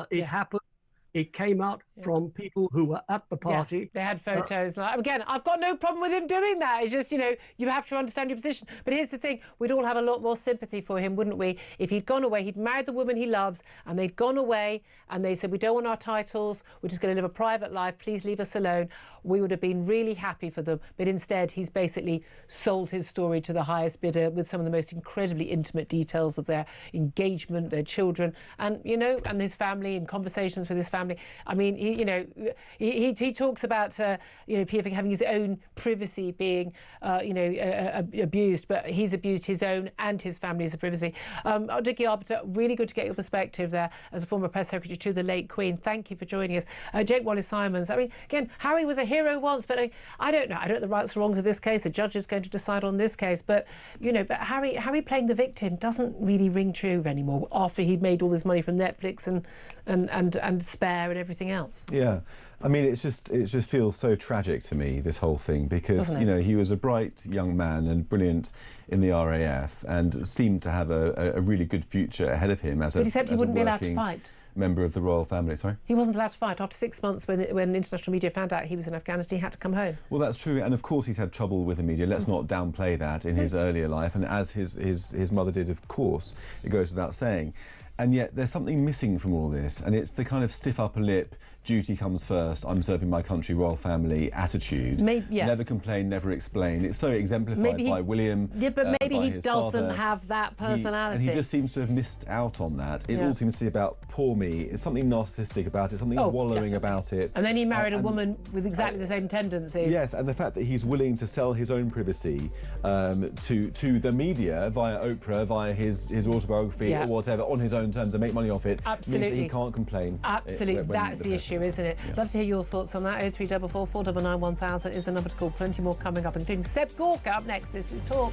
It happened. It came out from people who were at the party. Yeah, they had photos. Again, I've got no problem with him doing that. It's just, you have to understand your position. But here's the thing. We'd all have a lot more sympathy for him, wouldn't we? If he'd gone away, he'd married the woman he loves, and they'd gone away, and they said, we don't want our titles. We're just going to live a private life. Please leave us alone. We would have been really happy for them. But instead, he's basically sold his story to the highest bidder with some of the most incredibly intimate details of their engagement, their children, and, and his family, and conversations with his family. I mean, he talks about, having his own privacy being, abused, but he's abused his own and his family's privacy. Dickie Arbiter, really good to get your perspective there as a former press secretary to the late Queen. Thank you for joining us. Jake Wallace-Simons, I mean, again, Harry was a hero once, but I don't know. I don't know the rights or wrongs of this case. The judge is going to decide on this case. But, but Harry playing the victim doesn't really ring true anymore after he'd made all this money from Netflix and Spare and everything else. Yeah, I mean, it just feels so tragic to me, this whole thing, because he was a bright young man and brilliant in the RAF and seemed to have a really good future ahead of him as except he wouldn't be allowed to fight. Member of the royal family. Sorry, he wasn't allowed to fight after 6 months when international media found out he was in Afghanistan. He had to come home. Well, that's true, and of course he's had trouble with the media. Let's not downplay that in his earlier life, and as his mother did, of course, it goes without saying. And yet there's something missing from all this, and it's the kind of stiff upper lip, duty comes first, I'm serving my country, royal family attitude. Never complain, never explain. It's so exemplified by William. Yeah, but maybe he doesn't father. have that personality. And he just seems to have missed out on that. It all seems to be about poor me. It's something narcissistic about it, something wallowing about it. And then he married a woman with exactly the same tendencies. Yes, and the fact that he's willing to sell his own privacy to the media via Oprah, via his autobiography or whatever, on his own terms and make money off it, means that he can't complain. Absolutely, that's the issue, isn't it? Love to hear your thoughts on that. 0344 499 1000 is the number to call. Plenty more coming up, including Seb Gorka up next. This is Talk.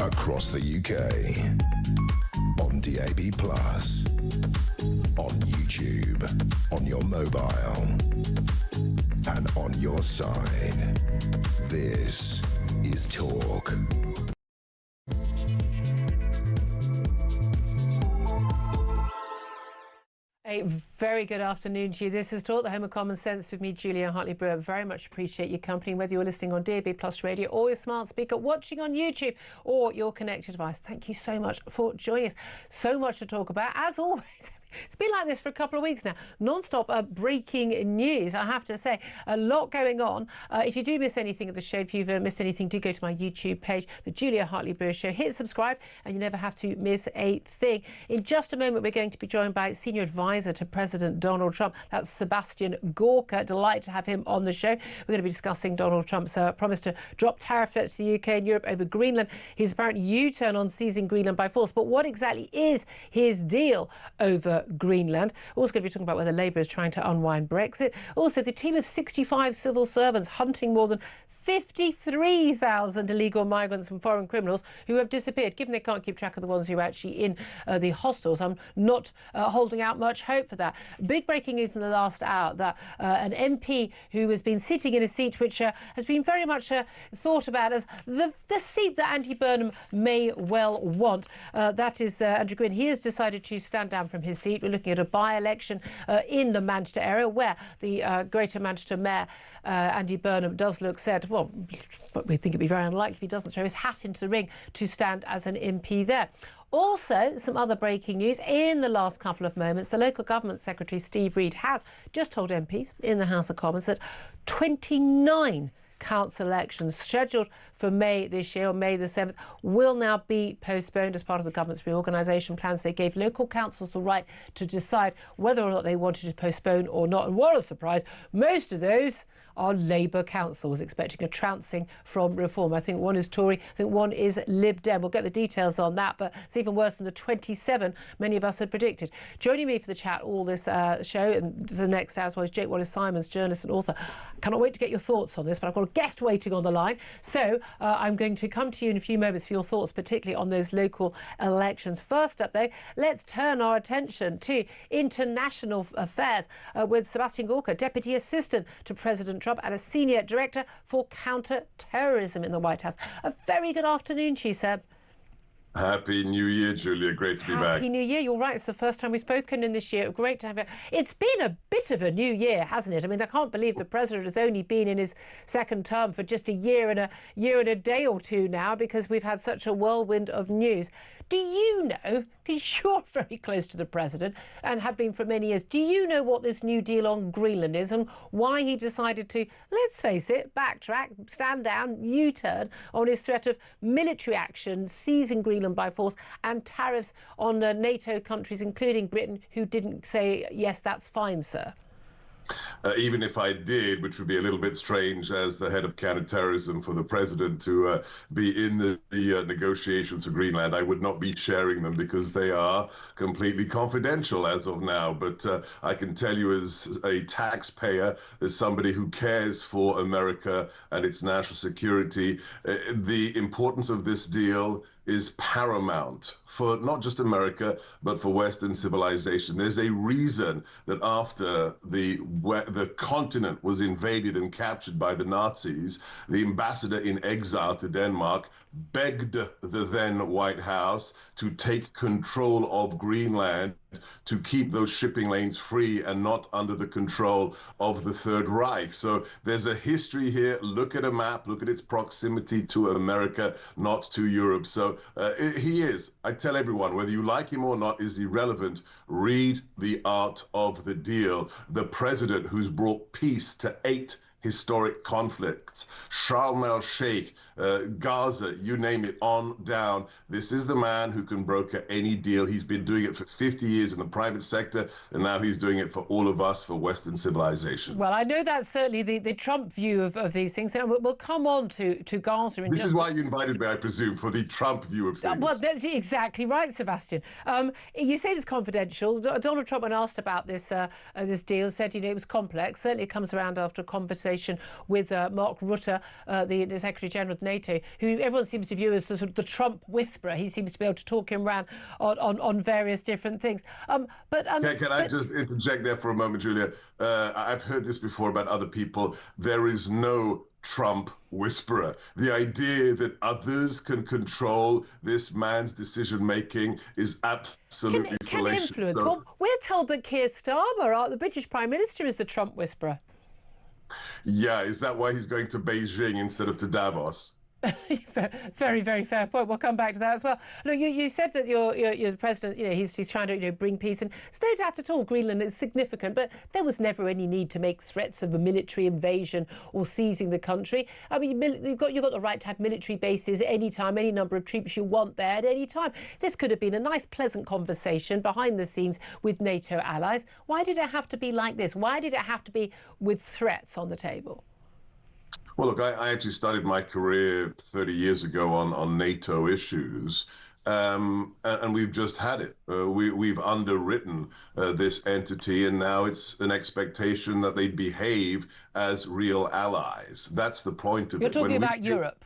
across the UK, on DAB+, on YouTube, on your mobile, and on your side. This is Talk. A very good afternoon to you. This is Talk, the home of common sense, with me, Julia Hartley-Brewer. Very much appreciate your company, whether you're listening on DAB+ radio or your smart speaker, watching on YouTube or your connected device. Thank you so much for joining us. So much to talk about, as always. It's been like this for a couple of weeks now. Non-stop breaking news, I have to say. A lot going on. If you do miss anything of the show, if you've missed anything, do go to my YouTube page, The Julia Hartley-Brewer Show. Hit subscribe and you never have to miss a thing. In just a moment, we're going to be joined by Senior Advisor to President Donald Trump. That's Seb Gorka. Delighted to have him on the show. We're going to be discussing Donald Trump's promise to drop tariff threats to the UK and Europe over Greenland, his apparent U-turn on seizing Greenland by force. But what exactly is his deal over Greenland? Also going to be talking about whether Labour is trying to unwind Brexit. Also, the team of 65 civil servants hunting more than 53,000 illegal migrants and foreign criminals who have disappeared. Given they can't keep track of the ones who are actually in the hostels, I'm not holding out much hope for that. Big breaking news in the last hour that an MP who has been sitting in a seat which has been very much thought about as the seat that Andy Burnham may well want. That is Andrew Gwynn. He has decided to stand down from his seat. We're looking at a by-election in the Manchester area where the Greater Manchester Mayor Andy Burnham does look set. Well, but we think it'd be very unlikely if he doesn't throw his hat into the ring to stand as an MP there. Also, some other breaking news in the last couple of moments. The local government secretary, Steve Reed, has just told MPs in the House of Commons that 29 council elections scheduled for May this year, or May the 7th, will now be postponed as part of the government's reorganisation plans. They gave local councils the right to decide whether or not they wanted to postpone or not. And what a surprise, most of those are Labour councils, expecting a trouncing from Reform. I think one is Tory, I think one is Lib Dem. We'll get the details on that, but it's even worse than the 27 many of us had predicted. Joining me for the chat all this show and for the next hour as well is Jake Wallace-Simons, journalist and author. Cannot wait to get your thoughts on this, but I've got a guest waiting on the line. So I'm going to come to you in a few moments for your thoughts, particularly on those local elections. First up, though, let's turn our attention to international affairs with Seb Gorka, Deputy Assistant to President Trump and a Senior Director for Counter-Terrorism in the White House. A very good afternoon to you, Seb. Happy New Year, Julia. Great to be back. Happy New Year. You're right. It's the first time we've spoken in this year. Great to have you. It's been a bit of a new year, hasn't it? I mean, I can't believe the president has only been in his second term for just a year and a day or two now, because we've had such a whirlwind of news. Do you know, because you're very close to the president and have been for many years, do you know what this new deal on Greenland is and why he decided to, let's face it, backtrack, stand down, U-turn on his threat of military action, seizing Greenland by force, and tariffs on NATO countries, including Britain, who didn't say, yes, that's fine, sir? Even if I did, which would be a little bit strange as the head of counterterrorism for the president to be in the negotiations for Greenland, I would not be sharing them because they are completely confidential as of now. But I can tell you, as a taxpayer, as somebody who cares for America and its national security, the importance of this deal is paramount for not just America, but for Western civilization. There's a reason that after the continent was invaded and captured by the Nazis, the ambassador in exile to Denmark begged the then White House to take control of Greenland, to keep those shipping lanes free and not under the control of the Third Reich. So there's a history here. Look at a map, look at its proximity to America, not to Europe. So he is, I tell everyone, whether you like him or not is irrelevant. Read The Art of the Deal. The president who's brought peace to 8 historic conflicts, Sharm el-Sheikh, Gaza, you name it, on down. This is the man who can broker any deal. He's been doing it for 50 years in the private sector, and now he's doing it for all of us, for Western civilization. Well, I know that's certainly the Trump view of these things. We'll come on to Gaza. This is why you invited me, I presume, for the Trump view of things. Well, that's exactly right, Sebastian. You say it's confidential. Donald Trump, when asked about this deal, said, it was complex. Certainly it comes around after a conversation conversation with Mark Rutte, the Secretary General of NATO, who everyone seems to view as the sort of the Trump whisperer. He seems to be able to talk him around on various different things. Can I just interject there for a moment, Julia? I've heard this before about other people. There is no Trump whisperer. The idea that others can control this man's decision-making is absolutely fallacious. Influence. Well, we're told that Keir Starmer, the British Prime Minister, is the Trump whisperer. Yeah, is that why he's going to Beijing instead of to Davos? Very, very fair point. We'll come back to that as well. Look, you said that you're the president. He's trying to bring peace, and there's no doubt at all Greenland is significant. But there was never any need to make threats of a military invasion or seizing the country. I mean, you've got the right to have military bases at any time, any number of troops you want there at any time. This could have been a nice, pleasant conversation behind the scenes with NATO allies. Why did it have to be like this? Why did it have to be with threats on the table? Well, look, I actually started my career 30 years ago on NATO issues, and we've just had it. We've underwritten this entity, and now it's an expectation that they behave as real allies. That's the point of it. You're talking about Europe.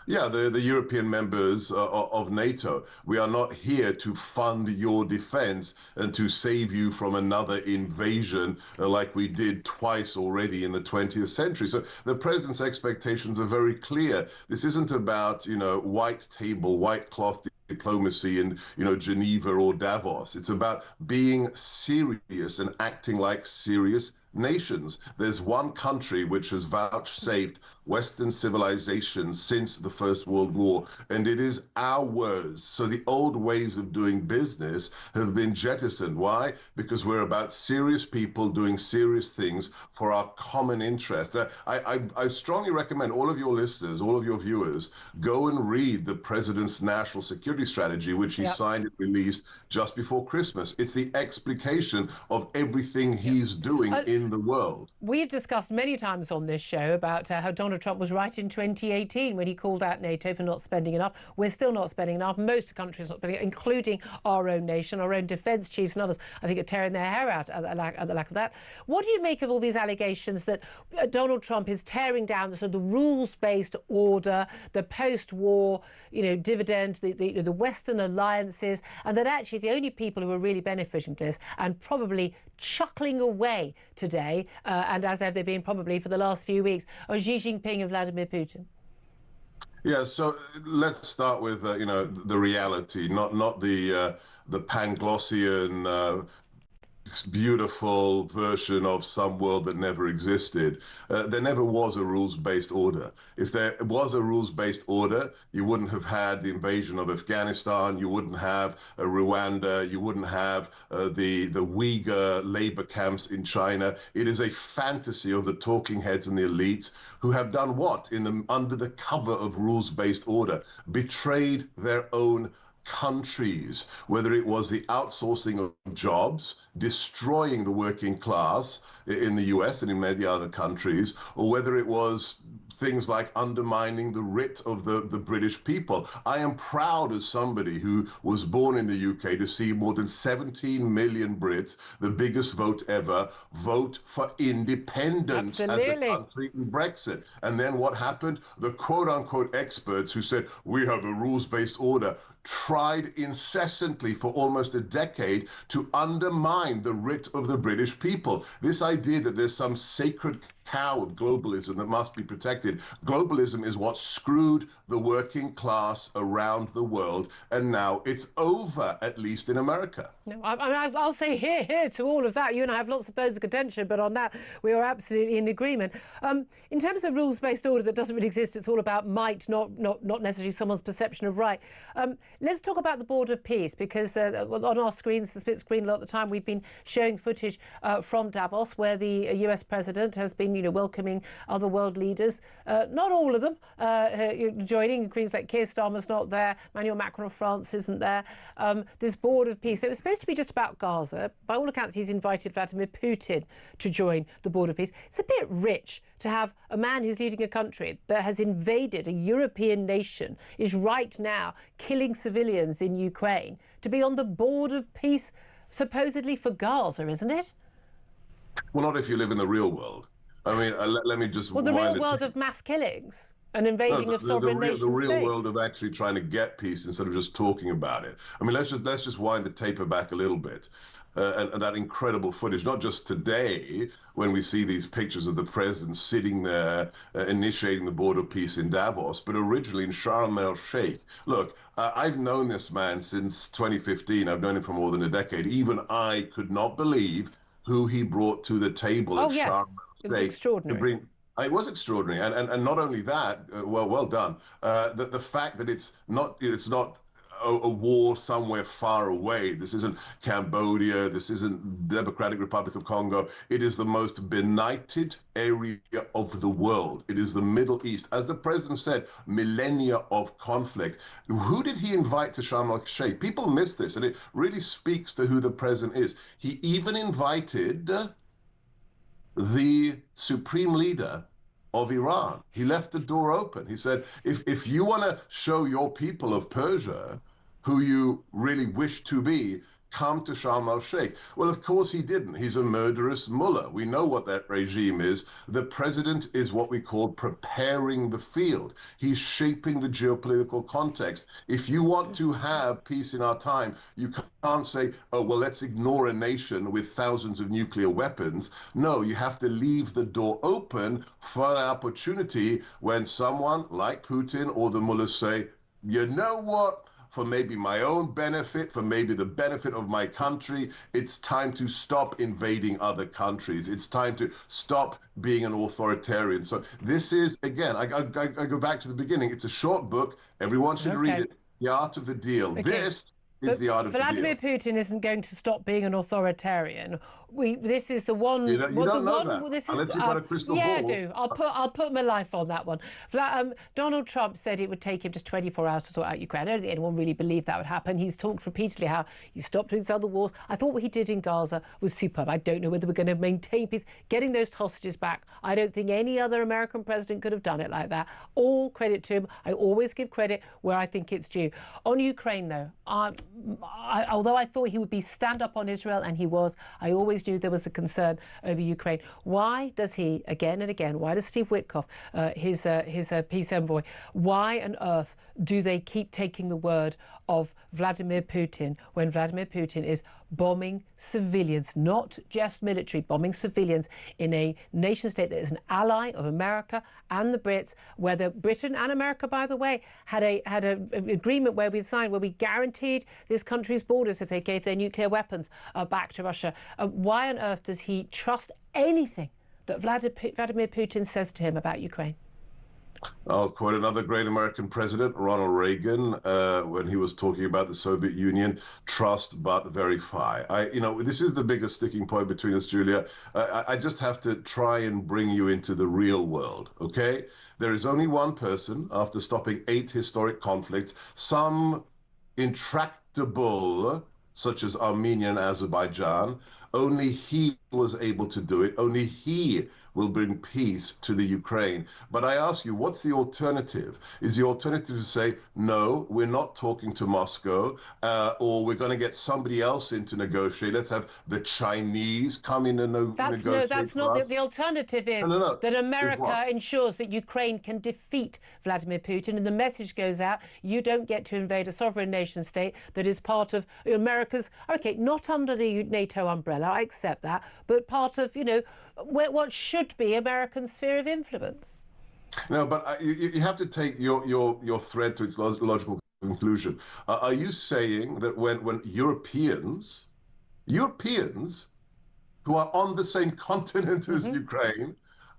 Yeah, the European members of NATO. We are not here to fund your defense and to save you from another invasion like we did twice already in the 20th century. So the president's expectations are very clear. This isn't about, white table, white cloth diplomacy in, Geneva or Davos. It's about being serious and acting like serious nations. There's one country which has vouchsafed Western civilization since the First World War, and it is ours. So the old ways of doing business have been jettisoned. Why? Because we're about serious people doing serious things for our common interests. I strongly recommend all of your listeners, all of your viewers, go and read the president's national security strategy, which he signed and released just before Christmas. It's the explication of everything he's doing in the world. We've discussed many times on this show about how Donald Trump was right in 2018 when he called out NATO for not spending enough. We're still not spending enough. Most countries not spending, including our own nation, our own defence chiefs and others, I think, are tearing their hair out at the lack of that. What do you make of all these allegations that Donald Trump is tearing down the rules-based order, the post-war, dividend, the Western alliances, and that actually the only people who are really benefiting from this and probably chuckling away today, and as have they been probably for the last few weeks, are Xi Jinping and Vladimir Putin? Yeah, so let's start with the reality, not the Panglossian beautiful version of some world that never existed. There never was a rules-based order. If there was a rules-based order, you wouldn't have had the invasion of Afghanistan, you wouldn't have Rwanda, you wouldn't have the Uyghur labor camps in China. It is a fantasy of the talking heads and the elites who have done what? Under the cover of rules-based order, betrayed their own countries, whether it was the outsourcing of jobs, destroying the working class in the US and in many other countries, or whether it was things like undermining the writ of the British people. I am proud as somebody who was born in the UK to see more than 17 million Brits, the biggest vote ever, vote for independence as a country in Brexit. And then what happened? The quote-unquote experts who said, we have a rules-based order, tried incessantly for almost a decade to undermine the writ of the British people. This idea that there's some sacred cow of globalism that must be protected. Globalism is what screwed the working class around the world, and now it's over, at least in America. No, I'll say here to all of that. You and I have lots of bones of contention, but on that we are absolutely in agreement. In terms of rules-based order that doesn't really exist, it's all about might, not necessarily someone's perception of right. Let's talk about the Board of Peace, because on our screens, the split screen a lot of the time, we've been showing footage from Davos where the US president has been welcoming other world leaders, not all of them joining. Queens like Keir Starmer's not there, Emmanuel Macron of France isn't there. This Board of Peace, it was supposed to be just about Gaza. By all accounts, he's invited Vladimir Putin to join the Board of Peace. It's a bit rich to have a man who's leading a country that has invaded a European nation, is right now killing civilians in Ukraine, to be on the Board of Peace supposedly for Gaza, isn't it? Well, not if you live in the real world. I mean, let me just. Well, the real world of mass killings. An invading of sovereign nation states. The real world of actually trying to get peace instead of just talking about it. I mean, let's just wind the taper back a little bit. And that incredible footage, not just today, when we see these pictures of the president sitting there initiating the border peace in Davos, but originally in Sharm el-Sheikh. Look, I've known this man since 2015. I've known him for more than a decade. Even I could not believe who he brought to the table at Sharm el-Sheikh. It was extraordinary. It was extraordinary, and not only that, well done. The fact that it's not a war somewhere far away. This isn't Cambodia. This isn't Democratic Republic of Congo. It is the most benighted area of the world. It is the Middle East. As the president said, millennia of conflict. Who did he invite to Sharm el-Sheikh? People miss this, and it really speaks to who the president is. He even invited the supreme leader of Iran. He left the door open. He said, if you want to show your people of Persia who you really wish to be, come to Sharm el-Sheikh. Well, of course he didn't. He's a murderous mullah. We know what that regime is. The president is what we call preparing the field. He's shaping the geopolitical context. If you want to have peace in our time, you can't say, oh, well, let's ignore a nation with thousands of nuclear weapons. No, you have to leave the door open for an opportunity when someone like Putin or the mullahs say, you know what? For maybe my own benefit, for maybe the benefit of my country, it's time to stop invading other countries. It's time to stop being an authoritarian. So this is, again, I go back to the beginning. It's a short book. Everyone should read it. The Art of the Deal. Okay. This is the art of the deal. Vladimir Putin isn't going to stop being an authoritarian. This is the one. You don't know that. Unless you've got a crystal ball. Yeah, I do. I'll put my life on that one. Donald Trump said it would take him just 24 hours to sort out Ukraine. I don't think anyone really believed that would happen. He's talked repeatedly how you stop doing other wars. I thought what he did in Gaza was superb. I don't know whether we're going to maintain peace, getting those hostages back. I don't think any other American president could have done it like that. All credit to him. I always give credit where I think it's due. On Ukraine, though, although I thought he would be stand up on Israel, and he was, I always knew there was a concern over Ukraine. Why does he, again and again, why does Steve Witkoff, his peace envoy, why on earth do they keep taking the word of Vladimir Putin when Vladimir Putin is bombing civilians, not just military, bombing civilians in a nation state that is an ally of America and the Brits, where Britain and America, by the way, had an agreement where we signed, where we guaranteed this country's borders if they gave their nuclear weapons back to Russia. Why on earth does he trust anything that Vladimir Putin says to him about Ukraine? I'll quote another great American president, Ronald Reagan, when he was talking about the Soviet Union: trust but verify. This is the biggest sticking point between us, Julia. I just have to try and bring you into the real world, okay? There is only one person, after stopping 8 historic conflicts, some intractable, such as Armenia and Azerbaijan, only he was able to do it. Only he will bring peace to the Ukraine. But I ask you, what's the alternative? Is the alternative to say, no, we're not talking to Moscow, or we're going to get somebody else in to negotiate? Let's have the Chinese come in and negotiate. No, that's not the alternative is that America ensures that Ukraine can defeat Vladimir Putin, and the message goes out, you don't get to invade a sovereign nation state that is part of America's, okay, not under the NATO umbrella, I accept that, but part of, what should be American sphere of influence. No, but you have to take your thread to its logical conclusion. Are you saying that when Europeans who are on the same continent as Ukraine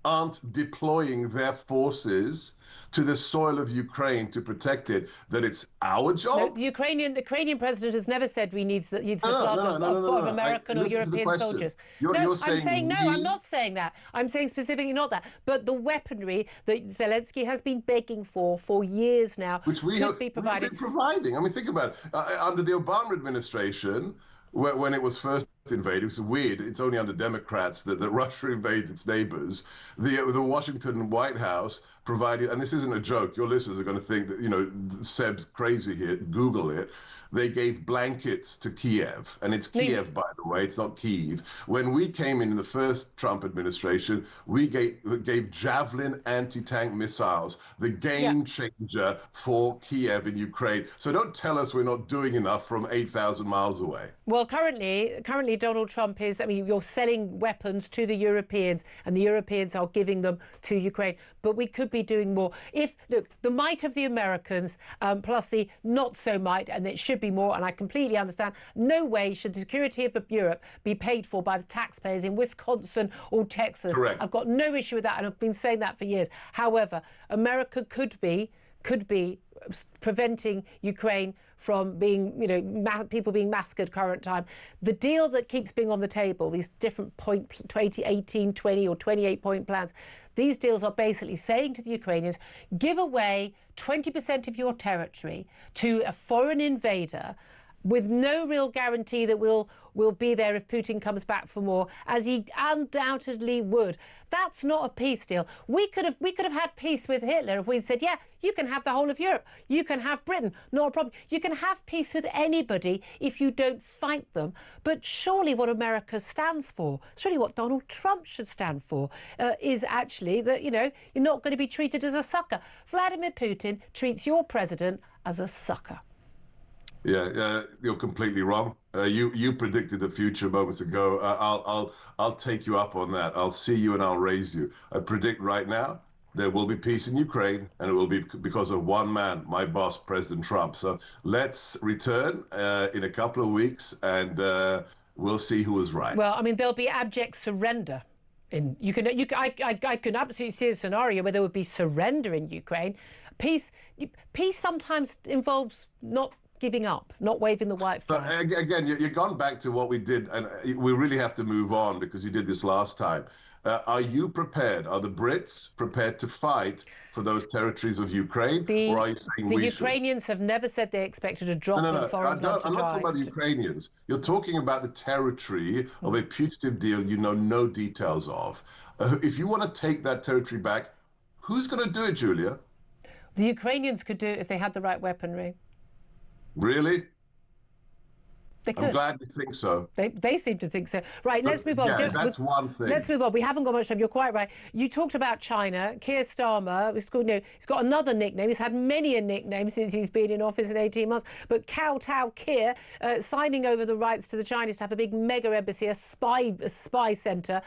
aren't deploying their forces to the soil of Ukraine to protect it, that it's our job? No, the Ukrainian president has never said we need the blood of American or European soldiers. I'm not saying that. I'm saying specifically not that. But the weaponry that Zelensky has been begging for years now, which we have been providing. I mean, think about it. Under the Obama administration, when it was first invaded, it was weird. It's only under Democrats that Russia invades its neighbors. The Washington White House provided, and this isn't a joke, your listeners are going to think that, Seb's crazy here, Google it. They gave blankets to Kiev, and it's Kiev, by the way, it's not Kyiv. When we came in the first Trump administration, we gave Javelin anti-tank missiles, the game changer for Kiev in Ukraine. So don't tell us we're not doing enough from 8,000 miles away. Well, currently Donald Trump is, I mean, you're selling weapons to the Europeans and the Europeans are giving them to Ukraine. But we could be doing more. Look, the might of the Americans plus the not so might, and it should be more, and I completely understand, no way should the security of Europe be paid for by the taxpayers in Wisconsin or Texas. Correct. I've got no issue with that, and I've been saying that for years. However, America could be preventing Ukraine from being, people being massacred current time. The deal that keeps being on the table, these different 18, 20 or 28 point plans, these deals are basically saying to the Ukrainians, give away 20% of your territory to a foreign invader with no real guarantee that we'll be there if Putin comes back for more, as he undoubtedly would. That's not a peace deal. We could have had peace with Hitler if we'd said, yeah, you can have the whole of Europe, you can have Britain, not a problem. You can have peace with anybody if you don't fight them. But surely what America stands for, surely what Donald Trump should stand for, is actually that, you're not going to be treated as a sucker. Vladimir Putin treats your president as a sucker. Yeah, you're completely wrong. You predicted the future moments ago. I'll take you up on that. I'll see you and I'll raise you. I predict right now there will be peace in Ukraine, and it will be because of one man, my boss, President Trump. So let's return in a couple of weeks, and we'll see who was right. Well, I mean, there'll be abject surrender. I can absolutely see a scenario where there would be surrender in Ukraine. Peace sometimes involves not giving up, not waving the white flag. But again, you've gone back to what we did, and we really have to move on because you did this last time. Are you prepared? Are the Brits prepared to fight for those territories of Ukraine? Or are you saying the Ukrainians have never said they expected a drop in foreign blood to I'm not talking about the Ukrainians. You're talking about the territory of a putative deal you know no details of. If you want to take that territory back, who's going to do it, Julia? The Ukrainians could do it if they had the right weaponry. Really? They could. I'm glad you think so. They seem to think so. Right, let's move on. Yeah, that's one thing. Let's move on. We haven't got much time. You're quite right. You talked about China. Keir Starmer, he's got another nickname. He's had many a nickname since he's been in office in 18 months. But Kowtow Keir, signing over the rights to the Chinese to have a big mega embassy, a spy centre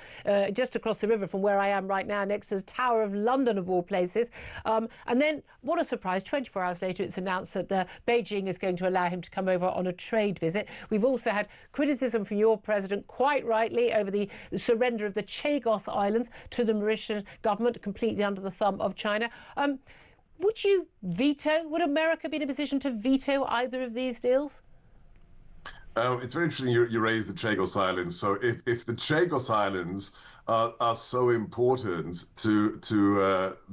just across the river from where I am right now, next to the Tower of London, of all places. And then, what a surprise, 24 hours later, it's announced that Beijing is going to allow him to come over on a trade visit. We've also had criticism from your president, quite rightly, over the surrender of the Chagos Islands to the Mauritian government, completely under the thumb of China. Would you veto? Would America be in a position to veto either of these deals? It's very interesting you raised the Chagos Islands. So if the Chagos Islands are so important to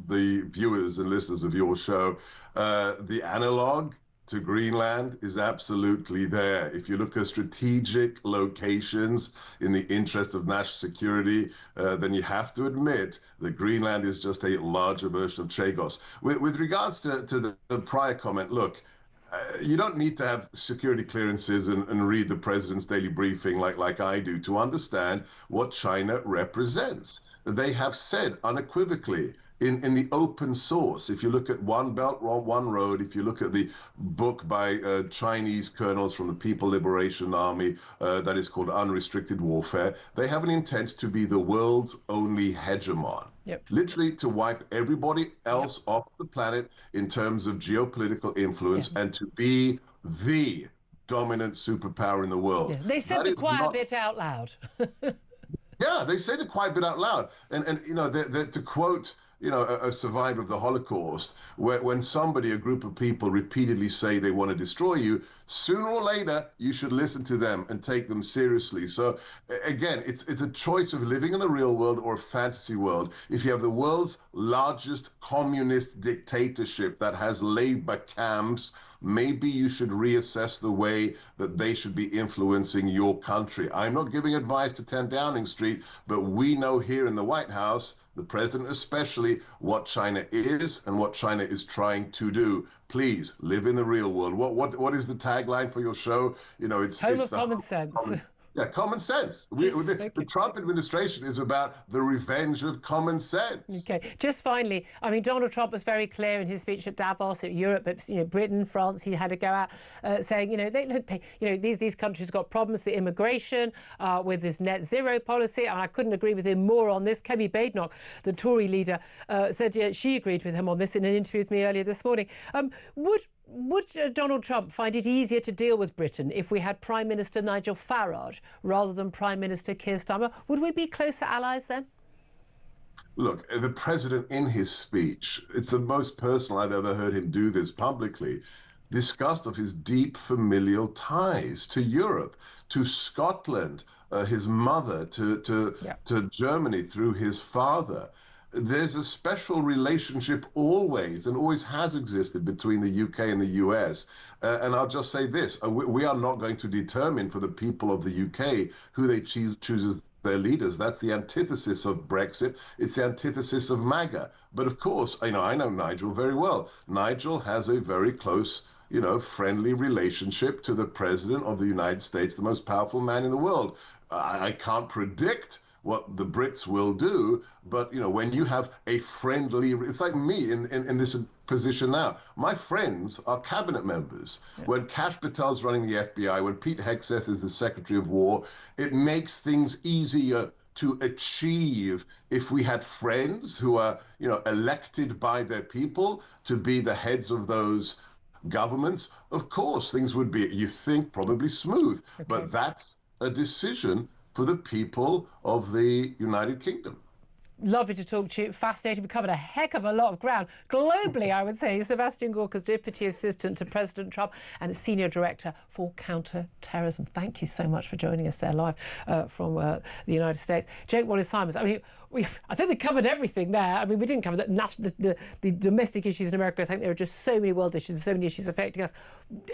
the viewers and listeners of your show, the analog to Greenland is absolutely there. If you look at strategic locations in the interest of national security, then you have to admit that Greenland is just a larger version of Chagos. With regards to the prior comment, look, you don't need to have security clearances and read the president's daily briefing like I do to understand what China represents. They have said unequivocally in the open source, if you look at One Belt, One Road, if you look at the book by Chinese colonels from the People Liberation Army that is called Unrestricted Warfare, they have an intent to be the world's only hegemon. Yep. Literally to wipe everybody else off the planet in terms of geopolitical influence and to be the dominant superpower in the world. Yeah. They said the quiet bit out loud. Yeah, they say the quiet bit out loud. And to quote a survivor of the Holocaust, when somebody, a group of people repeatedly say they want to destroy you, sooner or later, you should listen to them and take them seriously. So again, it's a choice of living in the real world or a fantasy world. If you have the world's largest communist dictatorship that has labor camps maybe you should reassess the way that they should be influencing your country. I'm not giving advice to 10 Downing Street, but we know here in the White House, the president especially, what China is and what China is trying to do. Please live in the real world. What is the tagline for your show? You know, it's Home of the common sense. Yeah, common sense. The Trump administration is about the revenge of common sense. Okay, just finally, I mean, Donald Trump was very clear in his speech at Davos, at Europe, but, you know, Britain, France, he had to go out saying, you know, these countries got problems with immigration, with this net zero policy, and I couldn't agree with him more on this. Kemi Badenoch, the Tory leader, said she agreed with him on this in an interview with me earlier this morning. Would Donald Trump find it easier to deal with Britain if we had Prime Minister Nigel Farage rather than Prime Minister Keir Starmer? Would we be closer allies then? Look, the president in his speech, it's the most personal I've ever heard him do this publicly, discussed of his deep familial ties to Europe, to Scotland, his mother, to Germany through his father. There's a special relationship always and always has existed between the UK and the US. And I'll just say this, we are not going to determine for the people of the UK who they choose as their leaders. That's the antithesis of Brexit. It's the antithesis of MAGA. But of course, I know Nigel very well. Nigel has a very close, you know, friendly relationship to the President of the United States, the most powerful man in the world. I can't predict what the Brits will do, but you know, when you have a friendly, it's like me in this position now. My friends are cabinet members. Yeah. When Kash Patel's running the FBI, when Pete Hegseth is the Secretary of War, it makes things easier to achieve if we had friends who are, you know, elected by their people to be the heads of those governments. Of course, things would be, you think, probably smooth, but that's a decision for the people of the United Kingdom. Lovely to talk to you. Fascinating. We covered a heck of a lot of ground. Globally, I would say. Sebastian Gorka, Deputy Assistant to President Trump and Senior Director for Counter-Terrorism. Thank you so much for joining us there live from the United States. Jake Wallace-Simons, I mean, I think we covered everything there. I mean, we didn't cover the domestic issues in America. I think there are just so many world issues, so many issues affecting us.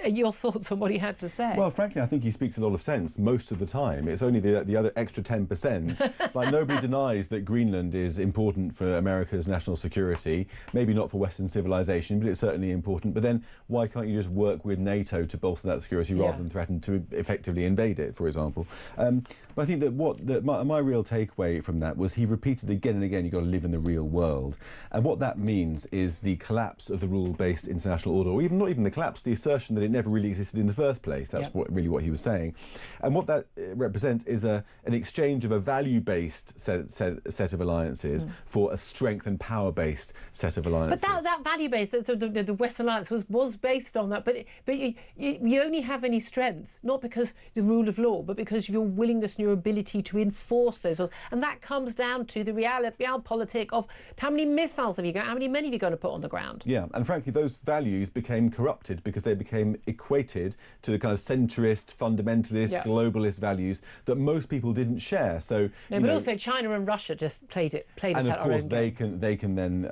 Your thoughts on what he had to say? Well, frankly, I think he speaks a lot of sense most of the time. It's only the other extra 10%. Like, nobody denies that Greenland is important for America's national security. Maybe not for Western civilization, but it's certainly important. But then why can't you just work with NATO to bolster that security rather than threaten to effectively invade it, for example? But I think that my real takeaway from that was he repeated again and again, you've got to live in the real world. And what that means is the collapse of the rule-based international order, or not even the collapse, the assertion that it never really existed in the first place. That's really what he was saying. And what that represents is an exchange of a value-based set of alliances for a strength and power-based set of alliances. But that value-based, the Western Alliance was based on that. But you only have any strengths, not because the rule of law, but because of your willingness and your ability to enforce those laws. And that comes down to the realpolitik of how many missiles have you got, how many men have you got to put on the ground? Yeah, and frankly, those values became corrupted because they became equated to the kind of centrist, fundamentalist, globalist values that most people didn't share. So, but also China and Russia just played us out. And of course, they can then,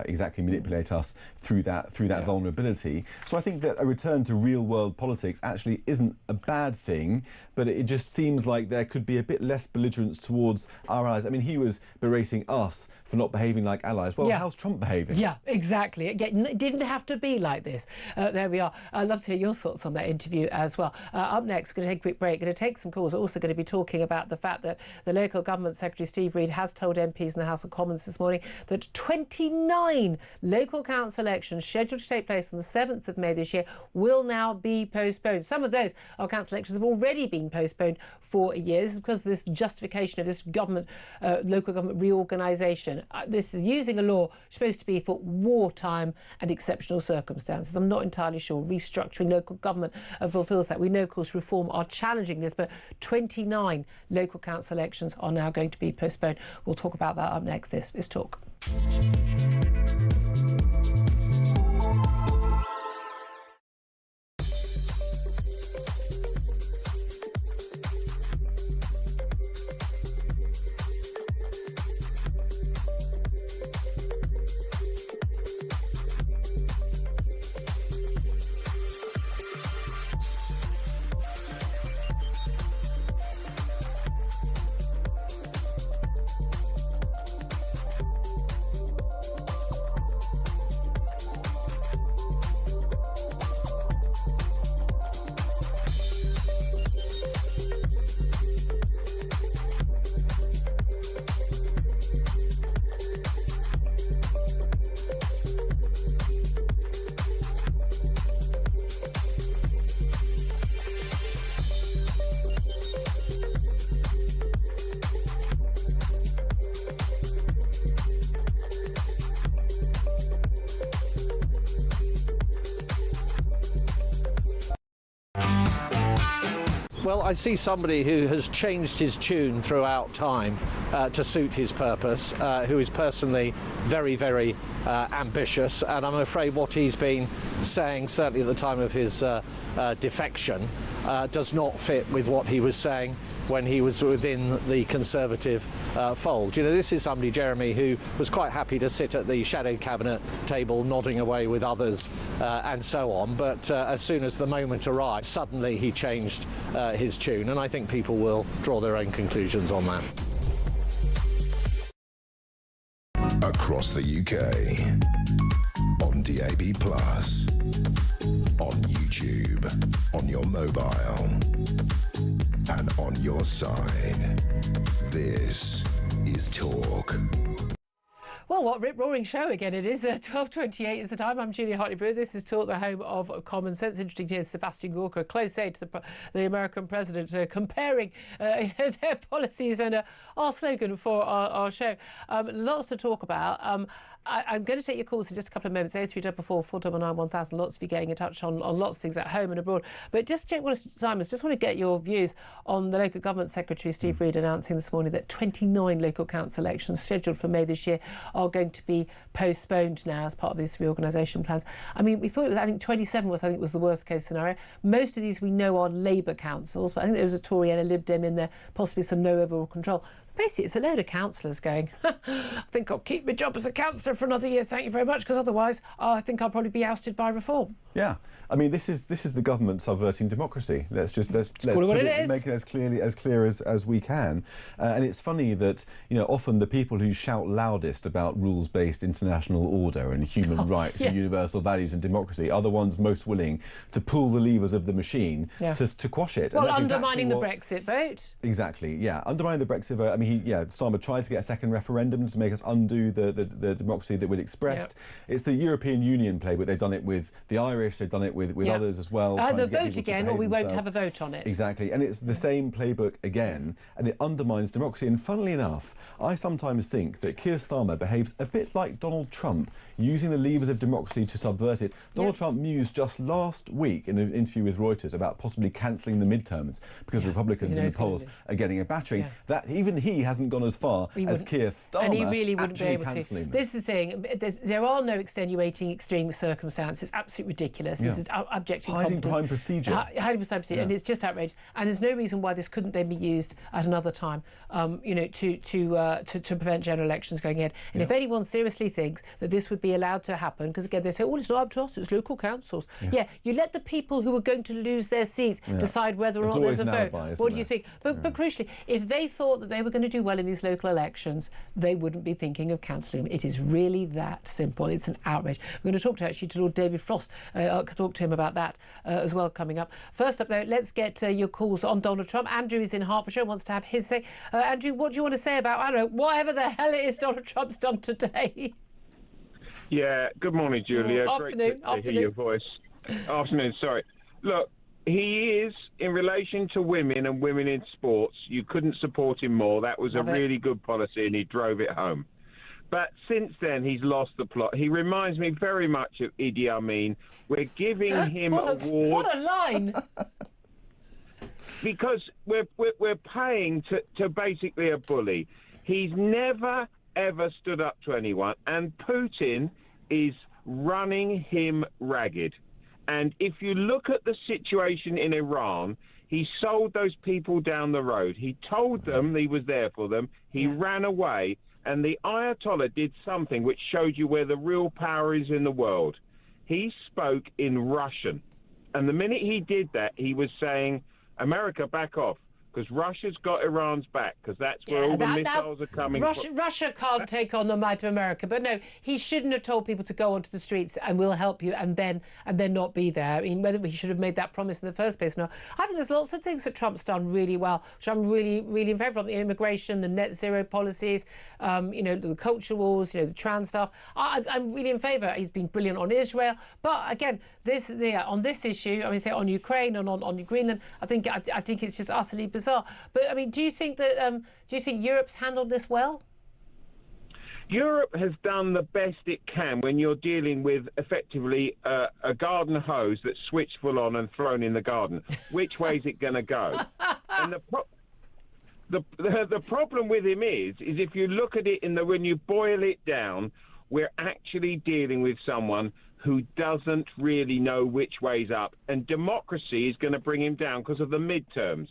exactly manipulate us through that vulnerability. So I think that a return to real-world politics actually isn't a bad thing, but it just seems like there could be a bit less belligerence towards our allies. I mean, he was berating us for not behaving like allies. Well, how's Trump behaving? Yeah, exactly. It didn't have to be like this. There we are. I'd love to hear your thoughts on that interview as well. Up next, we're going to take a quick break. We're going to take some calls. We're also going to be talking about the fact that the local government secretary, Steve Reed, has told MPs in the House of Commons this morning that 29 local council elections scheduled to take place on the 7th of May this year will now be postponed. Some of those council elections have already been postponed for a year. This is because of this justification of this government, local government reorganisation. This is using a law supposed to be for wartime and exceptional circumstances. I'm not entirely sure restructuring local government fulfills that. We know, of course, reform are challenging this, but 29 local council elections are now going to be postponed. We'll talk about that up next. This is Talk. Well, I see somebody who has changed his tune throughout time to suit his purpose, who is personally very, very ambitious, and I'm afraid what he's been saying, certainly at the time of his defection, does not fit with what he was saying when he was within the Conservative fold. You know, this is somebody, Jeremy, who was quite happy to sit at the shadow cabinet table nodding away with others and so on, but as soon as the moment arrived, suddenly he changed his tune, and I think people will draw their own conclusions on that. Across the UK, on DAB+, on YouTube, on your mobile, and on your side. This is Talk. Well, what rip-roaring show again it is. 12:28 is the time. I'm Julia Hartley-Brewer. This is Talk, the home of common sense. Interesting to hear Seb Gorka, close aide to the American president, comparing their policies and our slogan for our show. Lots to talk about. I'm going to take your calls in just a couple of moments. 0344 499 1000. Lots of you getting in touch on lots of things at home and abroad. But just Jake Wallace-Simons, just want to get your views on the local government secretary Steve Reed announcing this morning that 29 local council elections scheduled for May this year are going to be postponed now as part of these reorganisation plans. I mean, we thought it was, I think 27 was the worst case scenario. Most of these we know are Labour councils, but I think there was a Tory and a Lib Dem in there, possibly some no overall control. Basically, it's a load of councillors going, I think I'll keep my job as a councillor for another year, thank you very much, because otherwise I think I'll probably be ousted by reform. Yeah, I mean, this is the government subverting democracy. Let's make it as clear as we can. And it's funny that, you know, often the people who shout loudest about rules-based international order and human rights and universal values and democracy are the ones most willing to pull the levers of the machine to quash it. Well, undermining the Brexit vote. Exactly, yeah, undermining the Brexit vote. I mean, Starmer tried to get a second referendum to make us undo the democracy that we'd expressed. It's the European Union playbook. They've done it with the Irish, they've done it with others as well. The vote again, or we won't have a vote on it. Exactly, and it's the same playbook again, and it undermines democracy. And funnily enough, I sometimes think that Keir Starmer behaves a bit like Donald Trump, using the levers of democracy to subvert it. Donald Trump mused just last week in an interview with Reuters about possibly cancelling the midterms because Republicans in the polls are getting a battering. That even he hasn't gone as far as Keir Starmer, and he really wouldn't be able to. Them. This is the thing. There are no extenuating extreme circumstances. It's absolutely ridiculous. This is abject incompetence. Hiding behind procedure. Hiding behind procedure, and it's just outrageous. And there's no reason why this couldn't then be used at another time, to prevent general elections going ahead. And if anyone seriously thinks that this would be allowed to happen, because again they say, oh, it's not up to us, it's local councils. You let the people who are going to lose their seats decide whether or not there's a vote. What do you think? But crucially, if they thought that they were going to do well in these local elections, they wouldn't be thinking of cancelling them. It is really that simple. It's an outrage. We're going to talk to Lord David Frost. I'll talk to him about that as well coming up. First up, though, let's get your calls on Donald Trump. Andrew is in Hertfordshire, wants to have his say. Andrew, what do you want to say about, I don't know, whatever the hell it is Donald Trump's done today? Yeah, good morning, Julia. Afternoon. Great to hear your voice. Afternoon, sorry. Look, he is, in relation to women and women in sports, you couldn't support him more. That was a really good policy, and he drove it home. But since then, he's lost the plot. He reminds me very much of Idi Amin. We're giving him awards. What a line! Because we're paying to basically a bully. He's never, ever stood up to anyone, and Putin is running him ragged. And if you look at the situation in Iran, he sold those people down the road. He told them he was there for them. He ran away. And the Ayatollah did something which showed you where the real power is in the world. He spoke in Russian. And the minute he did that, he was saying, America, back off. Because Russia's got Iran's back, because that's where all the missiles are coming from. Russia can't take on the might of America. But no, he shouldn't have told people to go onto the streets and we'll help you and then not be there. I mean, whether he should have made that promise in the first place or not. I think there's lots of things that Trump's done really well, which I'm really, really in favour of. The immigration, the net zero policies, the culture wars, the trans stuff. I'm really in favour. He's been brilliant on Israel. But again, on this issue, I mean, say on Ukraine and on Greenland, I think it's just utterly bizarre. But I mean, do you think Europe's handled this well? Europe has done the best it can when you're dealing with effectively a garden hose that's switched full on and thrown in the garden. Which way is it going to go? And the problem with him is if you look at it when you boil it down, we're actually dealing with someone who doesn't really know which way's up, and democracy is going to bring him down because of the midterms.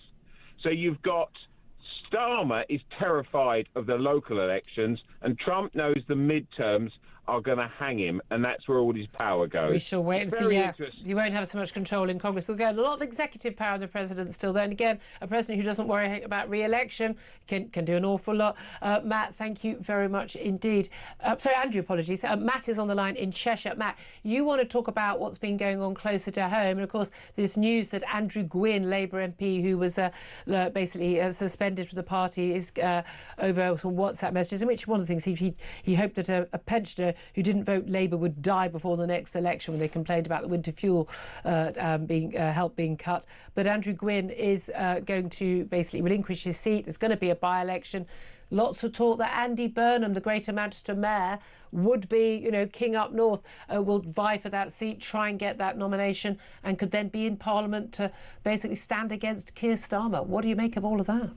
So you've got Starmer is terrified of the local elections, and Trump knows the midterms are going to hang him, and that's where all his power goes. We shall wait and see. Yeah, you won't have so much control in Congress. We'll get a lot of executive power of the president still. Then again, a president who doesn't worry about re-election can do an awful lot. Matt, thank you very much indeed. Sorry, Andrew, apologies. Matt is on the line in Cheshire. Matt, you want to talk about what's been going on closer to home, and of course, this news that Andrew Gwynn, Labour MP, who was basically suspended from the party, is over some WhatsApp messages, in which one of the things he hoped that a pensioner who didn't vote Labour would die before the next election when they complained about the winter fuel help being cut. But Andrew Gwynn is going to basically relinquish his seat. There's going to be a by-election. Lots of talk that Andy Burnham, the Greater Manchester Mayor, would be, king up north, will vie for that seat, try and get that nomination, and could then be in Parliament to basically stand against Keir Starmer. What do you make of all of that?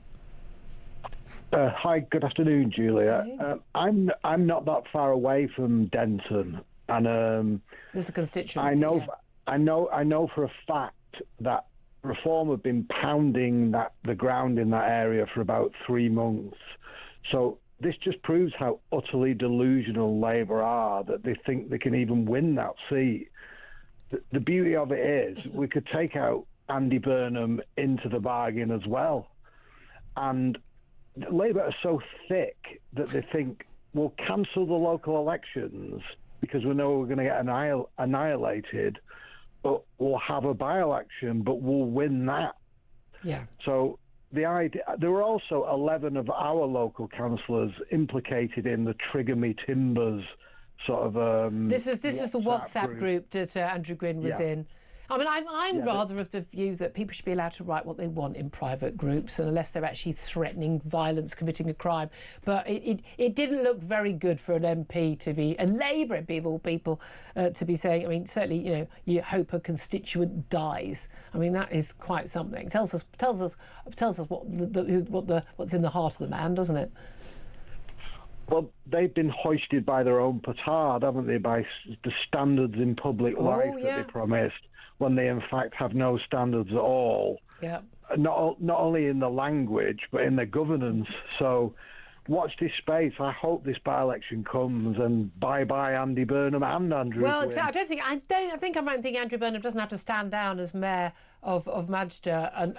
Hi, good afternoon, Julia. I'm not that far away from Denton, and this is a constituency. I know for a fact that Reform have been pounding the ground in that area for about 3 months. So this just proves how utterly delusional Labour are, that they think they can even win that seat. The beauty of it is we could take out Andy Burnham into the bargain as well, and Labour are so thick that they think we'll cancel the local elections because we know we're going to get annihilated, but we'll have a by-election, but we'll win that. Yeah. So the idea, there were also 11 of our local councillors implicated in the Trigger Me Timbers sort of. This is the WhatsApp group that Andrew Gwynn was in. I mean, I'm rather of the view that people should be allowed to write what they want in private groups, and unless they're actually threatening violence, committing a crime. But it didn't look very good for an MP to be, a Labour MP of all people, to be saying. I mean, certainly, you hope a constituent dies. I mean, that is quite something. It tells us what's in the heart of the man, doesn't it? Well, they've been hoisted by their own petard, haven't they, by the standards in public life that they promised, when they in fact have no standards at all. Yeah. Not only in the language, but in their governance. So watch this space. I hope this by-election comes, and bye-bye Andy Burnham and Andrew Gwynn. Well, I think I might think Andrew Burnham doesn't have to stand down as mayor of Manchester, and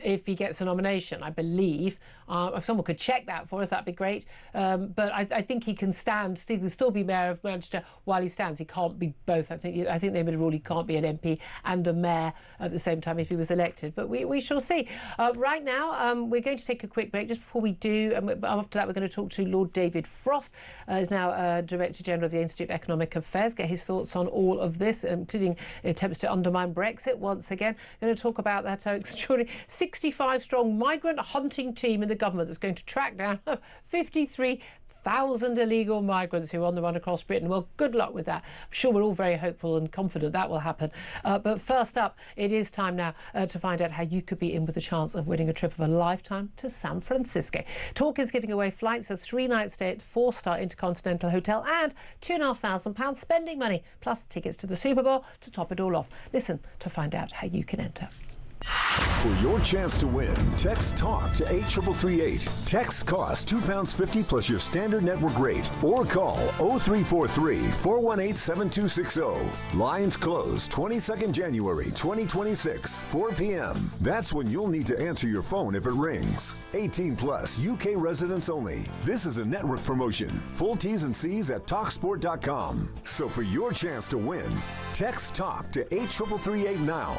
if he gets a nomination, I believe. If someone could check that for us, that'd be great. But I think he can still be mayor of Manchester while he stands. He can't be both. I think they made a rule he can't be an MP and a mayor at the same time if he was elected. But we shall see. Right now, we're going to take a quick break. Just before we do, after that, we're going to talk to Lord David Frost, who's now Director General of the Institute of Economic Affairs, get his thoughts on all of this, including attempts to undermine Brexit once again. Going to talk about that extraordinary 65-strong migrant hunting team in the government that's going to track down 53,000 illegal migrants who are on the run across Britain. Well, good luck with that. I'm sure we're all very hopeful and confident that will happen. But first up, it is time now to find out how you could be in with a chance of winning a trip of a lifetime to San Francisco. Talk is giving away flights, a 3-night stay at 4-star Intercontinental Hotel and £2,500 spending money, plus tickets to the Super Bowl to top it all off. Listen to find out how you can enter. For your chance to win, text TALK to 83338. Text costs £2.50 plus your standard network rate. Or call 0343 418 7260. Lines close 22nd January 2026, 4 p.m. That's when you'll need to answer your phone if it rings. 18 plus, UK residents only. This is a network promotion. Full T's and C's at TalkSport.com. So for your chance to win, text TALK to 83338 now.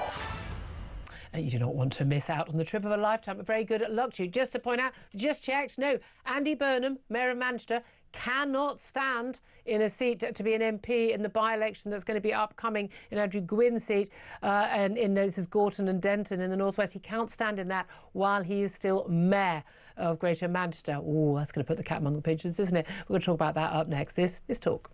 You do not want to miss out on the trip of a lifetime. Very good luck to you. Just to point out, just checked, no, Andy Burnham, Mayor of Manchester, cannot stand in a seat to be an MP in the by-election that's going to be upcoming in Andrew Gwynn's seat, and this is Gorton and Denton in the northwest. He can't stand in that while he is still mayor of Greater Manchester. Oh, that's going to put the cat among the pigeons, isn't it? We're going to talk about that up next. This is Talk.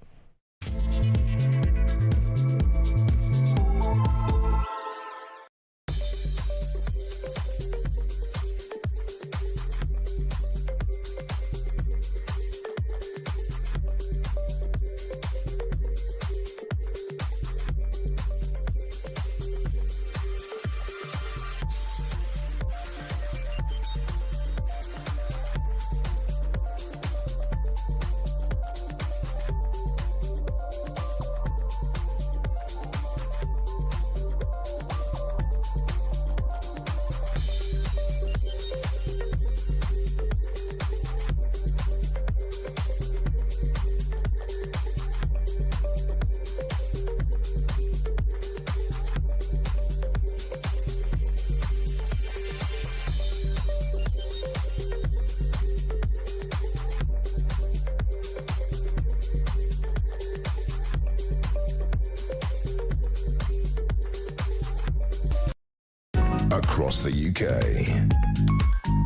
Across the UK,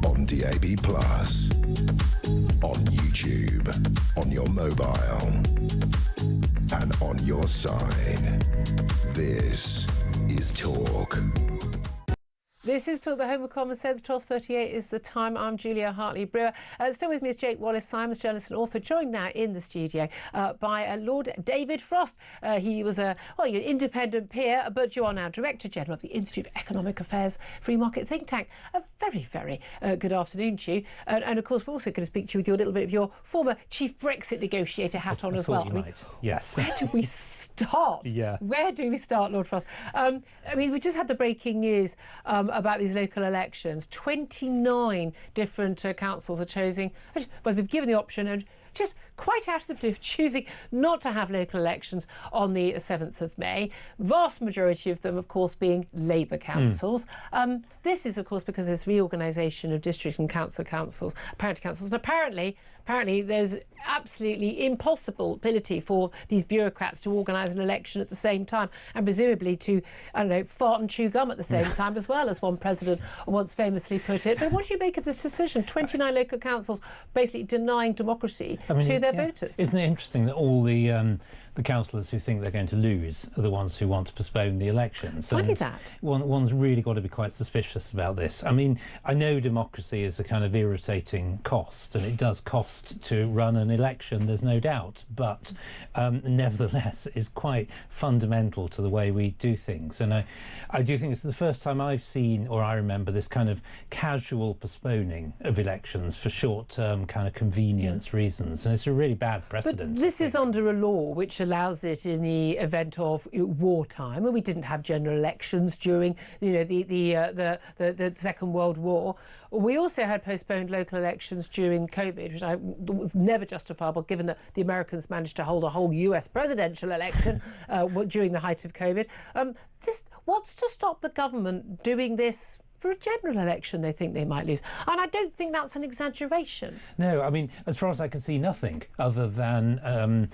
on DAB+, on YouTube, on your mobile, and on your side. This is Talk. This is Talk, the home of common sense. 12:38 is the time. I'm Julia Hartley-Brewer. Still with me is Jake Wallace-Simons, journalist and author, joined now in the studio by Lord David Frost. He was an independent peer, but you are now Director General of the Institute of Economic Affairs Free Market Think Tank. A very, very good afternoon to you. And of course, we're also going to speak to you with a little bit of your former chief Brexit negotiator hat on as well. Yes. Where do we start? Where do we start, Lord Frost? We just had the breaking news about these local elections. 29 different councils are choosing, well, they've given the option and just quite out of the blue choosing not to have local elections on the 7th of May. Vast majority of them, of course, being Labour councils. This is, of course, because there's reorganisation of district and council councils, parity councils, and apparently there's absolutely impossibility for these bureaucrats to organise an election at the same time, and presumably to, fart and chew gum at the same time as well, as one president once famously put it. But what do you make of this decision? 29 local councils basically denying democracy to their voters. Isn't it interesting that all the councillors who think they're going to lose are the ones who want to postpone the elections? Funny that. One's really got to be quite suspicious about this. I mean, I know democracy is a kind of irritating cost, and it does cost to run an election, there's no doubt, but nevertheless is quite fundamental to the way we do things. And I do think it's the first time I've seen, or I remember, this kind of casual postponing of elections for short-term kind of convenience reasons, and it's a really bad precedent. But this is under a law which allows it in the event of wartime, when we didn't have general elections during the Second World War. We also had postponed local elections during COVID, which was never justifiable, given that the Americans managed to hold a whole US presidential election during the height of COVID. What's to stop the government doing this for a general election they think they might lose? And I don't think that's an exaggeration. No, I mean, as far as I can see, nothing other than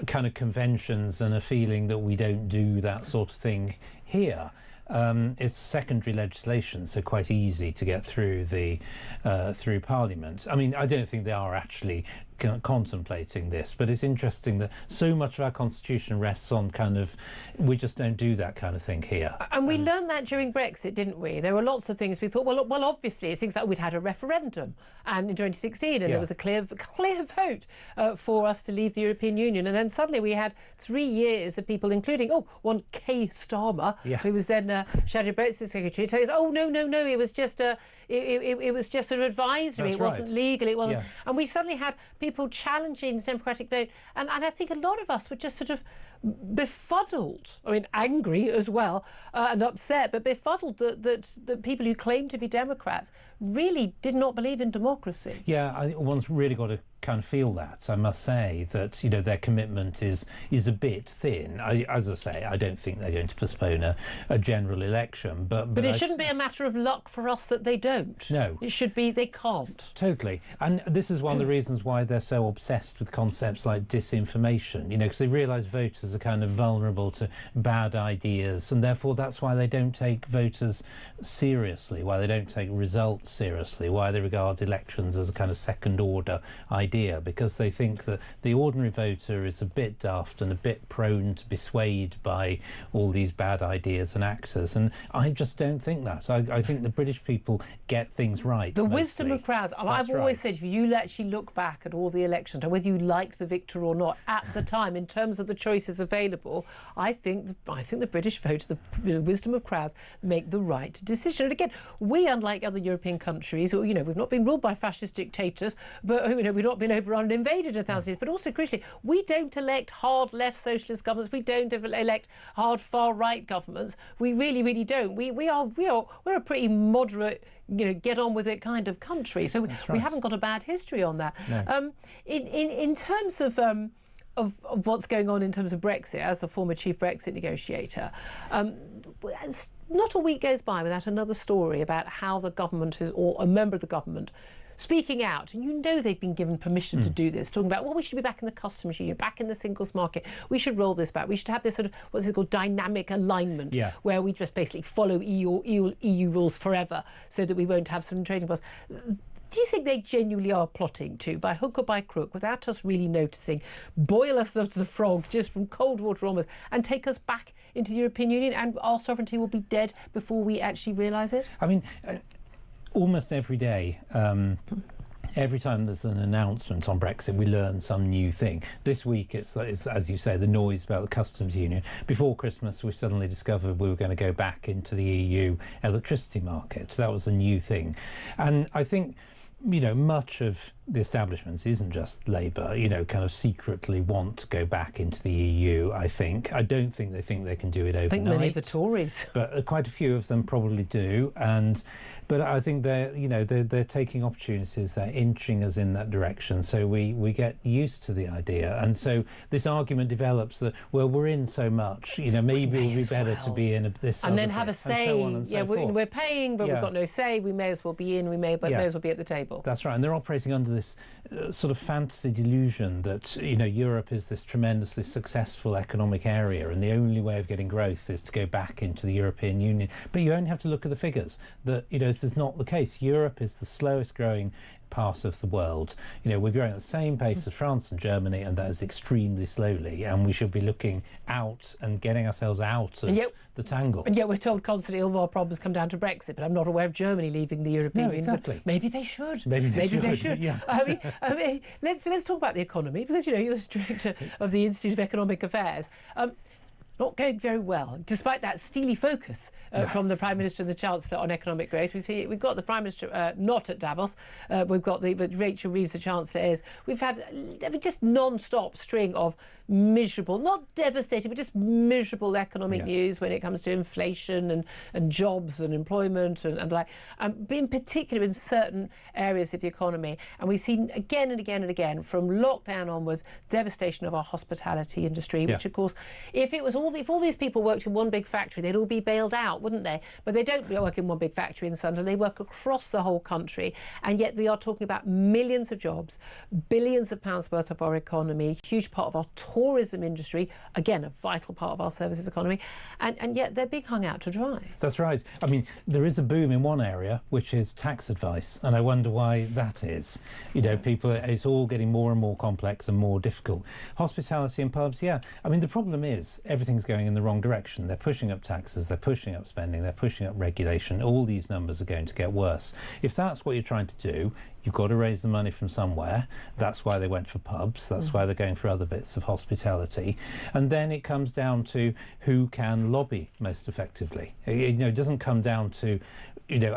kind of conventions and a feeling that we don't do that sort of thing here. It's secondary legislation, so quite easy to get through through Parliament. I mean, I don't think they are actually contemplating this, but it's interesting that so much of our constitution rests on kind of, we just don't do that kind of thing here. And we learned that during Brexit, didn't we? There were lots of things we thought, well, obviously it's things like we'd had a referendum and in 2016, and there was a clear vote for us to leave the European Union, and then suddenly we had 3 years of people, including one Keir Starmer, who was then Shadow Brexit Secretary, telling us, no, it was just it was just an advisory. It wasn't legal. It wasn't. And we suddenly had people challenging the democratic vote, and I think a lot of us were just sort of befuddled. I mean, angry as well, and upset, but befuddled that people who claim to be Democrats really did not believe in democracy. Yeah, I think one's really got to kind of feel that. I must say that their commitment is a bit thin. As I say, I don't think they're going to postpone a general election, but it shouldn't be a matter of luck for us that they don't. No, it should be they can't. Totally, and this is one of the reasons why they're so obsessed with concepts like disinformation. Because they realise voters voters are kind of vulnerable to bad ideas, and therefore that's why they don't take voters seriously, why they don't take results seriously, why they regard elections as a kind of second-order idea, because they think that the ordinary voter is a bit daft and a bit prone to be swayed by all these bad ideas and actors. And I just don't think that. I think the British people get things right. The mostly. Wisdom of crowds. I've always said, if you actually look back at all the elections, and whether you liked the victor or not at the time, in terms of the choices available, I think the British voter, the wisdom of crowds, make the right decision. And again, we, unlike other European countries, we've not been ruled by fascist dictators, but we've not been overrun and invaded in thousands years. But also, crucially, we don't elect hard left socialist governments. We don't elect hard far right governments. We really, really don't. We're a pretty moderate, get on with it kind of country. So we haven't got a bad history on that. No. In terms of what's going on in terms of Brexit, as the former chief Brexit negotiator, not a week goes by without another story about how the government or a member of the government speaking out, and they've been given permission to do this, talking about, we should be back in the customs union, back in the singles market, we should roll this back, we should have this sort of, what's it called, dynamic alignment, where we just basically follow EU rules forever so that we won't have some trading wars. Do you think they genuinely are plotting to, by hook or by crook, without us really noticing, boil us as a frog just from cold water almost, and take us back into the European Union, and our sovereignty will be dead before we actually realise it? I mean, almost every day, every time there's an announcement on Brexit, we learn some new thing. This week, it's as you say, the noise about the customs union. Before Christmas, we suddenly discovered we were going to go back into the EU electricity market. That was a new thing. And I think, much of the establishment isn't just Labour, kind of secretly want to go back into the EU, I think. I don't think they can do it overnight. I think many of the Tories. But quite a few of them probably do. But I think they're taking opportunities, they're inching us in that direction. So we get used to the idea. And so this argument develops that, well, we're in so much, maybe it would be better to be in this and then have a say. And so on we're paying, but we've got no say. We may as well be in, may as well be at the table. That's right. And they're operating under this sort of fantasy delusion that, Europe is this tremendously successful economic area and the only way of getting growth is to go back into the European Union. But you only have to look at the figures that, this is not the case. Europe is the slowest growing part of the world. We're growing at the same pace as France and Germany, and that is extremely slowly, and we should be looking out and getting ourselves out of the tangle. And yet we're told constantly all of our problems come down to Brexit, but I'm not aware of Germany leaving the European Union. Exactly. Maybe they should. Maybe they should. Yeah. I mean, let's talk about the economy, because you're the director of the Institute of Economic Affairs. Not going very well, despite that steely focus from the Prime Minister and the Chancellor on economic growth. We've got the Prime Minister not at Davos. But Rachel Reeves, the Chancellor, is. We've had just non-stop string of miserable, not devastating, but just miserable economic news when it comes to inflation and jobs and employment and like, in particular in certain areas of the economy. And we've seen again and again and again, from lockdown onwards, devastation of our hospitality industry, which of course, if all these people worked in one big factory, they'd all be bailed out, wouldn't they? But they don't work in one big factory in Sunderland. They work across the whole country. And yet we are talking about millions of jobs, billions of pounds worth of our economy, huge part of our tourism industry, again, a vital part of our services economy. And yet they're being hung out to dry. That's right. I mean, there is a boom in one area, which is tax advice. And I wonder why that is. People, it's all getting more and more complex and more difficult. Hospitality and pubs, I mean, the problem is everything's going in the wrong direction. They're pushing up taxes, they're pushing up spending, they're pushing up regulation. All these numbers are going to get worse. If that's what you're trying to do, you've got to raise the money from somewhere. That's why they went for pubs. That's why they're going for other bits of hospitality. And then it comes down to who can lobby most effectively. It doesn't come down to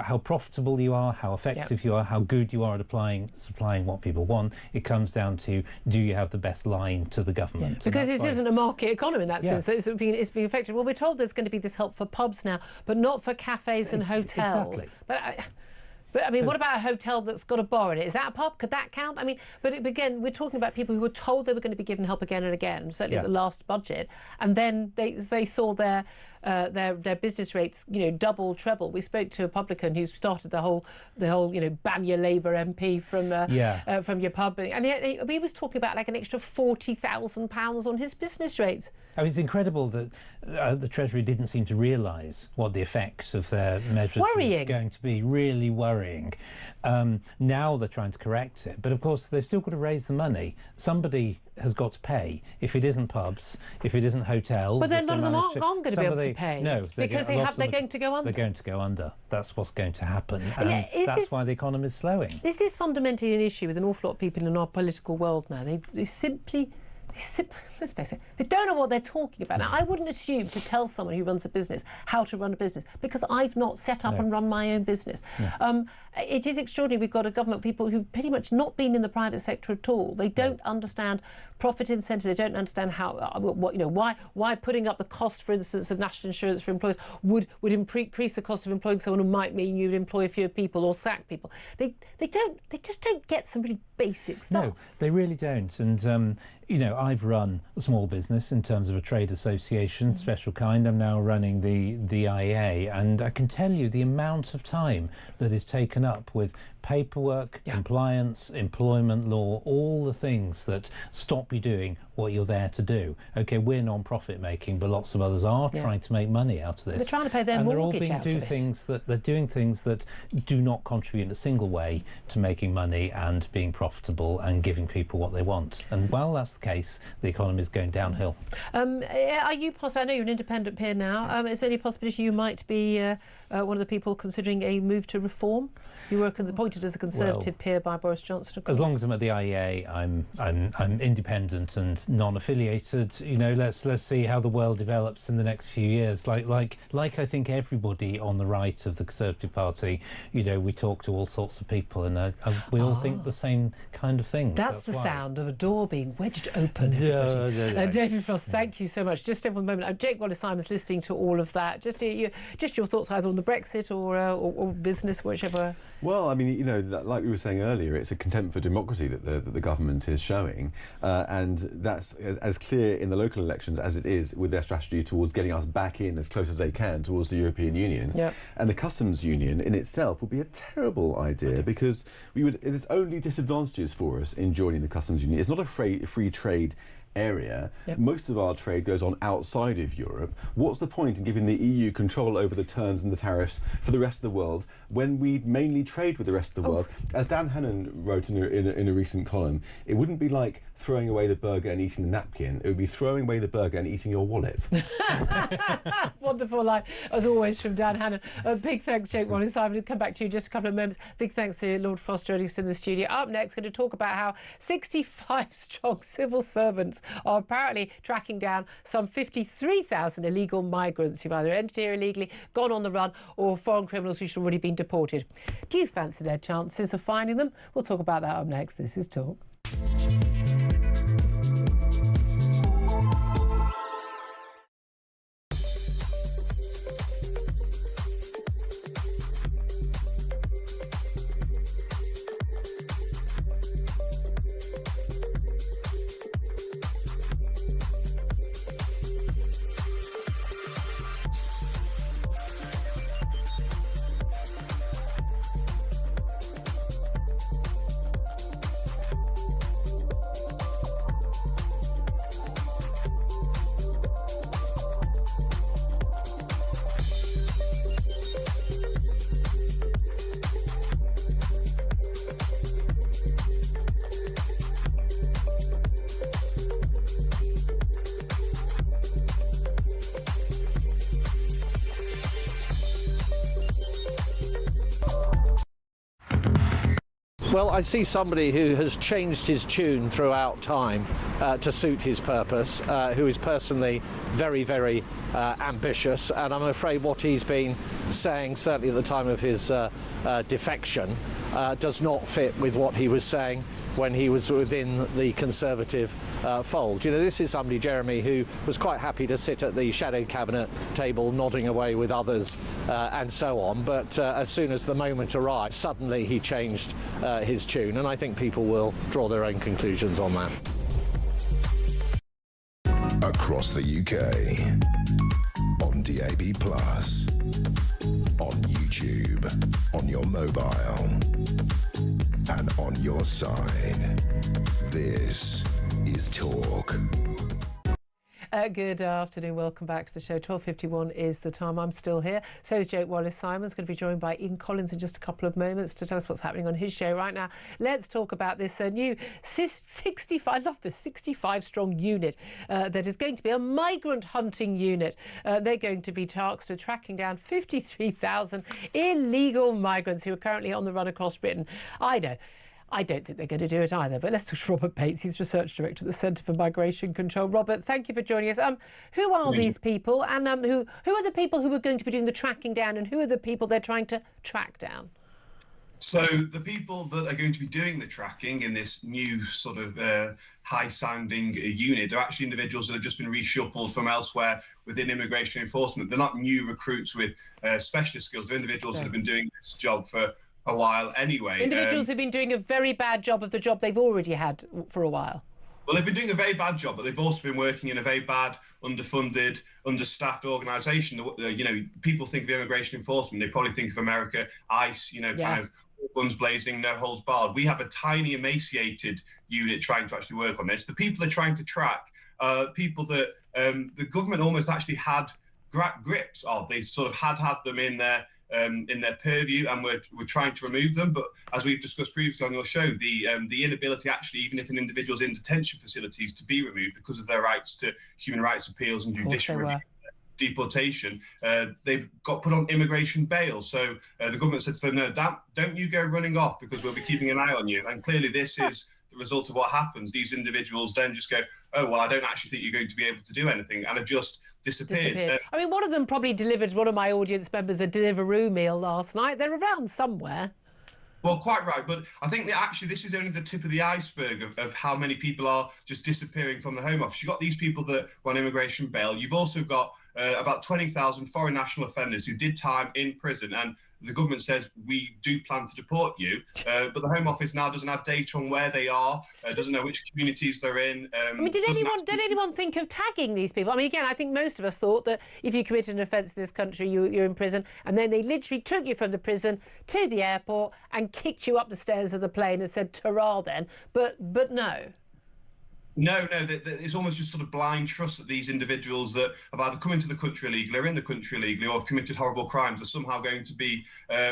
how profitable you are, how effective you are, how good you are at supplying what people want. It comes down to, do you have the best line to the government? Because this isn't a market economy in that sense. So it's being effective. Well, we're told there's going to be this help for pubs now, but not for cafes and hotels. Exactly. But I mean, what about a hotel that's got a bar in it? Is that a pub? Could that count? I mean, but again, we're talking about people who were told they were going to be given help again and again, certainly at the last budget, and then they saw their their business rates, double, treble. We spoke to a publican who started the whole ban your Labour MP from your pub, and he was talking about like an extra £40,000 on his business rates. I mean, it's incredible that the Treasury didn't seem to realise what the effects of their measures was going to be. Really worrying. Now they're trying to correct it, but of course they've still got to raise the money. Somebody has got to pay. If it isn't pubs, if it isn't hotels. But then none of them aren't going to be able to pay. No, because they're going to go under. They're going to go under. That's what's going to happen. And that's why the economy is slowing. Is this fundamentally an issue with an awful lot of people in our political world now? They simply, let's face it, they don't know what they're talking about. Now, I wouldn't assume to tell someone who runs a business how to run a business, because I've not set up and run my own business. No. It is extraordinary. We've got a government, people who've pretty much not been in the private sector at all. They don't understand profit incentive. They don't understand how, why putting up the cost, for instance, of national insurance for employers would increase the cost of employing someone who might mean you'd employ fewer people or sack people. They just don't get some really basic stuff. No, they really don't. And I've run a small business in terms of a trade association, special kind. I'm now running the IA, and I can tell you the amount of time that is taken up with paperwork, compliance, employment law, all the things that stop you doing what you're there to do. OK, we're non-profit making, but lots of others are trying to make money out of this. They're trying to pay their mortgage out of it. They're doing things that do not contribute in a single way to making money and being profitable and giving people what they want. And while that's the case, the economy is going downhill. Are you possible? I know you're an independent peer now. Is there any possibility you might be one of the people considering a move to reform? You were appointed as a Conservative peer by Boris Johnson. As long as I'm at the IEA, I'm independent and non-affiliated. Let's see how the world develops in the next few years. Like I think everybody on the right of the Conservative Party, we talk to all sorts of people, and we all think the same kind of thing. That's the sound of a door being wedged open. David Frost, thank you so much. Just for a moment, Jake Wallace-Simon's listening to all of that. Just your thoughts either on the Brexit or business, whichever. Well, I mean, like we were saying earlier, it's a contempt for democracy that the government is showing, and that's as clear in the local elections as it is with their strategy towards getting us back in as close as they can towards the European Union. Yep. And the customs union in itself would be a terrible idea, because there's only disadvantages for us in joining the customs union. It's not a free trade area. Most of our trade goes on outside of Europe. What's the point in giving the EU control over the terms and the tariffs for the rest of the world when we mainly trade with the rest of the world? As Dan Hannan wrote in a recent column, it wouldn't be like throwing away the burger and eating the napkin. It would be throwing away the burger and eating your wallet. Wonderful line, as always, from Dan Hannan. Big thanks, Jake Wallace-Simon. We'll come back to you in just a couple of moments. Big thanks to Lord Frost joining us in the studio. Up next, going to talk about how 65 strong civil servants are apparently tracking down some 53,000 illegal migrants who've either entered here illegally, gone on the run, or foreign criminals who should already been deported. Do you fancy their chances of finding them? We'll talk about that up next. This is Talk. Well, I see somebody who has changed his tune throughout time to suit his purpose, who is personally very, very ambitious, and I'm afraid what he's been saying, certainly at the time of his defection, does not fit with what he was saying when he was within the Conservative fold. This is somebody, Jeremy, who was quite happy to sit at the shadow cabinet table nodding away with others and so on, but as soon as the moment arrived, suddenly he changed his tune, and I think people will draw their own conclusions on that. Across the UK, on DAB+, on YouTube, on your mobile, and on your side. This is Talk. Good afternoon, welcome back to the show. 12:51 is the time. I'm still here. So is Jake Wallace-Simon's going to be joined by Ian Collins in just a couple of moments to tell us what's happening on his show right now. Let's talk about this new 65, I love this, 65-strong unit that is going to be a migrant hunting unit. They're going to be tasked with tracking down 53,000 illegal migrants who are currently on the run across Britain. I don't think they're going to do it either, but let's talk to Robert Bates. He's Research Director at the Centre for Migration Control. Robert, thank you for joining us. Who are these people, and who are the people who are going to be doing the tracking down, and who are the people they're trying to track down? So the people that are going to be doing the tracking in this new sort of high-sounding unit are actually individuals that have just been reshuffled from elsewhere within immigration enforcement. They're not new recruits with specialist skills. They're individuals that have been doing this job for a while anyway. Individuals who've been doing a very bad job of the job they've already had for a while. Well, they've been doing a very bad job, but they've also been working in a very bad, underfunded, understaffed organisation. You know, people think of immigration enforcement, they probably think of America, ICE, you know, kind of guns blazing, no holds barred. We have a tiny, emaciated unit trying to actually work on this. The people they're trying to track are people that the government almost actually had grips of. They sort of had them in their purview, and we're trying to remove them. But as we've discussed previously on your show, the inability actually, even if an individual's in detention facilities, to be removed because of their rights to human rights appeals and judicial review, deportation, they've got put on immigration bail. So the government said to them, no, don't you go running off, because we'll be keeping an eye on you. And clearly this is the result of what happens. These individuals then just go, oh, well, I don't actually think you're going to be able to do anything, and have just disappeared. I mean, one of them probably delivered one of my audience members a Deliveroo meal last night. They're around somewhere. Well, quite right. But I think that actually this is only the tip of the iceberg of how many people are just disappearing from the Home Office. You've got these people that were on immigration bail. You've also got about 20,000 foreign national offenders who did time in prison, and the government says we do plan to deport you, but the Home Office now doesn't have data on where they are, doesn't know which communities they're in. I mean, did anyone think of tagging these people? I mean, again, I think most of us thought that if you committed an offence in this country, you're in prison, and then they literally took you from the prison to the airport and kicked you up the stairs of the plane and said, ta-ra then. But no. No, it's almost just sort of blind trust that these individuals that have either come into the country illegally, are in the country illegally, or have committed horrible crimes are somehow going to be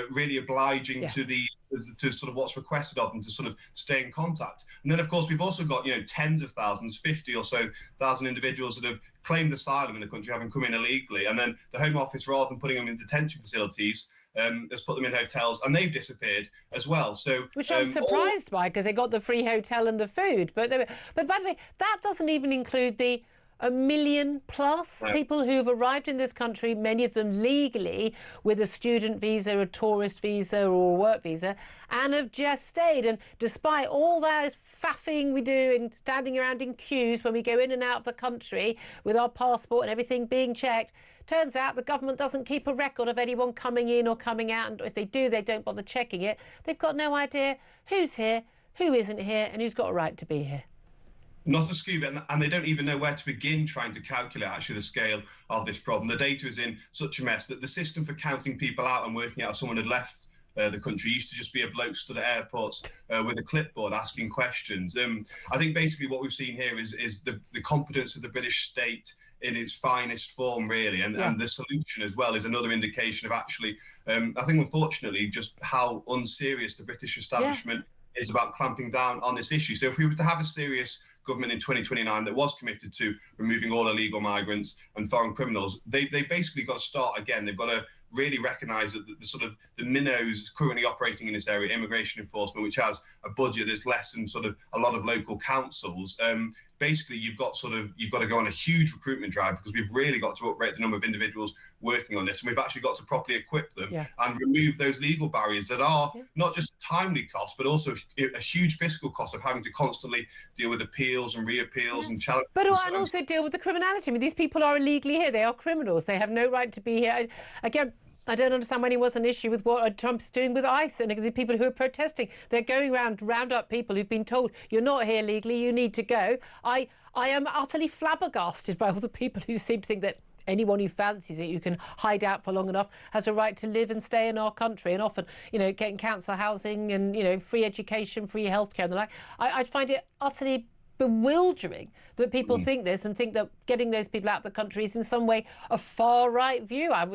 really obliging to sort of what's requested of them to sort of stay in contact. And then, of course, we've also got, tens of thousands, 50 or so thousand individuals that have claimed asylum in the country, having come in illegally. And then the Home Office, rather than putting them in detention facilities, has put them in hotels, and they've disappeared as well. So, which I'm surprised by, because they got the free hotel and the food. But by the way, that doesn't even include the 1 million plus people who've arrived in this country, many of them legally, with a student visa, a tourist visa, or a work visa, and have just stayed. And despite all that faffing we do and standing around in queues when we go in and out of the country with our passport and everything being checked, turns out the government doesn't keep a record of anyone coming in or coming out, and if they do, they don't bother checking it. They've got no idea who's here, who isn't here, and who's got a right to be here. Not a scuba, and they don't even know where to begin trying to calculate actually the scale of this problem. The data is in such a mess that the system for counting people out and working out if someone had left the country used to just be a bloke stood at airports with a clipboard asking questions. I think basically what we've seen here is the competence of the British state in its finest form, really, and the solution as well is another indication of actually, I think unfortunately, just how unserious the British establishment is about clamping down on this issue. So if we were to have a serious government in 2029 that was committed to removing all illegal migrants and foreign criminals, they basically got to start again. They've got to really recognise that the minnows currently operating in this area, immigration enforcement, which has a budget that's less than sort of a lot of local councils. Basically, you've got to go on a huge recruitment drive, because we've really got to uprate the number of individuals working on this, and we've actually got to properly equip them and remove those legal barriers that are not just a timely cost, but also a huge fiscal cost of having to constantly deal with appeals and reappeals and challenges. But and also deal with the criminality. I mean, these people are illegally here. They are criminals. They have no right to be here. Again, I don't understand when it was an issue with what Trump's doing with ICE and the people who are protesting. They're going around round up people who've been told, you're not here legally, you need to go. I am utterly flabbergasted by all the people who seem to think that anyone who fancies it, who can hide out for long enough, has a right to live and stay in our country, and often, getting council housing and, free education, free healthcare and the like. I find it utterly bewildering that people think this and think that getting those people out of the country is in some way a far-right view. I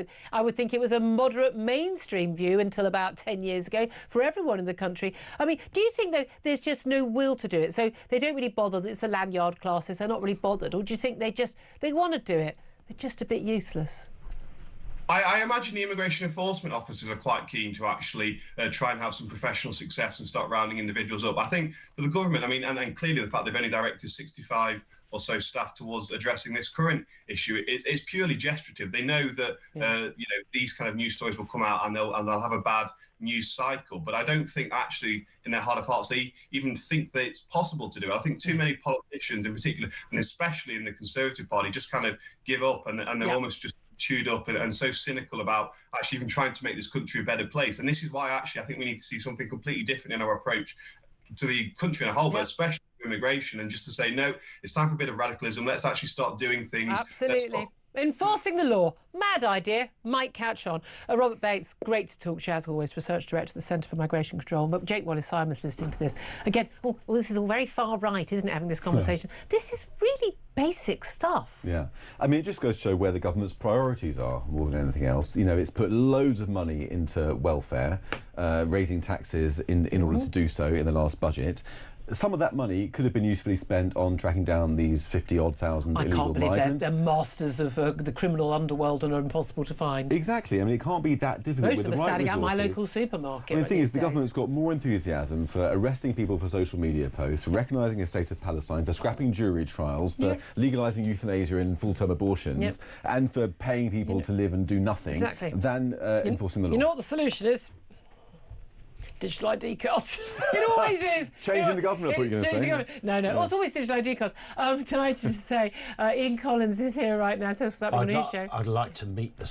would think it was a moderate mainstream view until about 10 years ago for everyone in the country. I mean, do you think that there's just no will to do it? So they don't really bother, it's the lanyard classes, they're not really bothered? Or do you think they want to do it, they're just a bit useless? I imagine the immigration enforcement officers are quite keen to actually try and have some professional success and start rounding individuals up. I think for the government, and clearly the fact they've only directed 65 or so staff towards addressing this current issue, it's purely gestural. They know that these kind of news stories will come out and they'll have a bad news cycle. But I don't think actually in their heart of hearts they even think that it's possible to do it. I think too many politicians in particular, and especially in the Conservative Party, just kind of give up and they're almost just chewed up and so cynical about actually even trying to make this country a better place. And this is why actually I think we need to see something completely different in our approach to the country in a whole, but especially immigration, and just to say, no, it's time for a bit of radicalism. Let's actually start doing things. Absolutely. Enforcing the law. Mad idea. Might catch on. Robert Bates, great to talk to you as always, Research Director of the Centre for Migration Control. But Jake Wallace-Simons listening to this. Again, this is all very far right, isn't it, having this conversation? This is really basic stuff. Yeah. I mean, it just goes to show where the government's priorities are more than anything else. It's put loads of money into welfare, raising taxes in order to do so in the last budget. Some of that money could have been usefully spent on tracking down these 50-odd thousand illegal migrants. I can't believe they're masters of the criminal underworld and are impossible to find. Exactly. I mean, it can't be that difficult with the right resources. Most of them are standing at my local supermarket. The thing is, the government's got more enthusiasm for arresting people for social media posts, for recognising a state of Palestine, for scrapping jury trials, for legalising euthanasia and full-term abortions, and for paying people to live and do nothing than enforcing the law. You know what the solution is? Digital ID cards. It always is. Changing the government, I thought you were going to say. No. It's always digital ID cards. Tonight, just to say, Ian Collins is here right now. Tell us what's happening on his show. I'd like to meet the